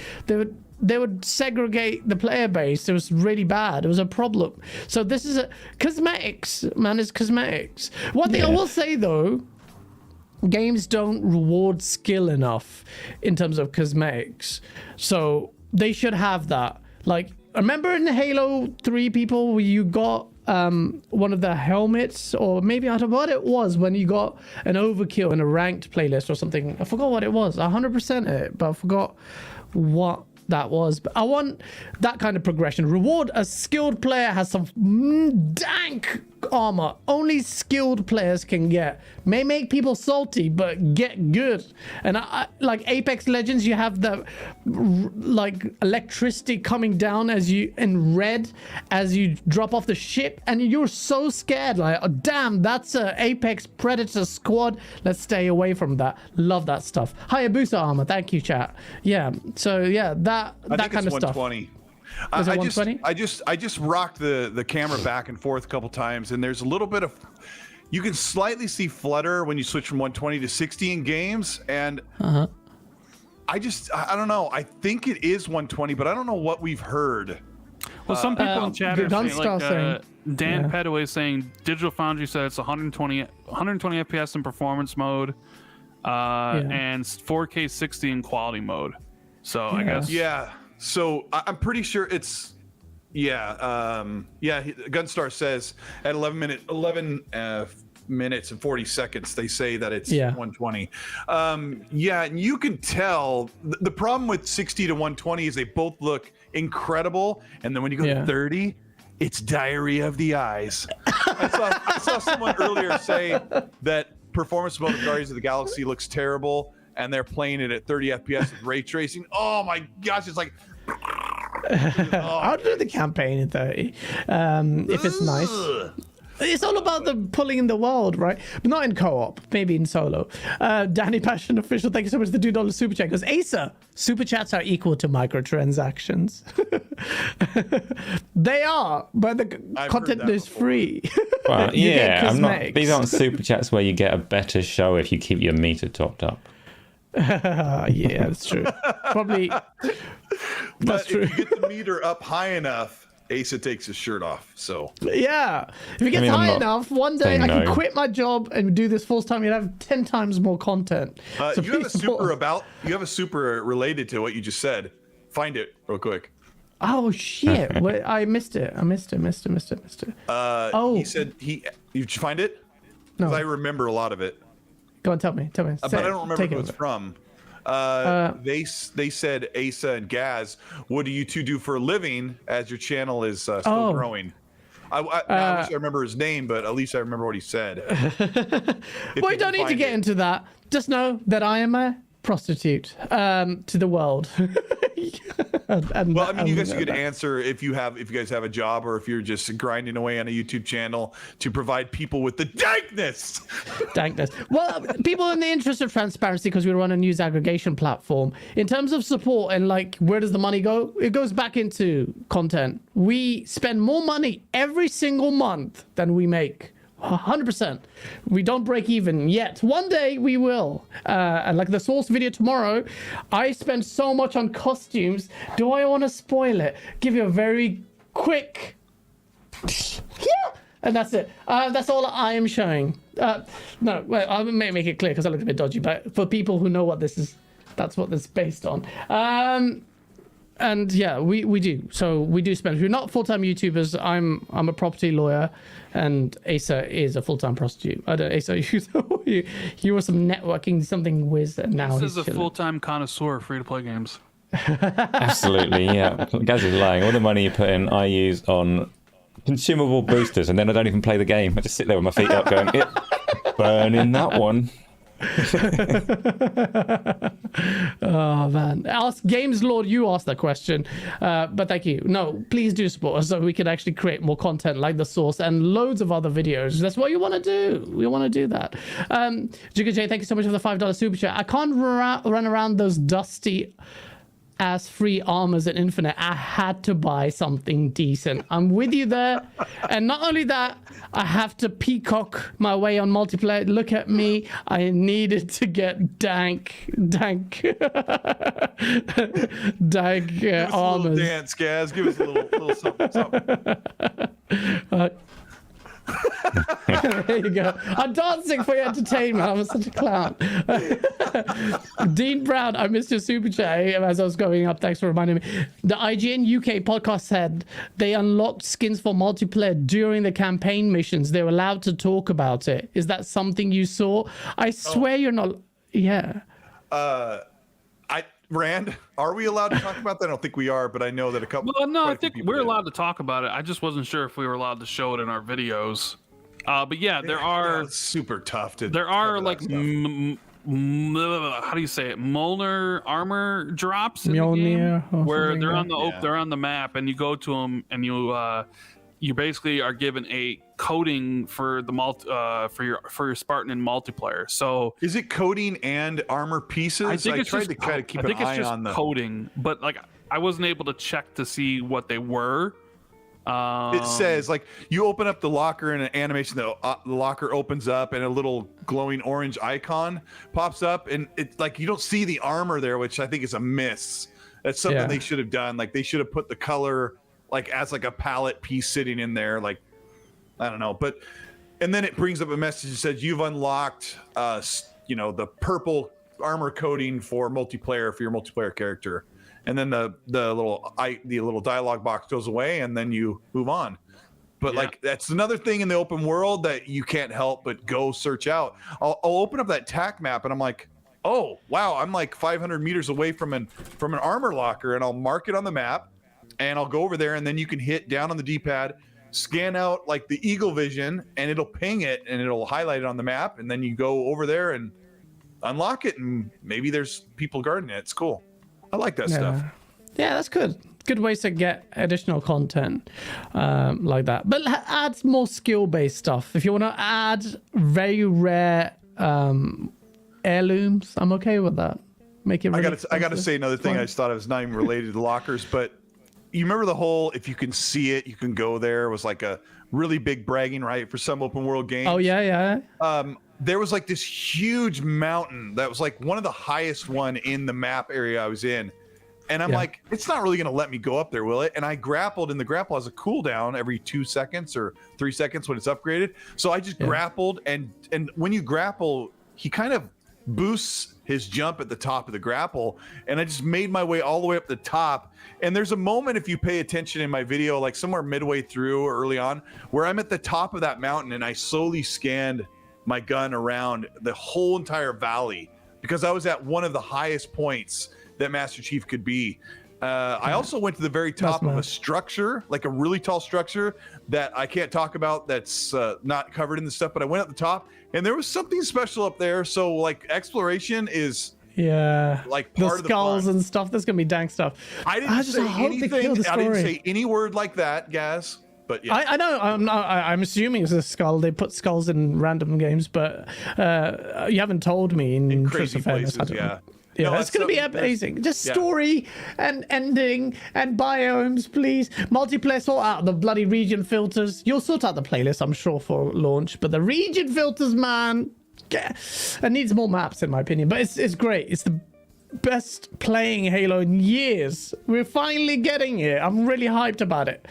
they would segregate the player base. It was really bad. It was a problem. So this is cosmetics, man. It's cosmetics. One thing I will say though, games don't reward skill enough in terms of cosmetics, so they should have that. Like, remember in Halo 3, people, where you got one of the helmets, or maybe I don't know what it was, when you got an overkill in a ranked playlist or something. I forgot what it was. 100% it, but I forgot what that was. But I want that kind of progression. Reward a skilled player has some dank armor only skilled players can get. May make people salty, but get good. And I like Apex Legends, you have the like electricity coming down as you in red as you drop off the ship, and you're so scared, like, oh, damn, that's a Apex Predator squad, let's stay away from that. Love that stuff. Hayabusa armor, thank you, chat. Yeah, so yeah, that kind of stuff. 120. Is it 120? I just rocked the camera back and forth a couple times, and there's a little bit of, you can slightly see flutter when you switch from 120 to 60 in games, and I don't know. I think it is 120, but I don't know what we've heard. Well, some people in chat are saying, Dan Petaway saying Digital Foundry said it's 120 FPS in performance mode, and 4K 60 in quality mode. So I guess So I'm pretty sure it's Gunstar says at 11 minutes and 40 seconds they say that it's 120. And you can tell the problem with 60 to 120 is they both look incredible, and then when you go to 30, it's diarrhea of the eyes. I saw someone earlier say that performance mode of Guardians of the Galaxy looks terrible, and they're playing it at 30 FPS with ray tracing. Oh my gosh, it's like I'll do the campaign in 30 if it's nice. It's all about the pulling in the world, right? But not in co-op, maybe in solo. Danny Passion Official, thank you so much for the $2 super chat. Because Asa, super chats are equal to microtransactions. They are, but the content is free. Well, these aren't super chats where you get a better show if you keep your meter topped up. Yeah, that's true. Probably. That's true. If you get the meter up high enough, Asa takes his shirt off. So yeah, if it gets high enough, one day I can quit my job and do this full time. You'd have 10 times more content. So you have a super related to what you just said. Find it real quick. Oh shit! I missed it. I missed it. He said Did you find it? No, I remember a lot of it. Go on, tell me. But I don't remember who it's from. They said, Asa and Gaz, what do you two do for a living as your channel is still growing? I wish I remember his name, but at least I remember what he said. Well, you don't need to get into that. Just know that I am a prostitute to the world. You guys could answer if you guys have a job, or if you're just grinding away on a YouTube channel to provide people with the dankness. Well, people, in the interest of transparency, because we run a news aggregation platform, in terms of support and like where does the money go, it goes back into content. We spend more money every single month than we make. 100%. We don't break even yet. One day we will. And like the Source video tomorrow, I spent so much on costumes. Do I want to spoil it? Give you a very quick and that's it. That's all I am showing. No, well, I may make it clear because I look a bit dodgy, but for people who know what this is, that's what this is based on. And yeah, we do. So we do spend. We're not full-time YouTubers. I'm a property lawyer, and Asa is a full-time prostitute. I don't. Asa, you were some networking, something whiz, and now he's a full-time connoisseur of free-to-play games. Absolutely, yeah. Gaz is lying. All the money you put in, I use on consumable boosters, and then I don't even play the game. I just sit there with my feet up, going, burning that one. Oh man, ask Games Lord, you asked that question, but thank you. No, please do support us so we can actually create more content like the Source and loads of other videos. That's what you want to do. We want to do that. Jigga J, thank you so much for the $5 super chat. I can't run around those dusty ass free armors in Infinite. I had to buy something decent. I'm with you there. And not only that, I have to peacock my way on multiplayer. Look at me. I needed to get dank armors. Dance, Gaz. Give us a little something. There you go. I'm dancing for your entertainment. I'm such a clown. Dean Brown, I missed your super chat as I was going up. Thanks for reminding me. The IGN UK podcast said they unlocked skins for multiplayer during the campaign missions. They were allowed to talk about it. Is that something you saw? I swear you're not. Yeah. Rand, are we allowed to talk about that? I don't think we are, but I know that a couple. Well, no, I think we're allowed to talk about it. I just wasn't sure if we were allowed to show it in our videos. But yeah, there are. It's super tough to. There are like, how do you say it? Mjolnir armor drops in the game where they're on the they're on the map, and you go to them, and you basically are given a coding for the for your Spartan in multiplayer. So is it coding and armor pieces? I think tried to kind of keep an eye on the coding, but like I wasn't able to check to see what they were. It says like you open up the locker and an animation, the locker opens up and a little glowing orange icon pops up, and it's like you don't see the armor there, which I think is a miss. That's something they should have done. Like they should have put the color like as like a palette piece sitting in there, like I don't know, but and then it brings up a message that says you've unlocked, the purple armor coating for multiplayer for your multiplayer character, and then the little dialogue box goes away, and then you move on. But like that's another thing in the open world that you can't help but go search out. I'll open up that TAC map, and I'm like, oh wow, I'm like 500 meters away from an armor locker, and I'll mark it on the map, and I'll go over there, and then you can hit down on the D-pad, scan out like the eagle vision, and it'll ping it, and it'll highlight it on the map, and then you go over there and unlock it, and maybe there's people guarding it. It's cool. I like that stuff. Yeah, that's good. Good ways to get additional content like that. But add more skill-based stuff. If you want to add very rare heirlooms, I'm okay with that. Make it. Really I gotta say another thing. I just thought it was not even related to lockers, but you remember the whole if you can see it, you can go there was like a really big bragging right for some open world games. Oh yeah. There was like this huge mountain that was like one of the highest one in the map area I was in. And I'm like, it's not really going to let me go up there, will it? And I grappled, and the grapple has a cooldown every 2 seconds or 3 seconds when it's upgraded. So I just grappled, and when you grapple, he kind of boosts his jump at the top of the grapple, and I just made my way all the way up the top. And there's a moment, if you pay attention in my video, like somewhere midway through or early on, where I'm at the top of that mountain, and I slowly scanned my gun around the whole entire valley because I was at one of the highest points that Master Chief could be. I also went to the very top of a structure, like a really tall structure that I can't talk about that's not covered in the stuff, but I went at the top and there was something special up there. So like exploration is like part of the skulls and stuff. There's gonna be dank stuff. I didn't say anything. I didn't say any word like that, Gaz. But yeah. I know. I'm assuming it's a skull. They put skulls in random games, but you haven't told me in crazy places. Yeah, no, it's going to be amazing. Just story and ending and biomes, please. Multiplayer, sort out the bloody region filters. You'll sort out the playlist, I'm sure, for launch. But the region filters, man, it needs more maps, in my opinion. But it's great. It's the best playing Halo in years. We're finally getting it. I'm really hyped about it.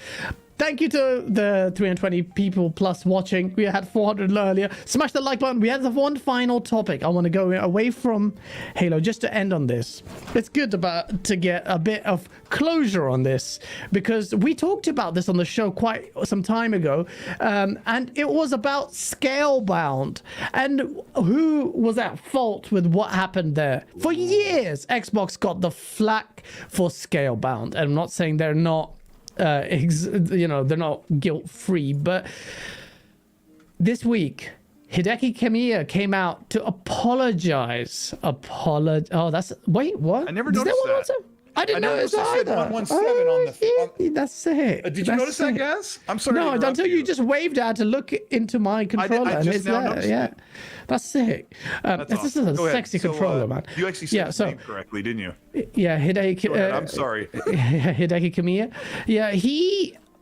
Thank you to the 320 people plus watching. We had 400 earlier. Smash the like button. We have one final topic. I want to go away from Halo just to end on this. It's good to get a bit of closure on this because we talked about this on the show quite some time ago, and it was about Scalebound and who was at fault with what happened there. For years, Xbox got the flack for Scalebound, and I'm not saying they're not they're not guilt-free, but this week Hideki Kamiya came out to apologize. Wait, what? I never noticed that. I didn't notice that either. 117 on the. That's sick. Did you notice that, Gaz? I'm sorry. No, until you just waved at to look into my controller, and it's there. Yeah, that's sick. This is a sexy controller, man. You actually said his name correctly, didn't you? Yeah, Hideki. I'm sorry. Hideki Kamiya. Yeah,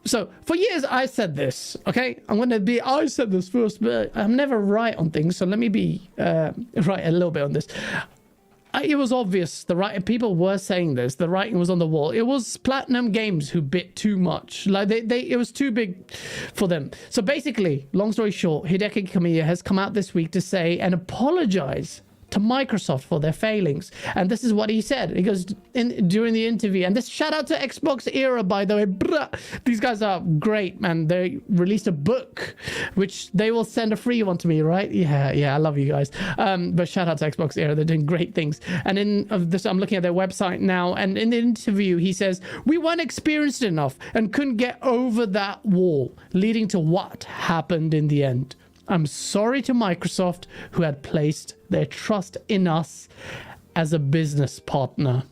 So for years I said this. Okay, I said this first, but I'm never right on things. So let me be right a little bit on this. It was obvious. People were saying this. The writing was on the wall. It was Platinum Games who bit too much. Like it was too big for them. So basically, long story short, Hideki Kamiya has come out this week to say and apologize to Microsoft for their failings. And this is what he said. He goes during the interview, and this shout out to Xbox Era, by the way. These guys are great, man. They released a book, which they will send a free one to me, right? Yeah, I love you guys. But shout out to Xbox Era. They're doing great things. And I'm looking at their website now, and in the interview, he says, we weren't experienced enough and couldn't get over that wall, leading to what happened in the end. I'm sorry to Microsoft, who had placed their trust in us as a business partner.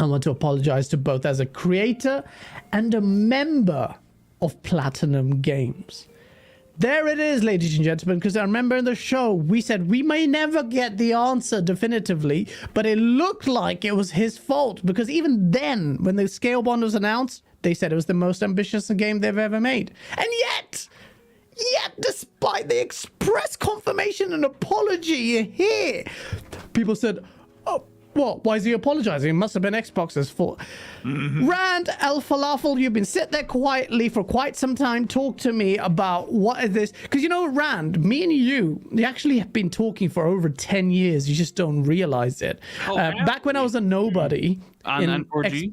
I want to apologize to both as a creator and a member of Platinum Games. There it is, ladies and gentlemen, because I remember in the show, we said we may never get the answer definitively, but it looked like it was his fault, because even then, when the Scalebound was announced, they said it was the most ambitious game they've ever made. And yet, despite the express confirmation and apology here, people said, oh, What? Why is he apologizing? It must have been Xbox's fault. Rand El Falafel, you've been sitting there quietly for quite some time. Talk to me about what is this? Because Rand, me and you, we actually have been talking for over 10 years. You just don't realize it. Back when I was a nobody. On N4G?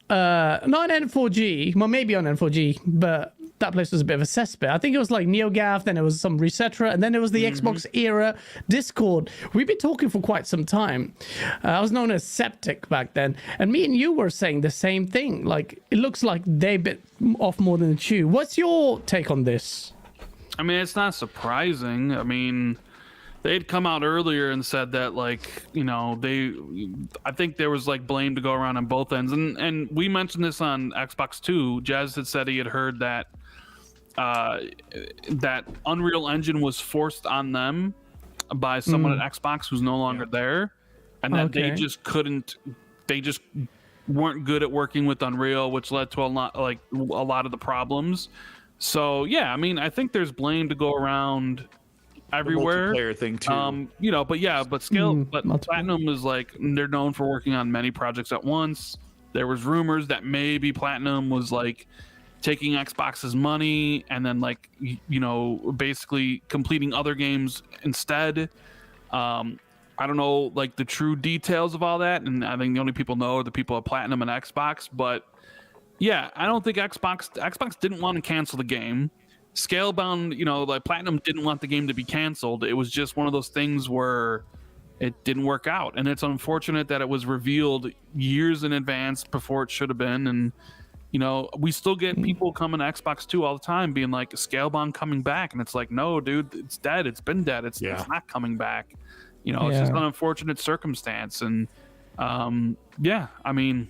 Not on N4G. Well, maybe on N4G, but that place was a bit of a cesspit. I think it was like NeoGAF, then it was some Resetra, and then it was the Xbox era Discord. We've been talking for quite some time. I was known as Septic back then, and me and you were saying the same thing. Like, it looks like they bit off more than the chew. What's your take on this? I mean, it's not surprising. I mean, they'd come out earlier and said that, like, I think there was like blame to go around on both ends, and we mentioned this on Xbox 2. Jazz had said he had heard that that Unreal Engine was forced on them by someone at Xbox who's no longer there, and that they just weren't good at working with Unreal, which led to a lot of the problems. So yeah, I mean, I think there's blame to go around everywhere. The multiplayer thing too. But Platinum is like, they're known for working on many projects at once. There was rumors that maybe Platinum was like taking Xbox's money and then like basically completing other games instead. I don't know like the true details of all that, and I think the only people know are the people at Platinum and Xbox. But yeah, I don't think Xbox didn't want to cancel the game. Scalebound, like Platinum didn't want the game to be canceled. It was just one of those things where it didn't work out, and it's unfortunate that it was revealed years in advance before it should have been. And we still get people coming to Xbox 2 all the time being like, Scalebound coming back, and it's like, no, dude, it's dead. It's been dead. It's not coming back. It's just an unfortunate circumstance. And I mean,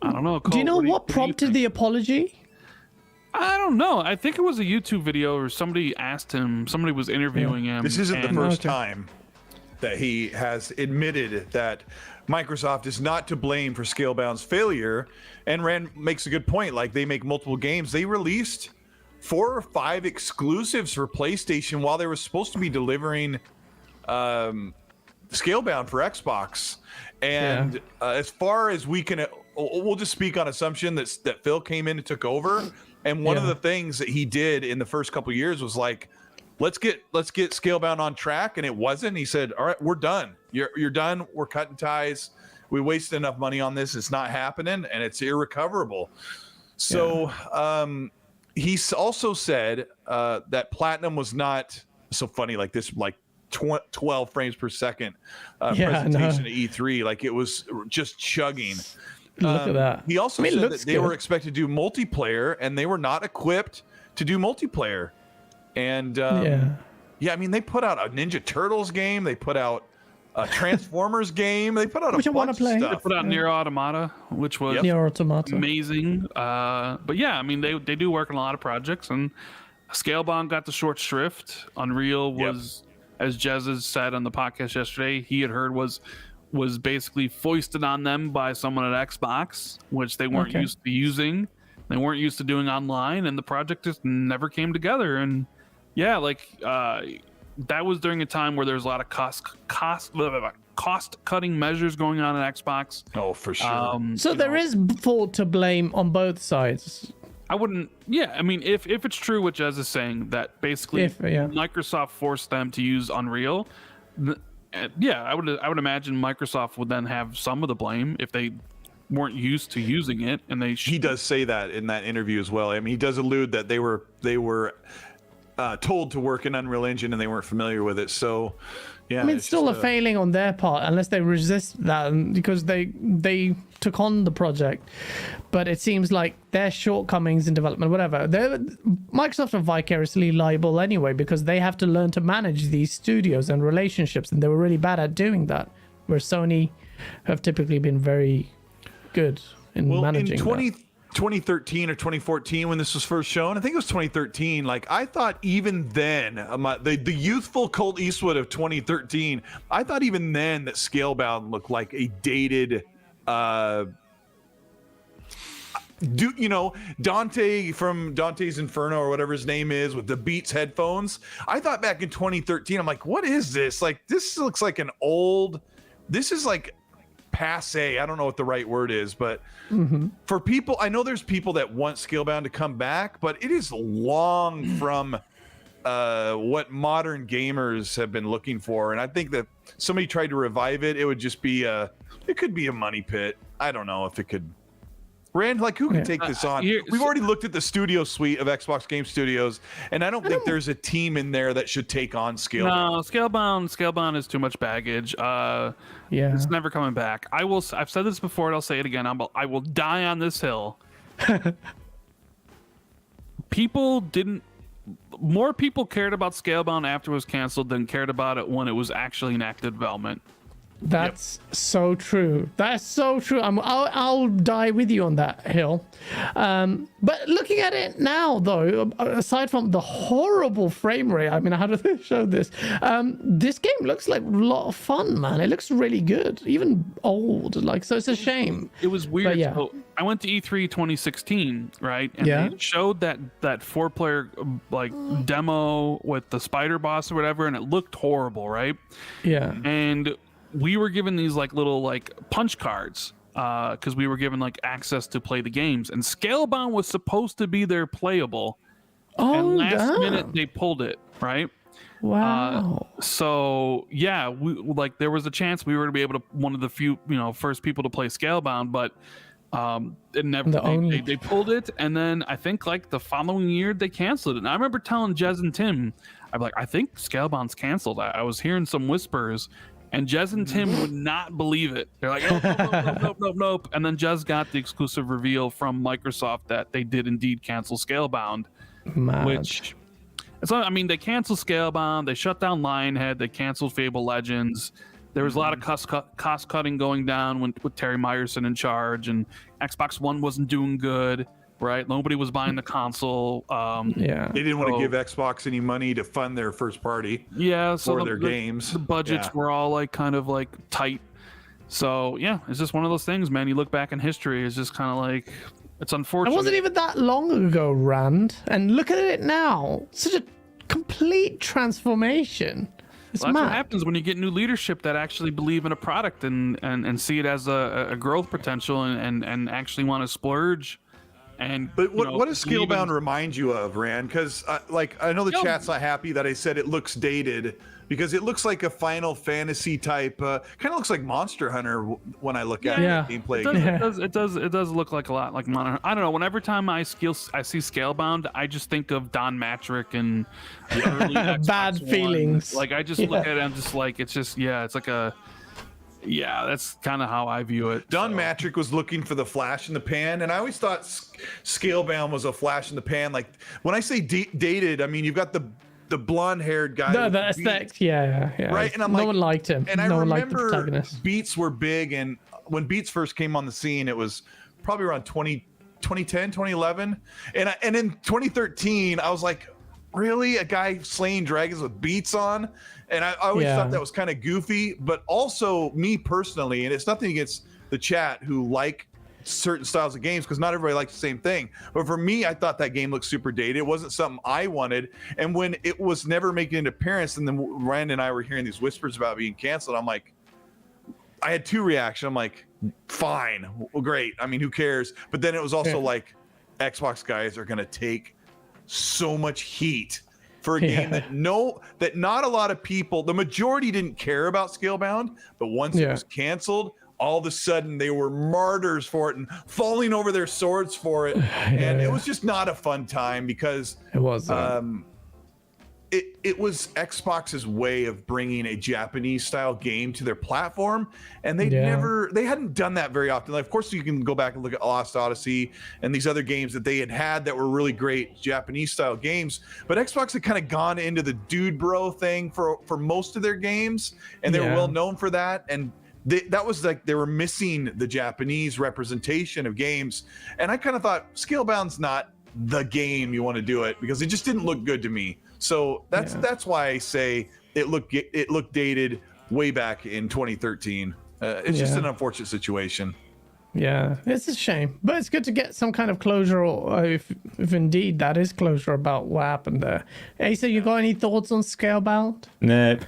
I don't know. Cole, do you know what prompted the apology? I don't know. I think it was a YouTube video, or somebody asked him. Somebody was interviewing him. This isn't the first time that he has admitted that Microsoft is not to blame for Scalebound's failure. And Rand makes a good point. Like, they make multiple games. They released 4 or 5 exclusives for PlayStation while they were supposed to be delivering Scalebound for Xbox. And as far as we can, we'll just speak on assumption that Phil came in and took over. And one of the things that he did in the first couple of years was like, let's get Scalebound on track, and it wasn't. He said, all right, we're done. You're done. We're cutting ties. We wasted enough money on this. It's not happening, and it's irrecoverable. So he also said that Platinum was not so funny, like this, like 12 frames per second presentation at E3. Like, it was just chugging. Look at that. He also said that they were expected to do multiplayer, and they were not equipped to do multiplayer. And I mean, they put out a Ninja Turtles game. They put out a Transformers game. They put out a bunch of stuff. They put out Nier Automata, which was amazing. But yeah, I mean, they do work on a lot of projects, and Scalebound got the short shrift. Unreal was, as Jez has said on the podcast yesterday, he had heard was basically foisted on them by someone at Xbox, which they weren't used to using. They weren't used to doing online, and the project just never came together. And yeah, like that was during a time where there was a lot of cost cutting measures going on at Xbox. Oh, for sure. So there is fault to blame on both sides. I wouldn't. Yeah, I mean, if it's true what Jez is saying, that basically Microsoft forced them to use Unreal. I would imagine Microsoft would then have some of the blame if they weren't used to using it, and he does say that in that interview as well. I mean, he does allude that they were told to work in Unreal Engine and they weren't familiar with it. So yeah, I mean, it's still a failing on their part unless they resist that, because they took on the project. But it seems like their shortcomings in development, whatever, Microsoft are vicariously liable anyway, because they have to learn to manage these studios and relationships, and they were really bad at doing that, where Sony have typically been very good in managing in 2013 or 2014 when this was first shown, I think it was 2013, like, I thought even then, the youthful Colt Eastwood of 2013, I thought even then that Scalebound looked like a dated Dante from Dante's Inferno or whatever his name is, with the Beats headphones. I thought back in 2013, I'm like, what is this? Like, this looks like an old this is like passe. I don't know what the right word is, but for people, I know there's people that want Scalebound to come back, but it is long from what modern gamers have been looking for. And I think that somebody tried to revive it, it would just be it could be a money pit. I don't know if it could. Rand, like, who can take this on? We've already looked at the studio suite of Xbox Game Studios, and I don't think there's a team in there that should take on Scalebound. No, Scalebound is too much baggage. It's never coming back. I've said this before, and I'll say it again. I will die on this hill. More people cared about Scalebound after it was canceled than cared about it when it was actually in active development. That's so true. That's so true. I'll die with you on that hill. But looking at it now, though, aside from the horrible frame rate, I mean, how do they show this? This game looks like a lot of fun, man. It looks really good, even old. Like, so it's a shame. It was weird. Yeah. So I went to E3 2016, right? And they showed that 4-player like demo with the spider boss or whatever, and it looked horrible, right? Yeah. And we were given these like little like punch cards because we were given like access to play the games, and Scalebound was supposed to be there playable. And last minute they pulled it, right? Wow. So yeah, we like there was a chance we were to be able to one of the few first people to play Scalebound, but it never they pulled it, and then I think like the following year they canceled it. And I remember telling Jez and Tim, I'm like, I think Scalebound's canceled. I was hearing some whispers. And Jez and Tim would not believe it. They're like, nope. And then Jez got the exclusive reveal from Microsoft that they did indeed cancel Scalebound. Mad. Which, I mean, they canceled Scalebound. They shut down Lionhead. They canceled Fable Legends. There was a lot of cost cutting going down with Terry Myerson in charge, and Xbox One wasn't doing good. Right, nobody was buying the console. They didn't want to give Xbox any money to fund their first party. So for their games. The budgets were all like kind of like tight. So yeah, it's just one of those things, man. You look back in history, it's just kind of like it's unfortunate. It wasn't even that long ago, Rand, and look at it now. Such a complete transformation. It's that's mad. what happens when you get new leadership that actually believe in a product and see it as a growth potential and actually want to splurge. But what does Scalebound remind you of, Rand? Because I know the chat's not happy that I said it looks dated, because it looks like a Final Fantasy type, kind of looks like Monster Hunter when I look at gameplay. It does look like a lot like Monster Hunter. I don't know. Whenever time I see Scalebound, I just think of Don Matrick and the early Xbox bad feelings. Like I just look at it, I'm just like it's like a. Yeah, that's kind of how I view it. Don Matrick was looking for the flash in the pan, and I always thought Scalebound was a flash in the pan. Like when I say dated, I mean you've got the blonde-haired guy. No, the aesthetics, yeah. Right, and I'm no one liked him. And no I one liked the remember protagonist. Beats were big, and when Beats first came on the scene, it was probably around 2010, 2011, and in 2013, I was like, really, a guy slaying dragons with Beats on? And I always thought that was kind of goofy, but also me personally, and it's nothing against the chat who like certain styles of games, because not everybody likes the same thing. But for me, I thought that game looked super dated. It wasn't something I wanted. And when it was never making an appearance, and then Rand and I were hearing these whispers about being canceled, I'm like, I had two reactions. I'm like, fine, well, great. I mean, who cares? But then it was also like, Xbox guys are going to take so much heat for a game that not a lot of people, the majority didn't care about Scalebound, but once it was canceled, all of a sudden they were martyrs for it and falling over their swords for it. And it was just not a fun time, because it was it was Xbox's way of bringing a Japanese style game to their platform, and they hadn't done that very often. Like, of course, you can go back and look at Lost Odyssey and these other games that they had that were really great Japanese style games, but Xbox had kind of gone into the dude bro thing for most of their games, and they were well known for that. And that was like they were missing the Japanese representation of games, and I kind of thought Scalebound's not the game you want to do it, because it just didn't look good to me. So that's why I say it looked dated way back in 2013. It's just an unfortunate situation. Yeah, it's a shame, but it's good to get some kind of closure, or if indeed that is closure about what happened there. Asa, you got any thoughts on Scalebound? Nope.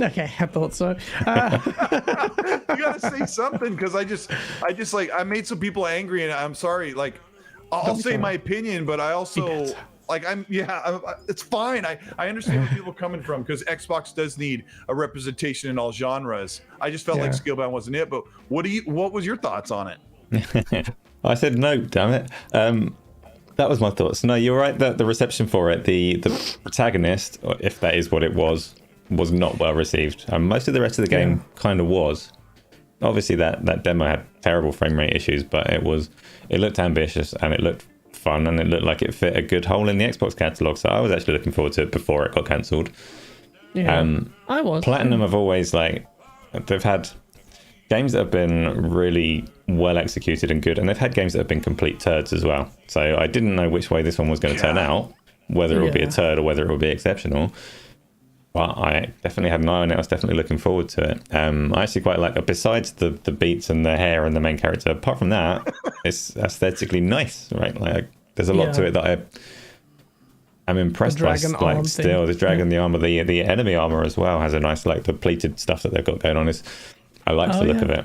Okay, I thought so. You gotta say something, because I just like, I made some people angry, and I'm sorry. Like, I'll say my opinion, but I also like, it's fine. I understand where people are coming from, because Xbox does need a representation in all genres. I just felt like Scalebound wasn't it. But what was your thoughts on it? I said no, damn it. That was my thoughts. No, you're right that the reception for it, the protagonist, if that is what it was not well received. Most of the rest of the game kind of was. Obviously that demo had terrible frame rate issues, but it looked ambitious, and it looked fun, and it looked like it fit a good hole in the Xbox catalog. So I was actually looking forward to it before it got cancelled. I was. Platinum have always, like, they've had games that have been really well executed and good, and they've had games that have been complete turds as well. So I didn't know which way this one was going to turn out, whether it would be a turd or whether it would be exceptional. But I definitely had an eye on it. I was definitely looking forward to it. I actually quite like, besides the beats and the hair and the main character, apart from that, it's aesthetically nice, right? Like, there's a lot to it that I'm impressed by. Like, still, the dragon, the armor, the enemy armor as well has a nice, like, the pleated stuff that they've got going on. I like the look of it.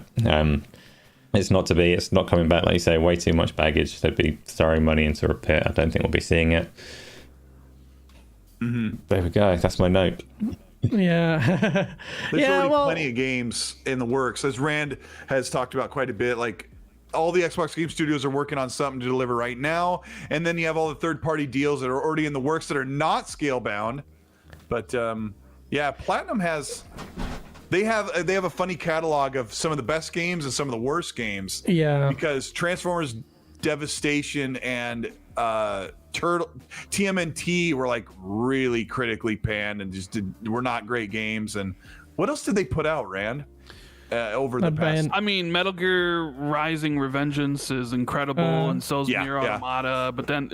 It's not coming back, like you say, way too much baggage. They'd be throwing money into a pit. I don't think we'll be seeing it. There we go. That's my note. Yeah. There's already plenty of games in the works, as Rand has talked about quite a bit. Like, all the Xbox game studios are working on something to deliver right now, and then you have all the third-party deals that are already in the works that are not Scalebound. But Platinum has. They have a funny catalog of some of the best games and some of the worst games. Yeah. Because Transformers Devastation and TMNT were, like, really critically panned and were not great games. And what else did they put out, Rand? Over the past. I mean, Metal Gear Rising Revengeance is incredible, and so's Nier Automata. But then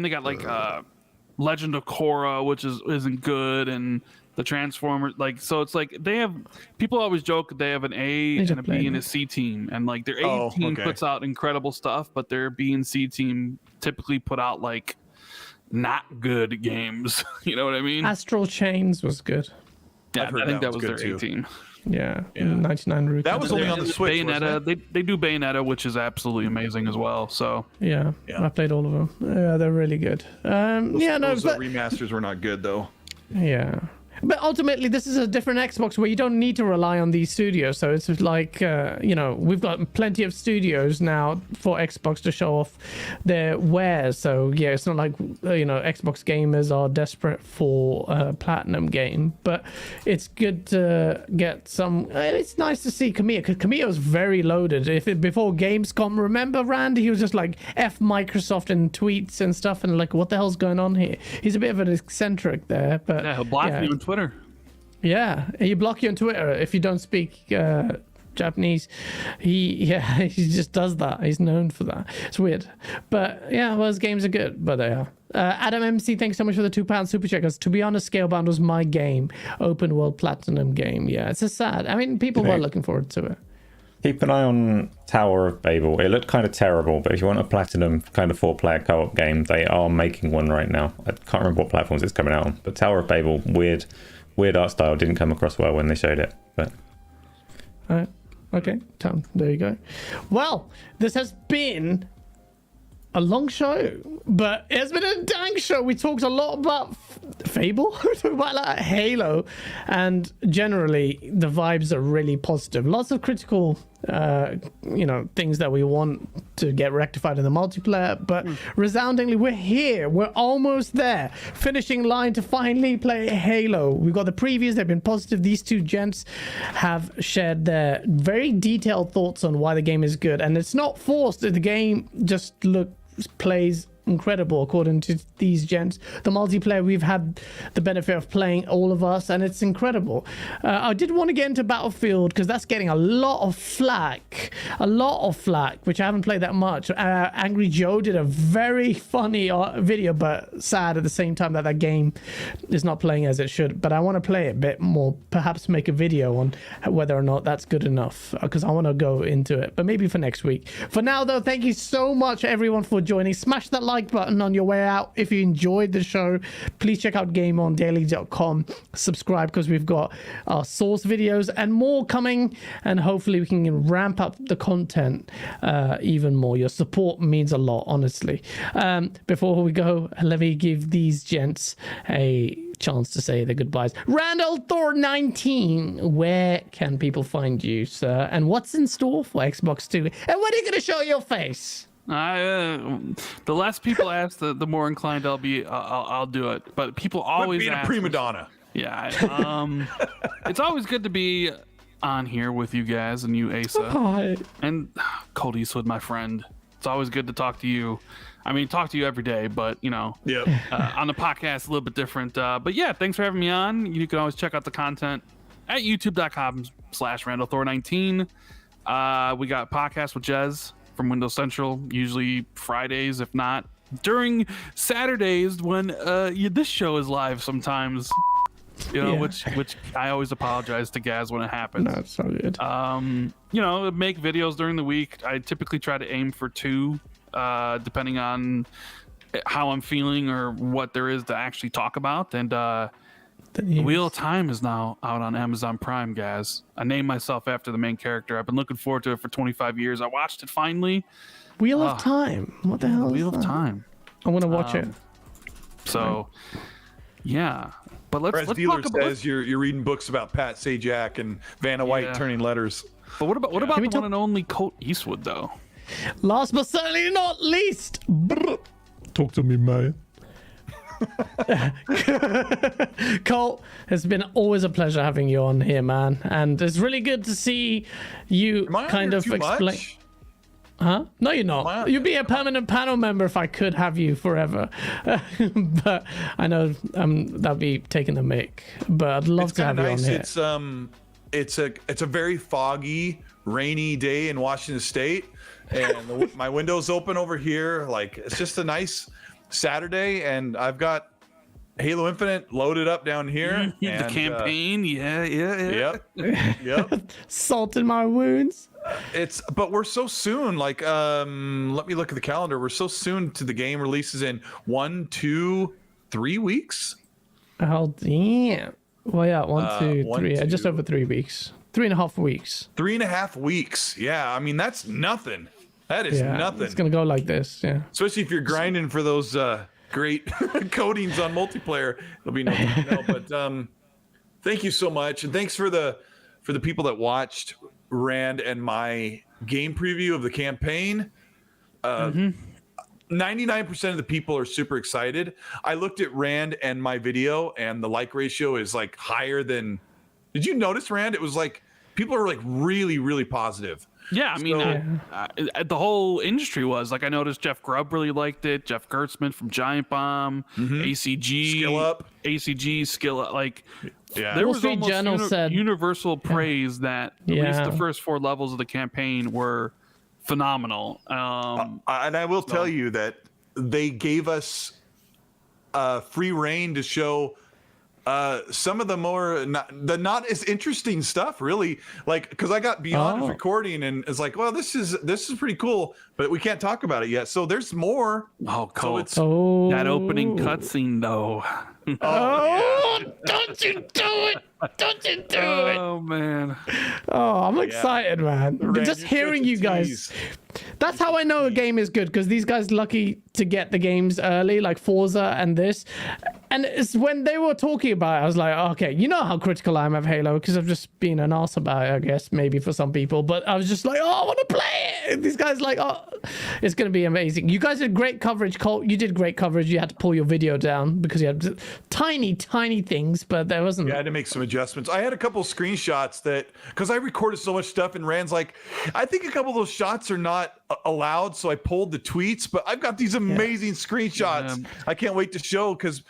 they got, like, Legend of Korra, which isn't good, and the Transformers, like, so it's like they have, people always joke they have an A and a B and a C team, and like their A team puts out incredible stuff, but their B and C team typically put out, like, not good games. You know what I mean? Astral Chains was good. Yeah, I think that was their A team. Yeah. 99 Root. That was only on the Switch. Bayonetta, they do Bayonetta, which is absolutely amazing as well. So yeah, I played all of them. Yeah, they're really good. Those remasters were not good though. Yeah. But ultimately, this is a different Xbox where you don't need to rely on these studios. So it's like, we've got plenty of studios now for Xbox to show off their wares. So, yeah, it's not like, Xbox gamers are desperate for a Platinum game. But it's good to get some. It's nice to see Kamiya, because Kamiya was very loaded. Before Gamescom, remember, Randy? He was just like F Microsoft in tweets and stuff. And like, what the hell's going on here? He's a bit of an eccentric there. But he'll block you on Twitter. Yeah, he block you on Twitter if you don't speak Japanese. He just does that. He's known for that. It's weird, but yeah, well, his games are good. But they are. Adam MC, thanks so much for the £2 super check. To be honest, Scalebound was my game, open world Platinum game. Yeah, it's a sad. I mean, people were looking forward to it. Keep an eye on Tower of Babel. It looked kind of terrible, but if you want a Platinum kind of 4-player co-op game, they are making one right now. I can't remember what platforms it's coming out on, but Tower of Babel, weird art style, didn't come across well when they showed it. But okay, Tom, there you go. Well, this has been a long show, but it's been a dang show. We talked a lot about Fable, we talked about like Halo, and generally the vibes are really positive. Lots of critical things that we want to get rectified in the multiplayer, but resoundingly we're here, we're almost there, finishing line to finally play Halo. We've got the previews, they've been positive. These two gents have shared their very detailed thoughts on why the game is good, and it's not forced. The game just plays incredible according to these gents. The multiplayer, we've had the benefit of playing, all of us, and it's incredible. I did want to get into Battlefield because that's getting a lot of flack, which I haven't played that much. Angry Joe did a very funny video, but sad at the same time that game is not playing as it should. But I want to play it a bit more, perhaps make a video on whether or not that's good enough, because I want to go into it, but maybe for next week. For now though, thank you so much everyone for joining. Smash that like like button on your way out. If you enjoyed the show, please check out GameOnDaily.com. Subscribe, because we've got our source videos and more coming, and hopefully we can ramp up the content even more. Your support means a lot, honestly. Before we go, let me give these gents a chance to say their goodbyes. Randall Thor 19, where can people find you, sir? And what's in store for Xbox 2? And when are you going to show your face? The less people ask, the more inclined I'll be. I'll do it. But people always being ask a prima donna. Yeah. It's always good to be on here with you guys and you, Asa. Hi. And Cold Eastwood, my friend. It's always good to talk to you. I mean, talk to you every day, but, you know, Yep. On the podcast, a little bit different. But yeah, thanks for having me on. You can always check out the content at youtube.com/RandallThor19. We got podcasts with Jez from Windows Central, usually Fridays, if not during Saturdays when this show is live sometimes. You know, which I always apologize to Gaz when it happens. No, it's so good. You know, make videos during the week. I typically try to aim for 2, depending on how I'm feeling or what there is to actually talk about. And Wheel of Time is now out on Amazon Prime, guys. I named myself after the main character. I've been looking forward to it for 25 years. I watched it finally. Wheel of Time. What the hell? Wheel is of that? Time. I want to watch it. So, yeah. But let's Dealer talk about. says you're reading books about Pat Sajak and Vanna White Yeah. turning letters. But what about Can we the one and only Colt Eastwood, though? Last but certainly not least, talk to me, man. Colt, it's been always a pleasure having you on here, man, and it's really good to see you Am I on kind here of too explain. much? Huh? No, you're I not. on You'd be a permanent panel member if I could have you forever. But I know that'd be taking the mic. But I'd love It's to have kind you of on nice. here. It's a very foggy, rainy day in Washington State, and my window's open over here. Like, it's just a nice Saturday, and I've got Halo Infinite loaded up down here. The and, campaign, yeah. Yep. Salt in my wounds. But we're so soon. Like, let me look at the calendar. We're so soon to the game releases in 1, 2, 3 weeks. Oh, damn. Well, yeah, 1, 2, 1, 3. Just 2. over 3 weeks. 3.5 weeks. 3.5 weeks. Yeah, I mean, that's nothing. That is Yeah, nothing. it's gonna go like this. Yeah. Especially if you're grinding for those great coatings on multiplayer. It'll be no. But thank you so much, and thanks for the people that watched Rand and my game preview of the campaign. 99% of the people are super excited. I looked at Rand and my video, and the like ratio is like higher than. Did you notice, Rand? It was like people are like really, really positive. Yeah, I mean, the whole industry was like. I noticed Jeff Grubb really liked it. Jeff Gertzman from Giant Bomb, ACG, Skill Up. Like, Yeah. there Wall was Street almost Journal said- universal praise that at least Yeah. the first 4 levels of the campaign were phenomenal. And I will tell you that they gave us free reign to show some of the not as interesting stuff, really. Like, because I got beyond his recording and it's like, well, this is pretty cool, but we can't talk about it yet. So there's more. Oh, cool. Oh, That opening cutscene, though. Oh, don't you do it! Don't you do it! Oh man. Oh, I'm excited, man. Rand, Just you're hearing such a you guys. tease. That's how I know a game is good, because these guys lucky to get the games early, like Forza and this. And it's when they were talking about it, I was like, okay, you know how critical I am of Halo, because I've just been an ass about it, I guess, maybe for some people. But I was just like, oh, I want to play it. These guys like, oh, it's going to be amazing. You guys did great coverage, Colt. You did great coverage. You had to pull your video down because you had tiny things, but there wasn't. Yeah, I had to make some adjustments. I had a couple screenshots that, because I recorded so much stuff, and Rand's like, I think a couple of those shots are not allowed, so I pulled the tweets. But I've got these amazing screenshots. Yeah. I can't wait to show, because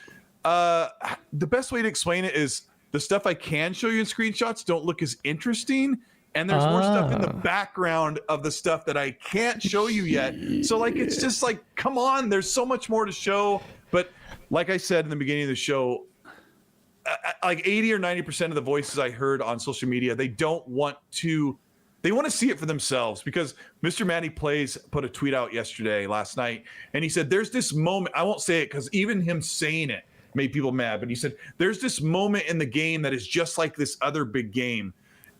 the best way to explain it is the stuff I can show you in screenshots don't look as interesting. And there's more stuff in the background of the stuff that I can't show you yet. So, like, it's just like, come on, there's so much more to show. But like I said in the beginning of the show, like 80 or 90% of the voices I heard on social media, they don't want to they want to see it for themselves, because Mr. Manny Plays put a tweet out last night, and he said, there's this moment, I won't say it because even him saying it made people mad, but he said, there's this moment in the game that is just like this other big game.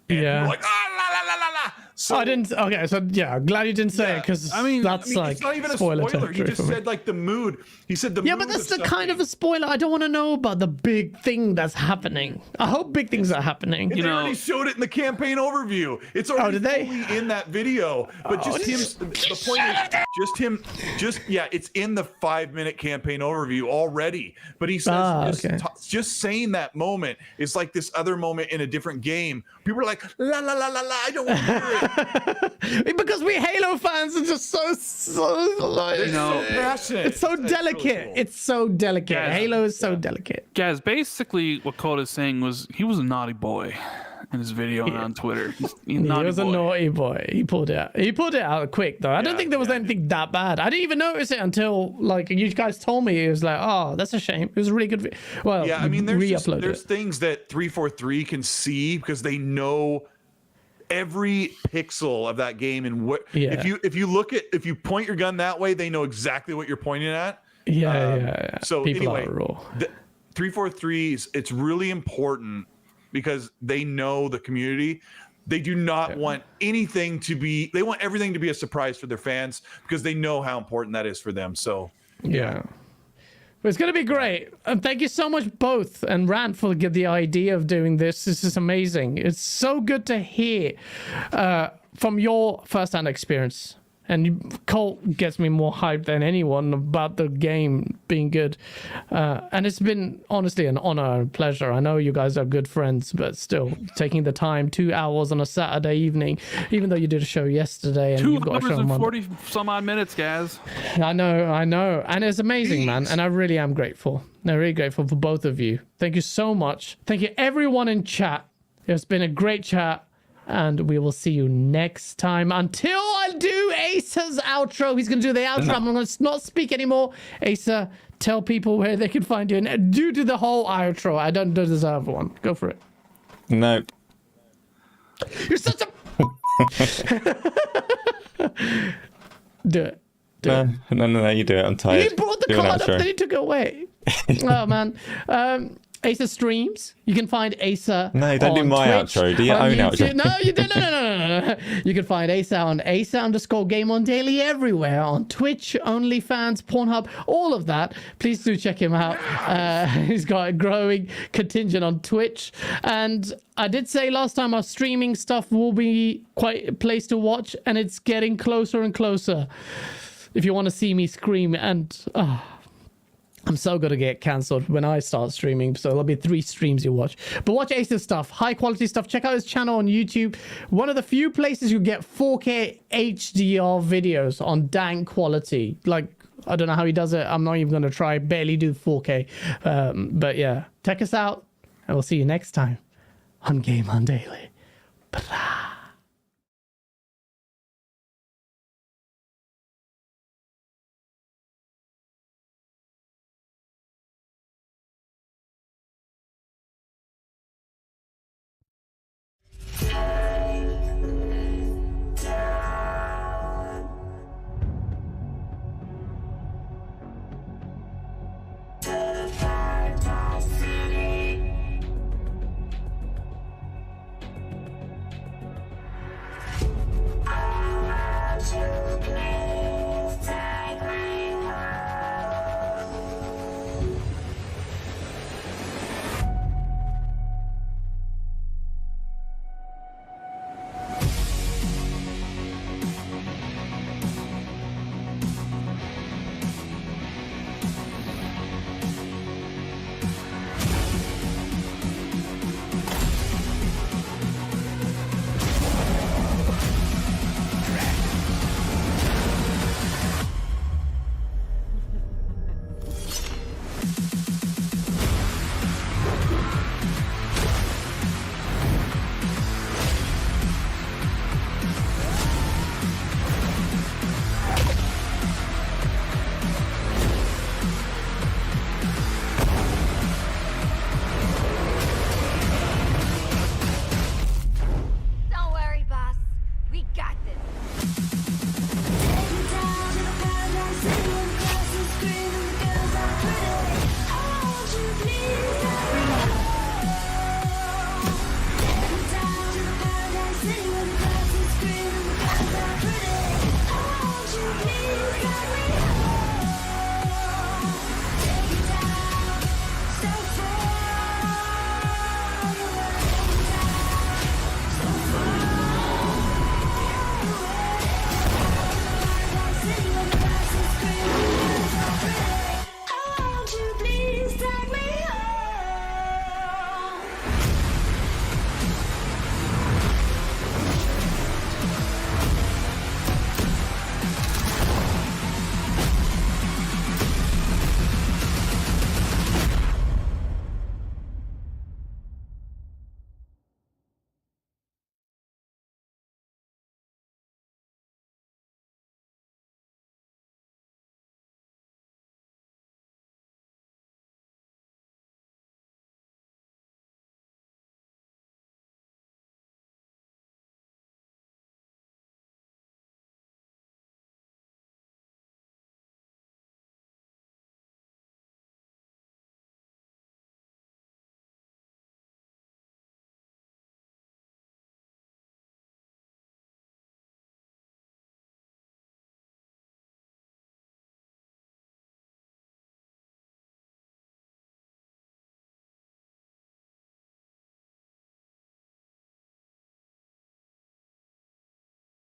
And people are like, la, la, la, la, la. So I didn't. Okay, so yeah, I'm glad you didn't say it, because I mean, that's like it's not even a spoiler spoiler. He territory just for me. said like the mood. He said the Yeah, mood but that's of the kind of a something. spoiler. I don't want to know about the big thing that's happening. I hope big things are happening. And they already showed it in the campaign overview. It's already did they? fully in that video. But just him, the point is, it's in the 5-minute campaign overview already. But he says, just saying that moment is like this other moment in a different game. People are like, la, la, la, la, la, I don't want to hear it. Because we Halo fans are just so like, so passionate. it's so delicate. Really cool. It's so delicate. Yeah, Halo is so delicate. Guys, basically what Cole is saying was he was a naughty boy in his video and on Twitter. He was a naughty boy. He pulled it out. He pulled it out quick though. I don't think there was anything that bad. I didn't even notice it until like you guys told me. It was like, oh, that's a shame. It was a really good. Well, yeah, I mean, there's it. things that 343 can see because they know every pixel of that game, and what if you point your gun that way, they know exactly what you're pointing at. Yeah. So People anyway, are raw. 343s, it's really important because they know the community. They do not want anything to be. They want everything to be a surprise for their fans because they know how important that is for them. So yeah. It's going to be great. And thank you so much, both, and Rand, for the idea of doing this. This is amazing. It's so good to hear from your first-hand experience. And Colt gets me more hyped than anyone about the game being good. And it's been, honestly, an honor and pleasure. I know you guys are good friends, but still, taking the time, 2 hours on a Saturday evening, even though you did a show yesterday. And 2 you've got a hours show on and Monday. 40 some odd minutes, guys. I know. And it's amazing, man. And I really am grateful. I'm really grateful for both of you. Thank you so much. Thank you, everyone in chat. It's been a great chat. And we will see you next time. Until I do Asa's outro. He's going to do the outro. I'm going to not speak anymore. Asa, tell people where they can find you. And due to the whole outro, I don't deserve one. Go for it. No. You're such a... Do it. No, you do it. I'm tired. You brought the Do an card up, outro. then you took it away. Oh, man. Asa streams. You can find Asa. No, don't do on my Twitch, outro. Do your on own YouTube. outro. No, you don't. No. You can find Asa on Asa_GameOnDaily everywhere. On Twitch, OnlyFans, Pornhub, all of that. Please do check him out. He's got a growing contingent on Twitch. And I did say last time our streaming stuff will be quite a place to watch. And it's getting closer and closer. If you want to see me scream and... I'm so going to get cancelled when I start streaming, so there'll be 3 streams you watch. But watch Ace's stuff, high quality stuff. Check out his channel on YouTube. One of the few places you get 4K HDR videos on dang quality. Like, I don't know how he does it. I'm not even going to try. Barely do 4K. But yeah, check us out, and we'll see you next time on GameOnDaily. Bye.